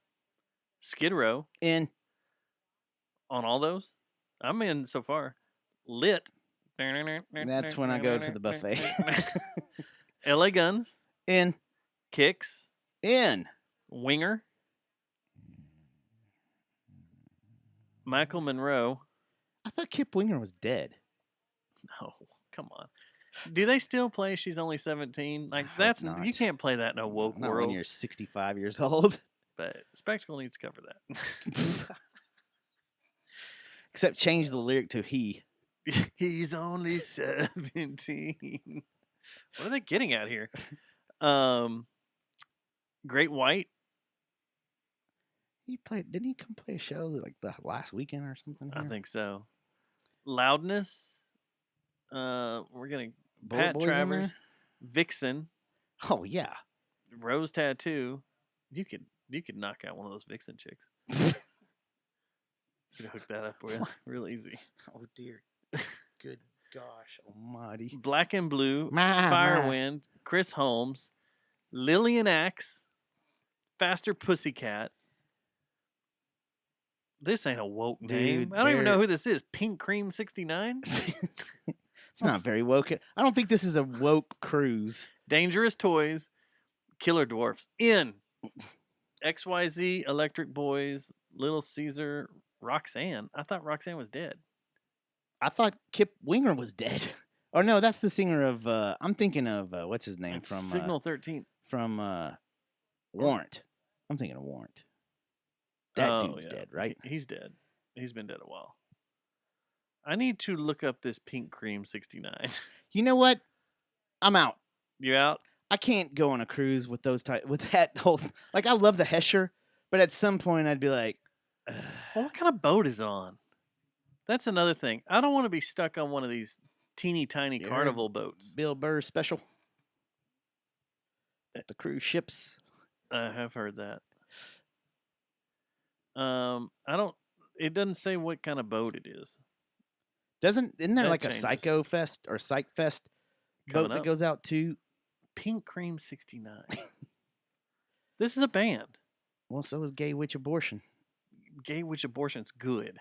Skid Row. In. On all those? I'm in so far. Lit. That's when I go to the buffet. LA Guns. In. Kicks. In. Winger. Michael Monroe. I thought Kip Winger was dead. No, come on. Do they still play She's Only 17? Like, that's not. You can't play that in a woke not world. when you're 65 years old. But Spectacle needs to cover that. Except change the lyric to he. He's only 17. What are they getting at here? Great White. Didn't he come play a show like the last weekend or something? Here? I think so. Loudness. We're getting Pat Boys Travers, Vixen. Oh yeah. Rose Tattoo. You could knock out one of those Vixen chicks. You could hook that up real easy. Oh dear. Good gosh almighty. Black and Blue, Firewind, Chris Holmes, Lillian Axe, Faster Pussycat. This ain't a woke name. I don't even know who this is. Pink Cream 69? It's not very woke. I don't think this is a woke cruise. Dangerous Toys, Killer Dwarfs, In, XYZ, Electric Boys, Little Caesar, Roxanne. I thought Roxanne was dead. I thought Kip Winger was dead. Oh no, that's the singer of. I'm thinking of what's his name from Signal 13 from Warrant. I'm thinking of Warrant. That dude's dead, right? He's dead. He's been dead a while. I need to look up this Pink Cream 69. You know what? I'm out. You out? I can't go on a cruise with that whole. Like, I love the Hesher, but at some point I'd be like, well, what kind of boat is it on? That's another thing. I don't want to be stuck on one of these teeny tiny carnival boats. Bill Burr special. At the cruise ships. I have heard that. It doesn't say what kind of boat it is. Isn't there like a Psycho Fest or Psych Fest boat that goes out to? Pink Cream 69. This is a band. Well, so is Gay Witch Abortion. Gay Witch Abortion's good.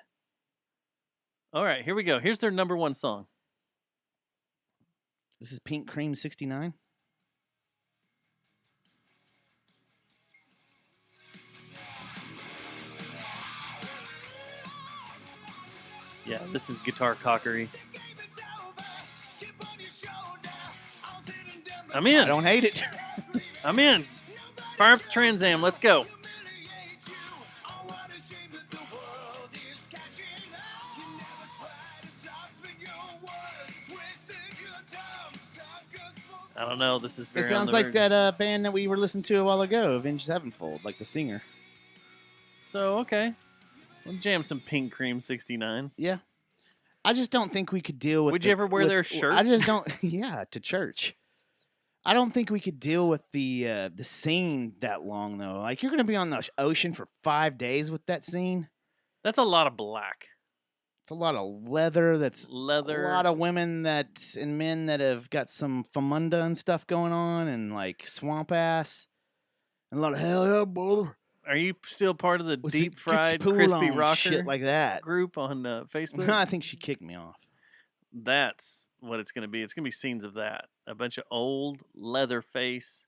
All right, here we go. Here's their number one song. This is Pink Cream 69. Yeah, this is guitar cockery. I'm in. I don't hate it. I'm in. Fire up the Trans Am. Let's go. I don't know. This is very. It sounds like that band that we were listening to a while ago, Avenged Sevenfold, like the singer. So, okay. We'll jam some Pink Cream 69. Yeah. I just don't think we could deal with... Would you ever wear their shirt? I just don't... Yeah, to church. I don't think we could deal with the scene that long, though. Like, you're going to be on the ocean for 5 days with that scene. That's a lot of black. It's a lot of leather. That's leather. A lot of women and men that have got some famunda and stuff going on, and like swamp ass. And a lot of hell yeah, brother. Are you still part of the deep fried crispy rocker shit like that group on Facebook? No, I think she kicked me off. That's what it's going to be. It's going to be scenes of that. A bunch of old leather face,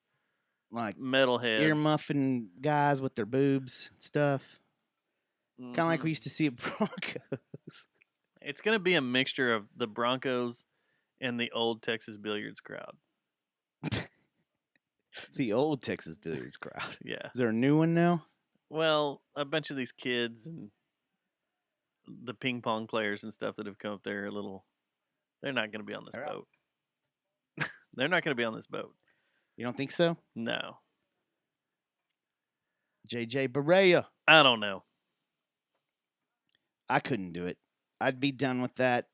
like metalheads, ear muffin guys with their boobs and stuff. Kind of like we used to see at Broncos. It's going to be a mixture of the Broncos and the old Texas Billiards crowd. The old Texas Billiards crowd. Yeah. Is there a new one now? Well, a bunch of these kids and the ping pong players and stuff that have come up there a little, they're not going to be on this boat. They're not going to be on this boat. You don't think so? No. JJ Barea. I don't know. I couldn't do it. I'd be done with that.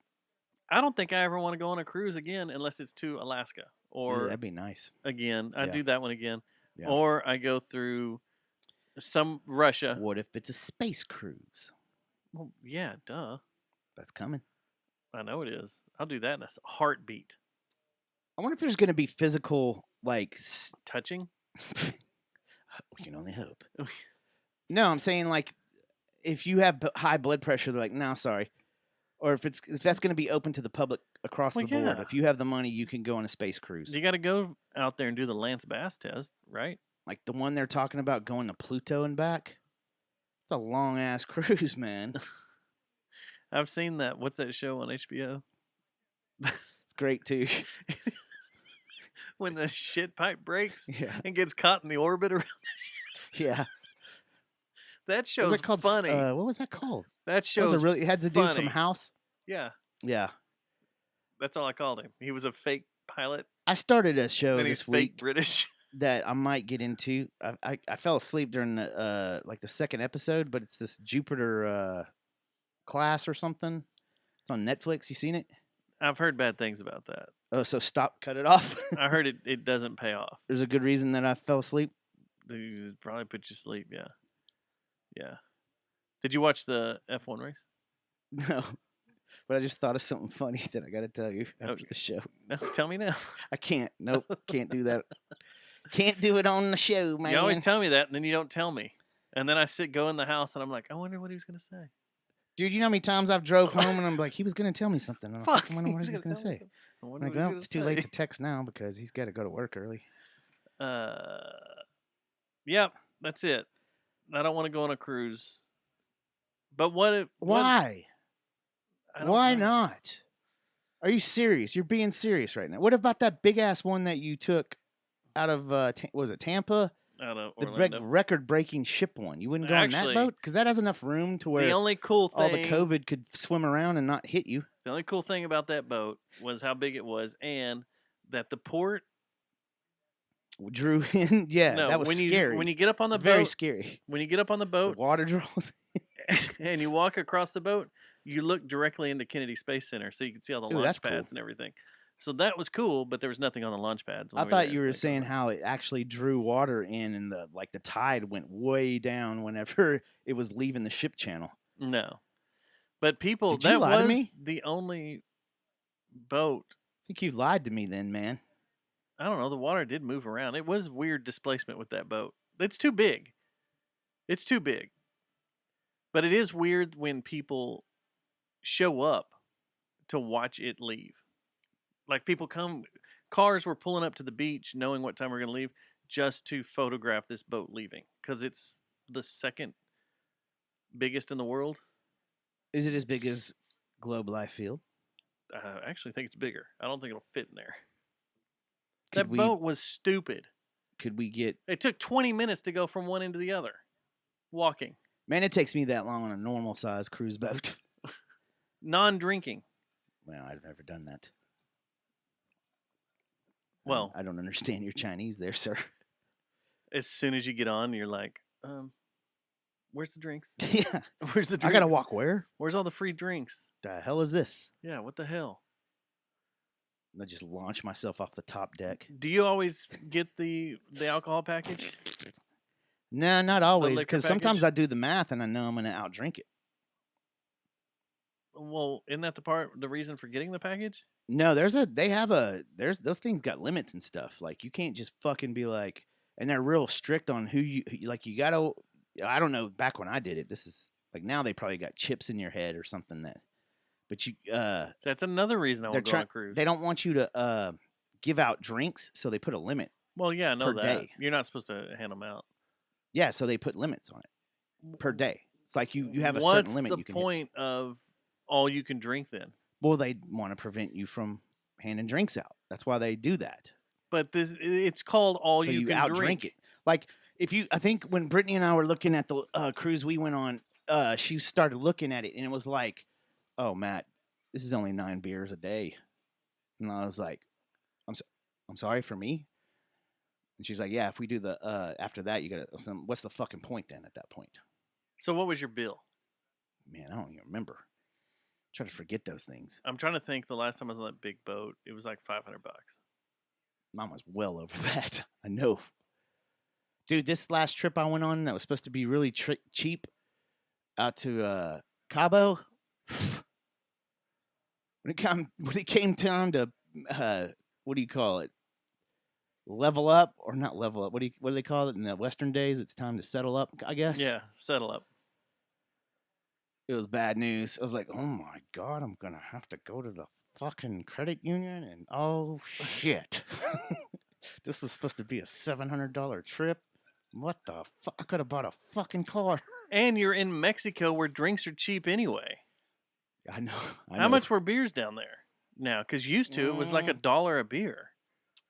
I don't think I ever want to go on a cruise again unless it's to Alaska. Or that'd be nice. Again. I'd do that one again. Yeah. Or I go through some Russia. What if it's a space cruise? Well, yeah, duh. That's coming. I know it is. I'll do that in a heartbeat. I wonder if there's going to be physical, like... touching? We can only hope. No, I'm saying, like, if you have high blood pressure, they're like, no, sorry. Or if that's going to be open to the public across the board. If you have the money, you can go on a space cruise. You got to go out there and do the Lance Bass test, right? Like the one they're talking about going to Pluto and back. It's a long-ass cruise, man. I've seen that. What's that show on HBO? It's great too. When the shit pipe breaks Yeah. and gets caught in the orbit around. Yeah. That show's was it called, funny. What was that called? That show's it had the dude funny. from House. Yeah. Yeah. That's all I called him. He was a fake pilot. I started a show And this he's week fake British. that I might get into. I fell asleep during the the second episode, but it's this Jupiter class or something. It's on Netflix. You seen it? I've heard bad things about that. Oh, so cut it off. I heard it doesn't pay off. There's a good reason that I fell asleep. They probably put you to sleep. Yeah. Yeah. Did you watch the F1 race? No. But I just thought of something funny that I got to tell you after the show. No, tell me now. I can't. Nope. Can't do that. Can't do it on the show, man. You always tell me that, and then you don't tell me. And then I go in the house, and I'm like, I wonder what he was going to say. Dude, you know how many times I've drove home, and I'm like, he was going to tell me something. And Fuck. I wonder what he was going to say. I'm like, well, it's too late to text now because he's got to go to work early. Yep, that's it. I don't want to go on a cruise. But why? Why not? Are you serious? You're being serious right now. What about that big ass one that you took out of was it Tampa? Out of Orlando. The record-breaking ship one. You wouldn't go on that boat because that has enough room to where the only cool thing, all the COVID could swim around and not hit you. The only cool thing about that boat was how big it was, and that the port drew in. Yeah, no, that was scary. When you get up on the boat, very scary. When you get up on the boat, the water draws, and you walk across the boat, you look directly into Kennedy Space Center, so you can see all the launch pads and everything. So that was cool, but there was nothing on the launch pads. I thought you were saying how it actually drew water in, and the tide went way down whenever it was leaving the ship channel. No, but people, that was the only boat. I think you lied to me then, man. I don't know. The water did move around. It was weird displacement with that boat. It's too big. It's too big. But it is weird when people show up to watch it leave. Like people cars were pulling up to the beach knowing what time we're going to leave just to photograph this boat leaving because it's the second biggest in the world. Is it as big as Globe Life Field? I actually think it's bigger. I don't think it'll fit in there. That boat was stupid. Could we get... It took 20 minutes to go from one end to the other. Walking. Man, it takes me that long on a normal size cruise boat. Non-drinking. Well, I've never done that. Well, I don't understand your Chinese there, sir. As soon as you get on, you're like, where's the drinks? Yeah. Where's the drinks? I got to walk where? Where's all the free drinks? The hell is this? Yeah, what the hell? And I just launch myself off the top deck. Do you always get the alcohol package? No, not always, because sometimes I do the math and I know I'm going to outdrink it. Well, isn't that the reason for getting the package? No, those things got limits and stuff. Like you can't just fucking be like, and they're real strict on who you gotta. I don't know. Back when I did it, this is like now they probably got chips in your head or something that. But you. That's another reason I want to go on a cruise. They don't want you to give out drinks, so they put a limit. Well, yeah, I know per that. Day. You're not supposed to hand them out. Yeah, so they put limits on it per day. It's like you have a certain limit. What's the point of all you can drink then? Well, they want to prevent you from handing drinks out. That's why they do that. But it's called all so you can drink. It. Like I think when Brittany and I were looking at the cruise we went on, she started looking at it and it was like, "Oh, Matt, this is only 9 beers a day," and I was like, "I'm sorry for me." And she's like, "Yeah, if we do the after that, you gotta. What's the fucking point then? At that point?" So what was your bill? Man, I don't even remember. Try to forget those things. I'm trying to think. The last time I was on that big boat, it was like $500. Mine was well over that. I know, dude. This last trip I went on that was supposed to be really cheap, out to Cabo. When it came time to what do you call it? Level up or not level up? What do they call it in the Western days? It's time to settle up, I guess. Yeah, settle up. It was bad news. I was like, oh my God, I'm going to have to go to the fucking credit union and oh shit. This was supposed to be a $700 trip. What the fuck? I could have bought a fucking car. And you're in Mexico where drinks are cheap anyway. I know. How much were beers down there? now? Because used to it was like $1 a beer.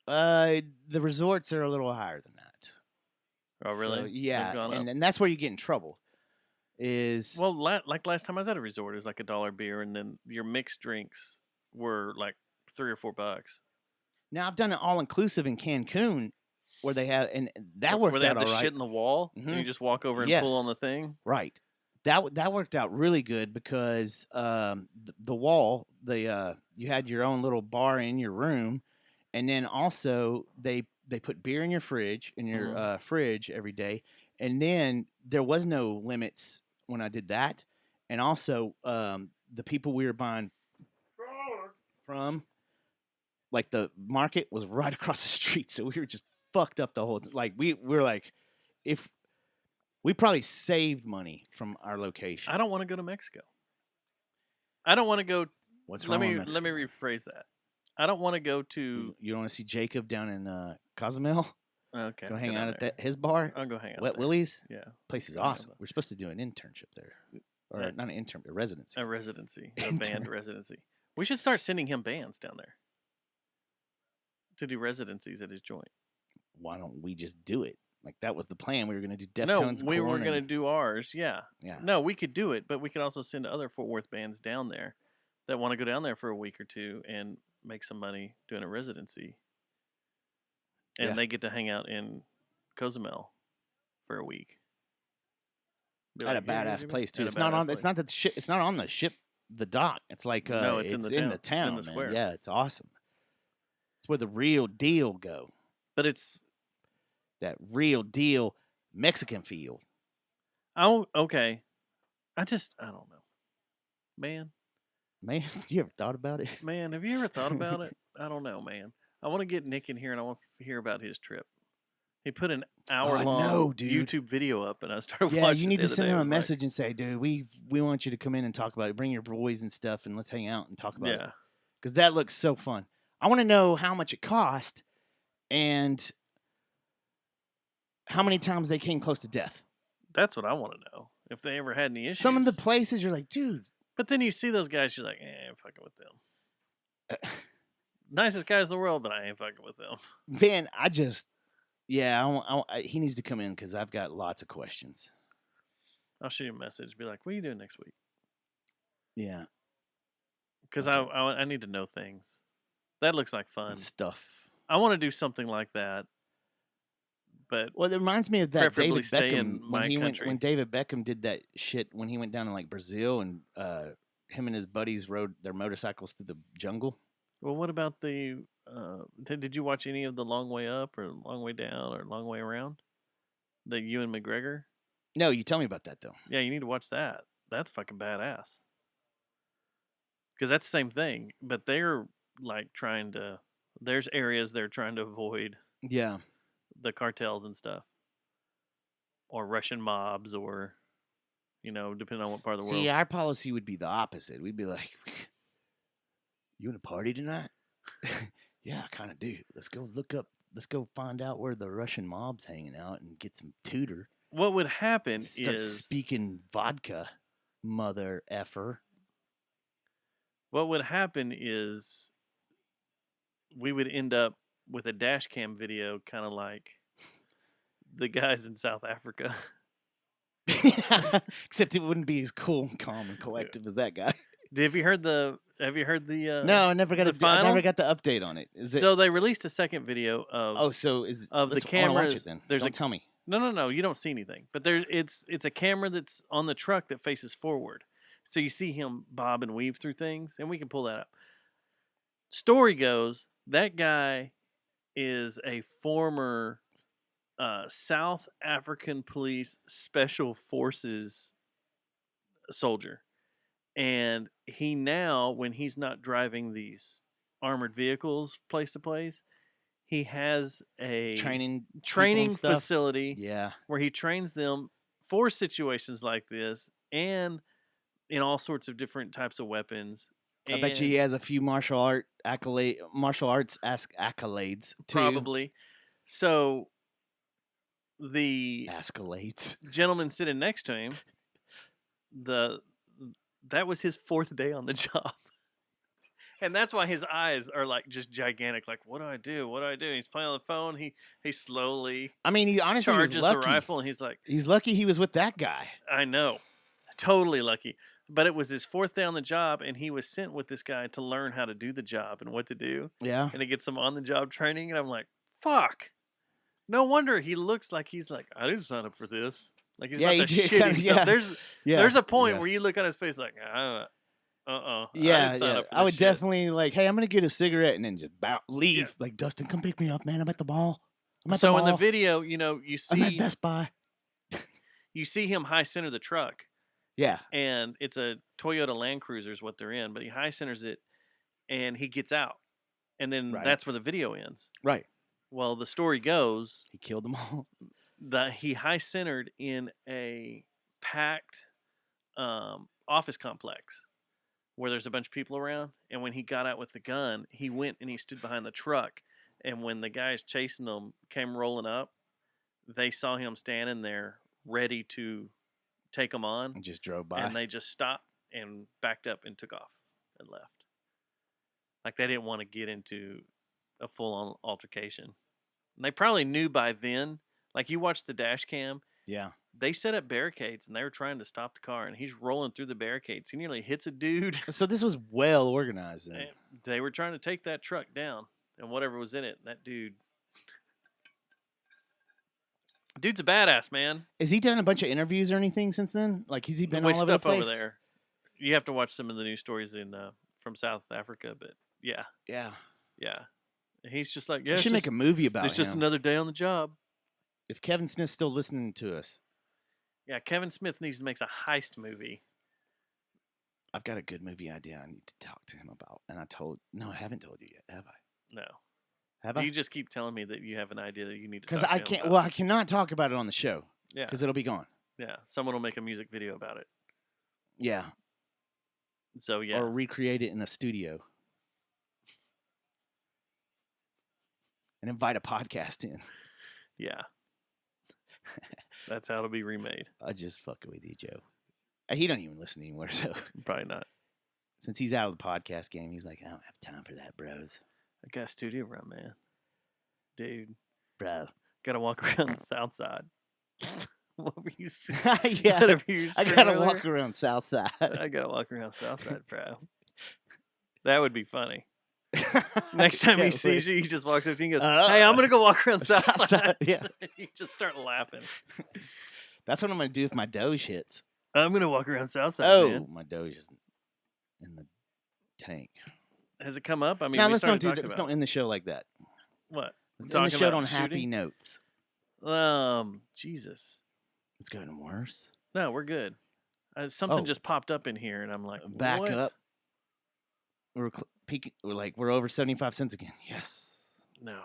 The resorts are a little higher than that. Oh, really? So, yeah, and that's where you get in trouble. Well, like last time I was at a resort, it was like $1 a beer, and then your mixed drinks were like $3 or $4. Now I've done it all inclusive in Cancun, where they have, and that worked out all right. Where they have the shit in the wall, and you just walk over and pull on the thing. Right. That worked out really good because the wall, you had your own little bar in your room, and then also they put beer in your fridge fridge every day, and then there was no limits when I did that, and also the people we were buying from, like the market was right across the street, so we were just fucked up the whole like we were like if. We probably saved money from our location. I don't want to go to Mexico. I don't want to go. What's wrong with Mexico? Let me rephrase that. I don't want to go to. You want to see Jacob down in Cozumel? Okay. Go hang out at his bar? I'll go hang out Wet there. Willie's? Yeah. Place is awesome. We're supposed to do an internship there. Or not an intern, a residency. A residency. A band residency. We should start sending him bands down there to do residencies at his joint. Why don't we just do it? Like, that was the plan. We were going to do Deftones. No, we were going to do ours, Yeah. No, we could do it, but we could also send other Fort Worth bands down there that want to go down there for a week or two and make some money doing a residency. And they get to hang out in Cozumel for a week. At a badass place, too. It's not on the ship, the dock. It's like no, it's in the town. In the square. Yeah, it's awesome. It's where the real deal go. But it's that real deal Mexican feel. Oh, okay. I don't know. Man, you ever thought about it? Man, have you ever thought about it? I don't know, man. I want to get Nick in here and I want to hear about his trip. He put an hour-long YouTube video up, and I started watching it. Yeah, you need to send him a message and say, dude, we want you to come in and talk about it. Bring your boys and stuff, and let's hang out and talk about it. Because that looks so fun. I want to know how much it cost and how many times they came close to death. That's what I want to know. If they ever had any issues. Some of the places you're like, dude. But then you see those guys, you're like, I ain't fucking with them. Nicest guys in the world, but I ain't fucking with them. Man, he needs to come in because I've got lots of questions. I'll shoot you a message. Be like, what are you doing next week? Yeah. Because I need to know things. That looks like fun. Stuff. I want to do something like that. But it reminds me of that David Beckham when David Beckham did that shit when he went down to like Brazil and him and his buddies rode their motorcycles through the jungle. Well, what about the? Did you watch any of the Long Way Up or Long Way Down or Long Way Around? The Ewan McGregor? No, you tell me about that though. Yeah, you need to watch that. That's fucking badass. Because that's the same thing, but they're like trying to. There's areas they're trying to avoid. Yeah. The cartels and stuff, or Russian mobs, or depending on what part of the world. See, our policy would be the opposite. We'd be like, "You in a party tonight?" Yeah, I kind of do. Let's go look up. Let's go find out where the Russian mob's hanging out and get some tutor. What would happen Start speaking vodka, mother effer. What would happen is we would end up with a dash cam video, kind of like the guys in South Africa. Except it wouldn't be as cool and calm and collective as that guy. Have you heard the? No, I never got I never got the update on it. So they released a second video of. Oh, so of the camera? Watch it then. Don't tell me. No. You don't see anything. But it's a camera that's on the truck that faces forward, so you see him bob and weave through things, and we can pull that up. Story goes that guy is a former South African police special forces soldier. And he now, when he's not driving these armored vehicles place to place, he has a training facility where he trains them for situations like this and in all sorts of different types of weapons. I bet you he has a few martial arts accolades too. Probably. So the gentleman sitting next to him, that was his 4th day on the job. And that's why his eyes are like just gigantic. Like, what do I do? What do I do? And he's playing on the phone. He slowly. I mean, he honestly charges was lucky. the rifle, and he's like, he's lucky he was with that guy. I know, totally lucky. But it was his 4th day on the job, and he was sent with this guy to learn how to do the job and what to do. Yeah. And to get some on the job training, and I'm like, fuck. No wonder he looks like he's like, I didn't sign up for this. Like he's about to shit himself. There's a point where you look on his face like, Yeah. I would definitely like, hey, I'm gonna get a cigarette and then just leave. Yeah. Like, Dustin, come pick me up, man. I'm at the mall. So in the video, you know, you see I'm at Best Buy. You see him high center the truck. Yeah. And it's a Toyota Land Cruiser is what they're in, but he high centers it and he gets out. And then that's where the video ends. Right. Well, the story goes he killed them all. That he high centered in a packed office complex where there's a bunch of people around. And when he got out with the gun, he went and he stood behind the truck. And when the guys chasing them came rolling up, they saw him standing there ready to take them on. And just drove by. And they just stopped and backed up and took off and left. Like they didn't want to get into a full-on altercation. And they probably knew by then. Like you watch the dash cam. Yeah. They set up barricades and they were trying to stop the car. And he's rolling through the barricades. He nearly hits a dude. So this was well organized then. They were trying to take that truck down and whatever was in it. That dude's a badass, man. Has he done a bunch of interviews or anything since then? Like, has he been all over the place? Over there. You have to watch some of the news stories from South Africa, but yeah. Yeah. Yeah. He's just like, yeah. You should make a movie about it. It's just another day on the job. If Kevin Smith's still listening to us. Yeah, Kevin Smith needs to make a heist movie. I've got a good movie idea I need to talk to him about. And I haven't told you yet, have I? No. Have I? You just keep telling me that you have an idea that you need to talk Because I can't, well, I cannot talk about it on the show. Yeah. Because it'll be gone. Yeah. Someone will make a music video about it. Yeah. So, yeah. Or recreate it in a studio. And invite a podcast in. Yeah. That's how it'll be remade. I just fucking with you, Joe. He don't even listen anymore, so. Probably not. Since he's out of the podcast game, he's like, I don't have time for that, bros. I got a studio run, man. Dude. Bro. Gotta walk around the south side. What were you Yeah. I gotta walk around south side. I gotta walk around south side, bro. That would be funny. Next time he sees you, he just walks up to you and goes, hey, I'm gonna go walk around south side. Yeah. You just start laughing. That's what I'm gonna do if my Doge hits. I'm gonna walk around south side, man. My Doge is in the tank. Has it come up? I mean, now let's don't do that. Let's don't end the show like that. What? Let's end the show on happy notes. Jesus. It's getting worse. No, we're good. Something just popped up in here, and I'm like, back what? up. We're peaking. We're over 75 cents again. Yes. No,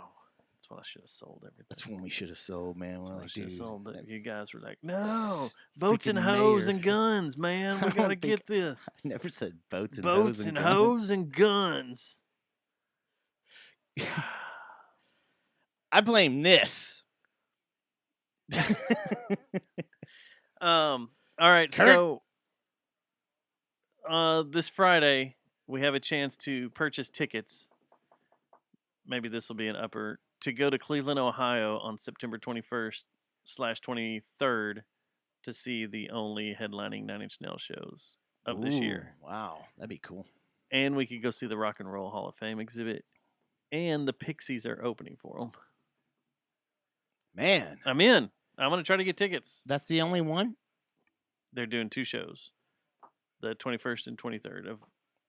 that's when I should have sold everything. That's when we should have sold, man. We're like, dude, sold it. You guys were like, no, boats and hoes and guns, man. We gotta get this. I never said boats and hoes and guns. Hoes and guns. I blame this. All right, Kurt. So this Friday we have a chance to purchase tickets. Maybe this will be an upper to go to Cleveland, Ohio on September 21st/23rd to see the only headlining Nine Inch Nails shows of this year. Wow, that'd be cool. And we could go see the Rock and Roll Hall of Fame exhibit, and the Pixies are opening for them. Man, I'm in. I'm going to try to get tickets. That's the only one? They're doing 2 shows. The 21st and 23rd of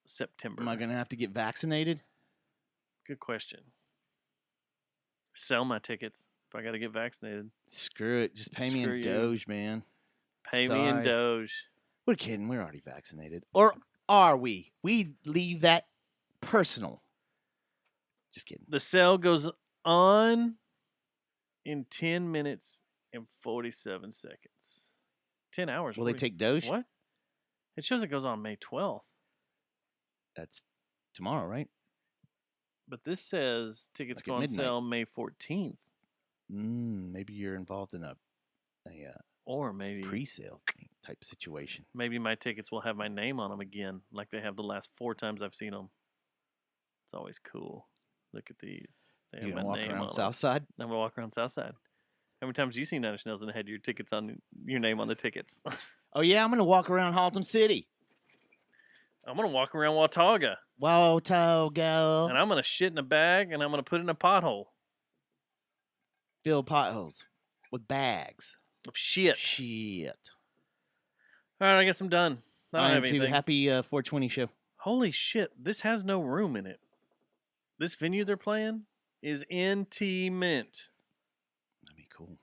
September. Am I going to have to get vaccinated? Good question. Sell my tickets if I got to get vaccinated. Screw it. Just pay me in Doge, man. Pay me in Doge. We're kidding. We're already vaccinated. Or are we? We leave that personal. Just kidding. The sale goes on in 10 minutes and 47 seconds. 10 hours. Will they take Doge? What? It shows it goes on May 12th. That's tomorrow, right? But this says tickets go on sale May 14th. Maybe you're involved in a or maybe pre-sale type situation. Maybe my tickets will have my name on them again, like they have the last 4 times I've seen them. It's always cool. Look at these. They You have gonna my walk name around on Southside? I'm gonna walk around Southside. How many times have you seen Nine Inch Nails and had your tickets on your name on the tickets? Oh yeah, I'm gonna walk around Haltom City. I'm gonna walk around Watauga. Watauga. And I'm gonna shit in a bag and I'm gonna put it in a pothole. Fill potholes with bags of shit. Shit. All right, I guess I'm done. I don't have anything. Happy 420 show. Holy shit, this has no room in it. This venue they're playing is intimate. That'd be cool.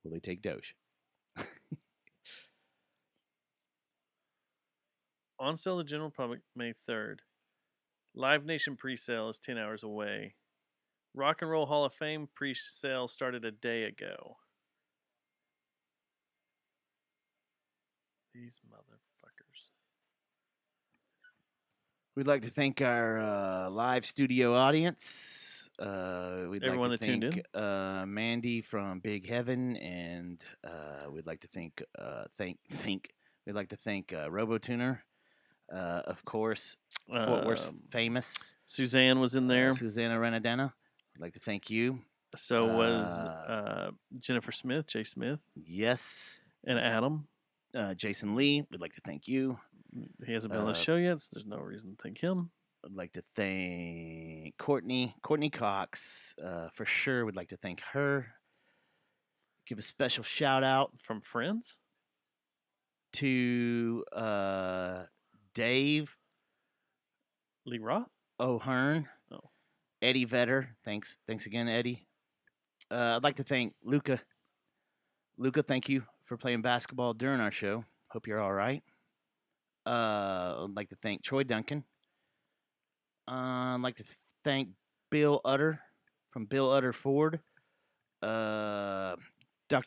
Will they take Doge? On sale to general public May 3rd. Live Nation pre-sale is 10 hours away. Rock and Roll Hall of Fame pre-sale started a day ago. These motherfuckers. We'd like to thank our live studio audience. We'd Everyone like to that tuned thank Mandy from Big Heaven, and we'd like to thank we'd like to thank RoboTuner, of course, Fort Worth famous. Suzanne was in there. Susanna Renadena. I'd like to thank you. So was Jennifer Smith, Jay Smith. Yes. And Adam. Jason Lee, we'd like to thank you. He hasn't been on the show yet, so there's no reason to thank him. I'd like to thank Courtney Cox. For sure, we'd like to thank her. Give a special shout out from friends to Dave Lee Roth O'Hearn. Oh. Eddie Vetter. Thanks again, Eddie. I'd like to thank Luca. Luca, thank you for playing basketball during our show. Hope you're all right. I'd like to thank Troy Duncan. I'd like to thank Bill Utter from Bill Utter Ford. Dr.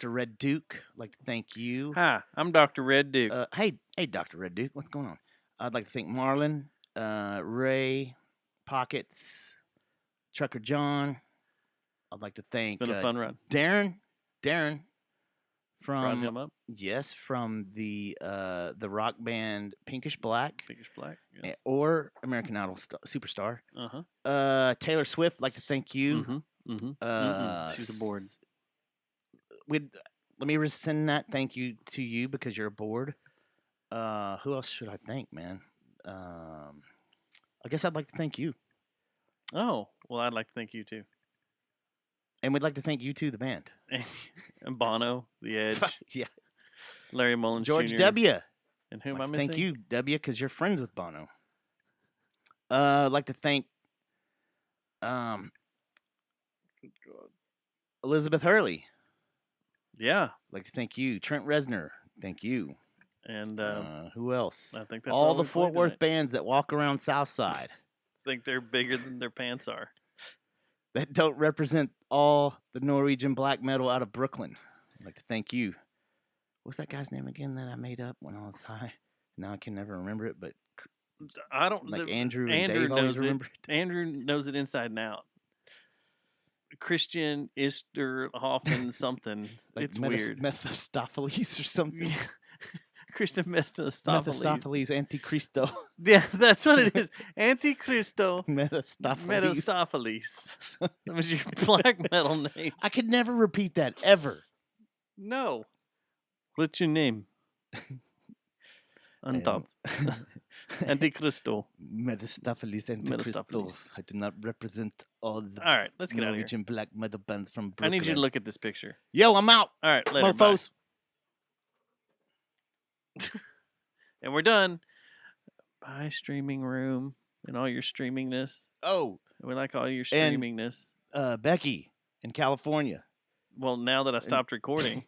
Red Duke, I'd like to thank you. Hi, I'm Dr. Red Duke. Hey, Dr. Red Duke, what's going on? I'd like to thank Marlon, Ray, Pockets, Trucker John. I'd like to thank it's been a fun run. Darren Brought him up? Yes, from the rock band Pinkish Black. Pinkish Black, yes. Or American Idol Superstar. Uh-huh. Taylor Swift, like to thank you. She's aboard. Let me rescind that thank you to you because you're aboard. Who else should I thank, man? I guess I'd like to thank you. Oh, well, I'd like to thank you too. And we'd like to thank you too, the band. And Bono, The Edge. Yeah. Larry Mullins George Jr. W. And who am I missing? missing? Thank you, W, because you're friends with Bono. I'd like to thank Elizabeth Hurley. Yeah. I'd like to thank you. Trent Reznor. Thank you. And who else? I think that's all all the we Fort played Worth tonight. bands that walk around Southside. Think they're bigger than their pants are. That don't represent all the Norwegian black metal out of Brooklyn. I'd like to thank you. What's that guy's name again that I made up when I was high? Now I can never remember it, but I don't like Andrew and Dave knows always it. remember it. Andrew knows it inside and out. Christian Isterhoffen something. Like it's weird. Mephistopheles or something. Yeah. Christian Mephistopheles. Mephistopheles Antichristo. Yeah, that's what it is. Antichristo. Mephistopheles. That was your black metal name. I could never repeat that ever. No. What's your name? On top. Antichristo. Mephistopheles Antichristo. I do not represent all the all right, let's get out of Norwegian here. black metal bands from Brooklyn. I need you to look at this picture. Yo, I'm out. All right, later. Mofos. And we're done. Bye, streaming room and all your streamingness. Oh. We like all your streamingness. And Becky in California. Well, now that I stopped recording.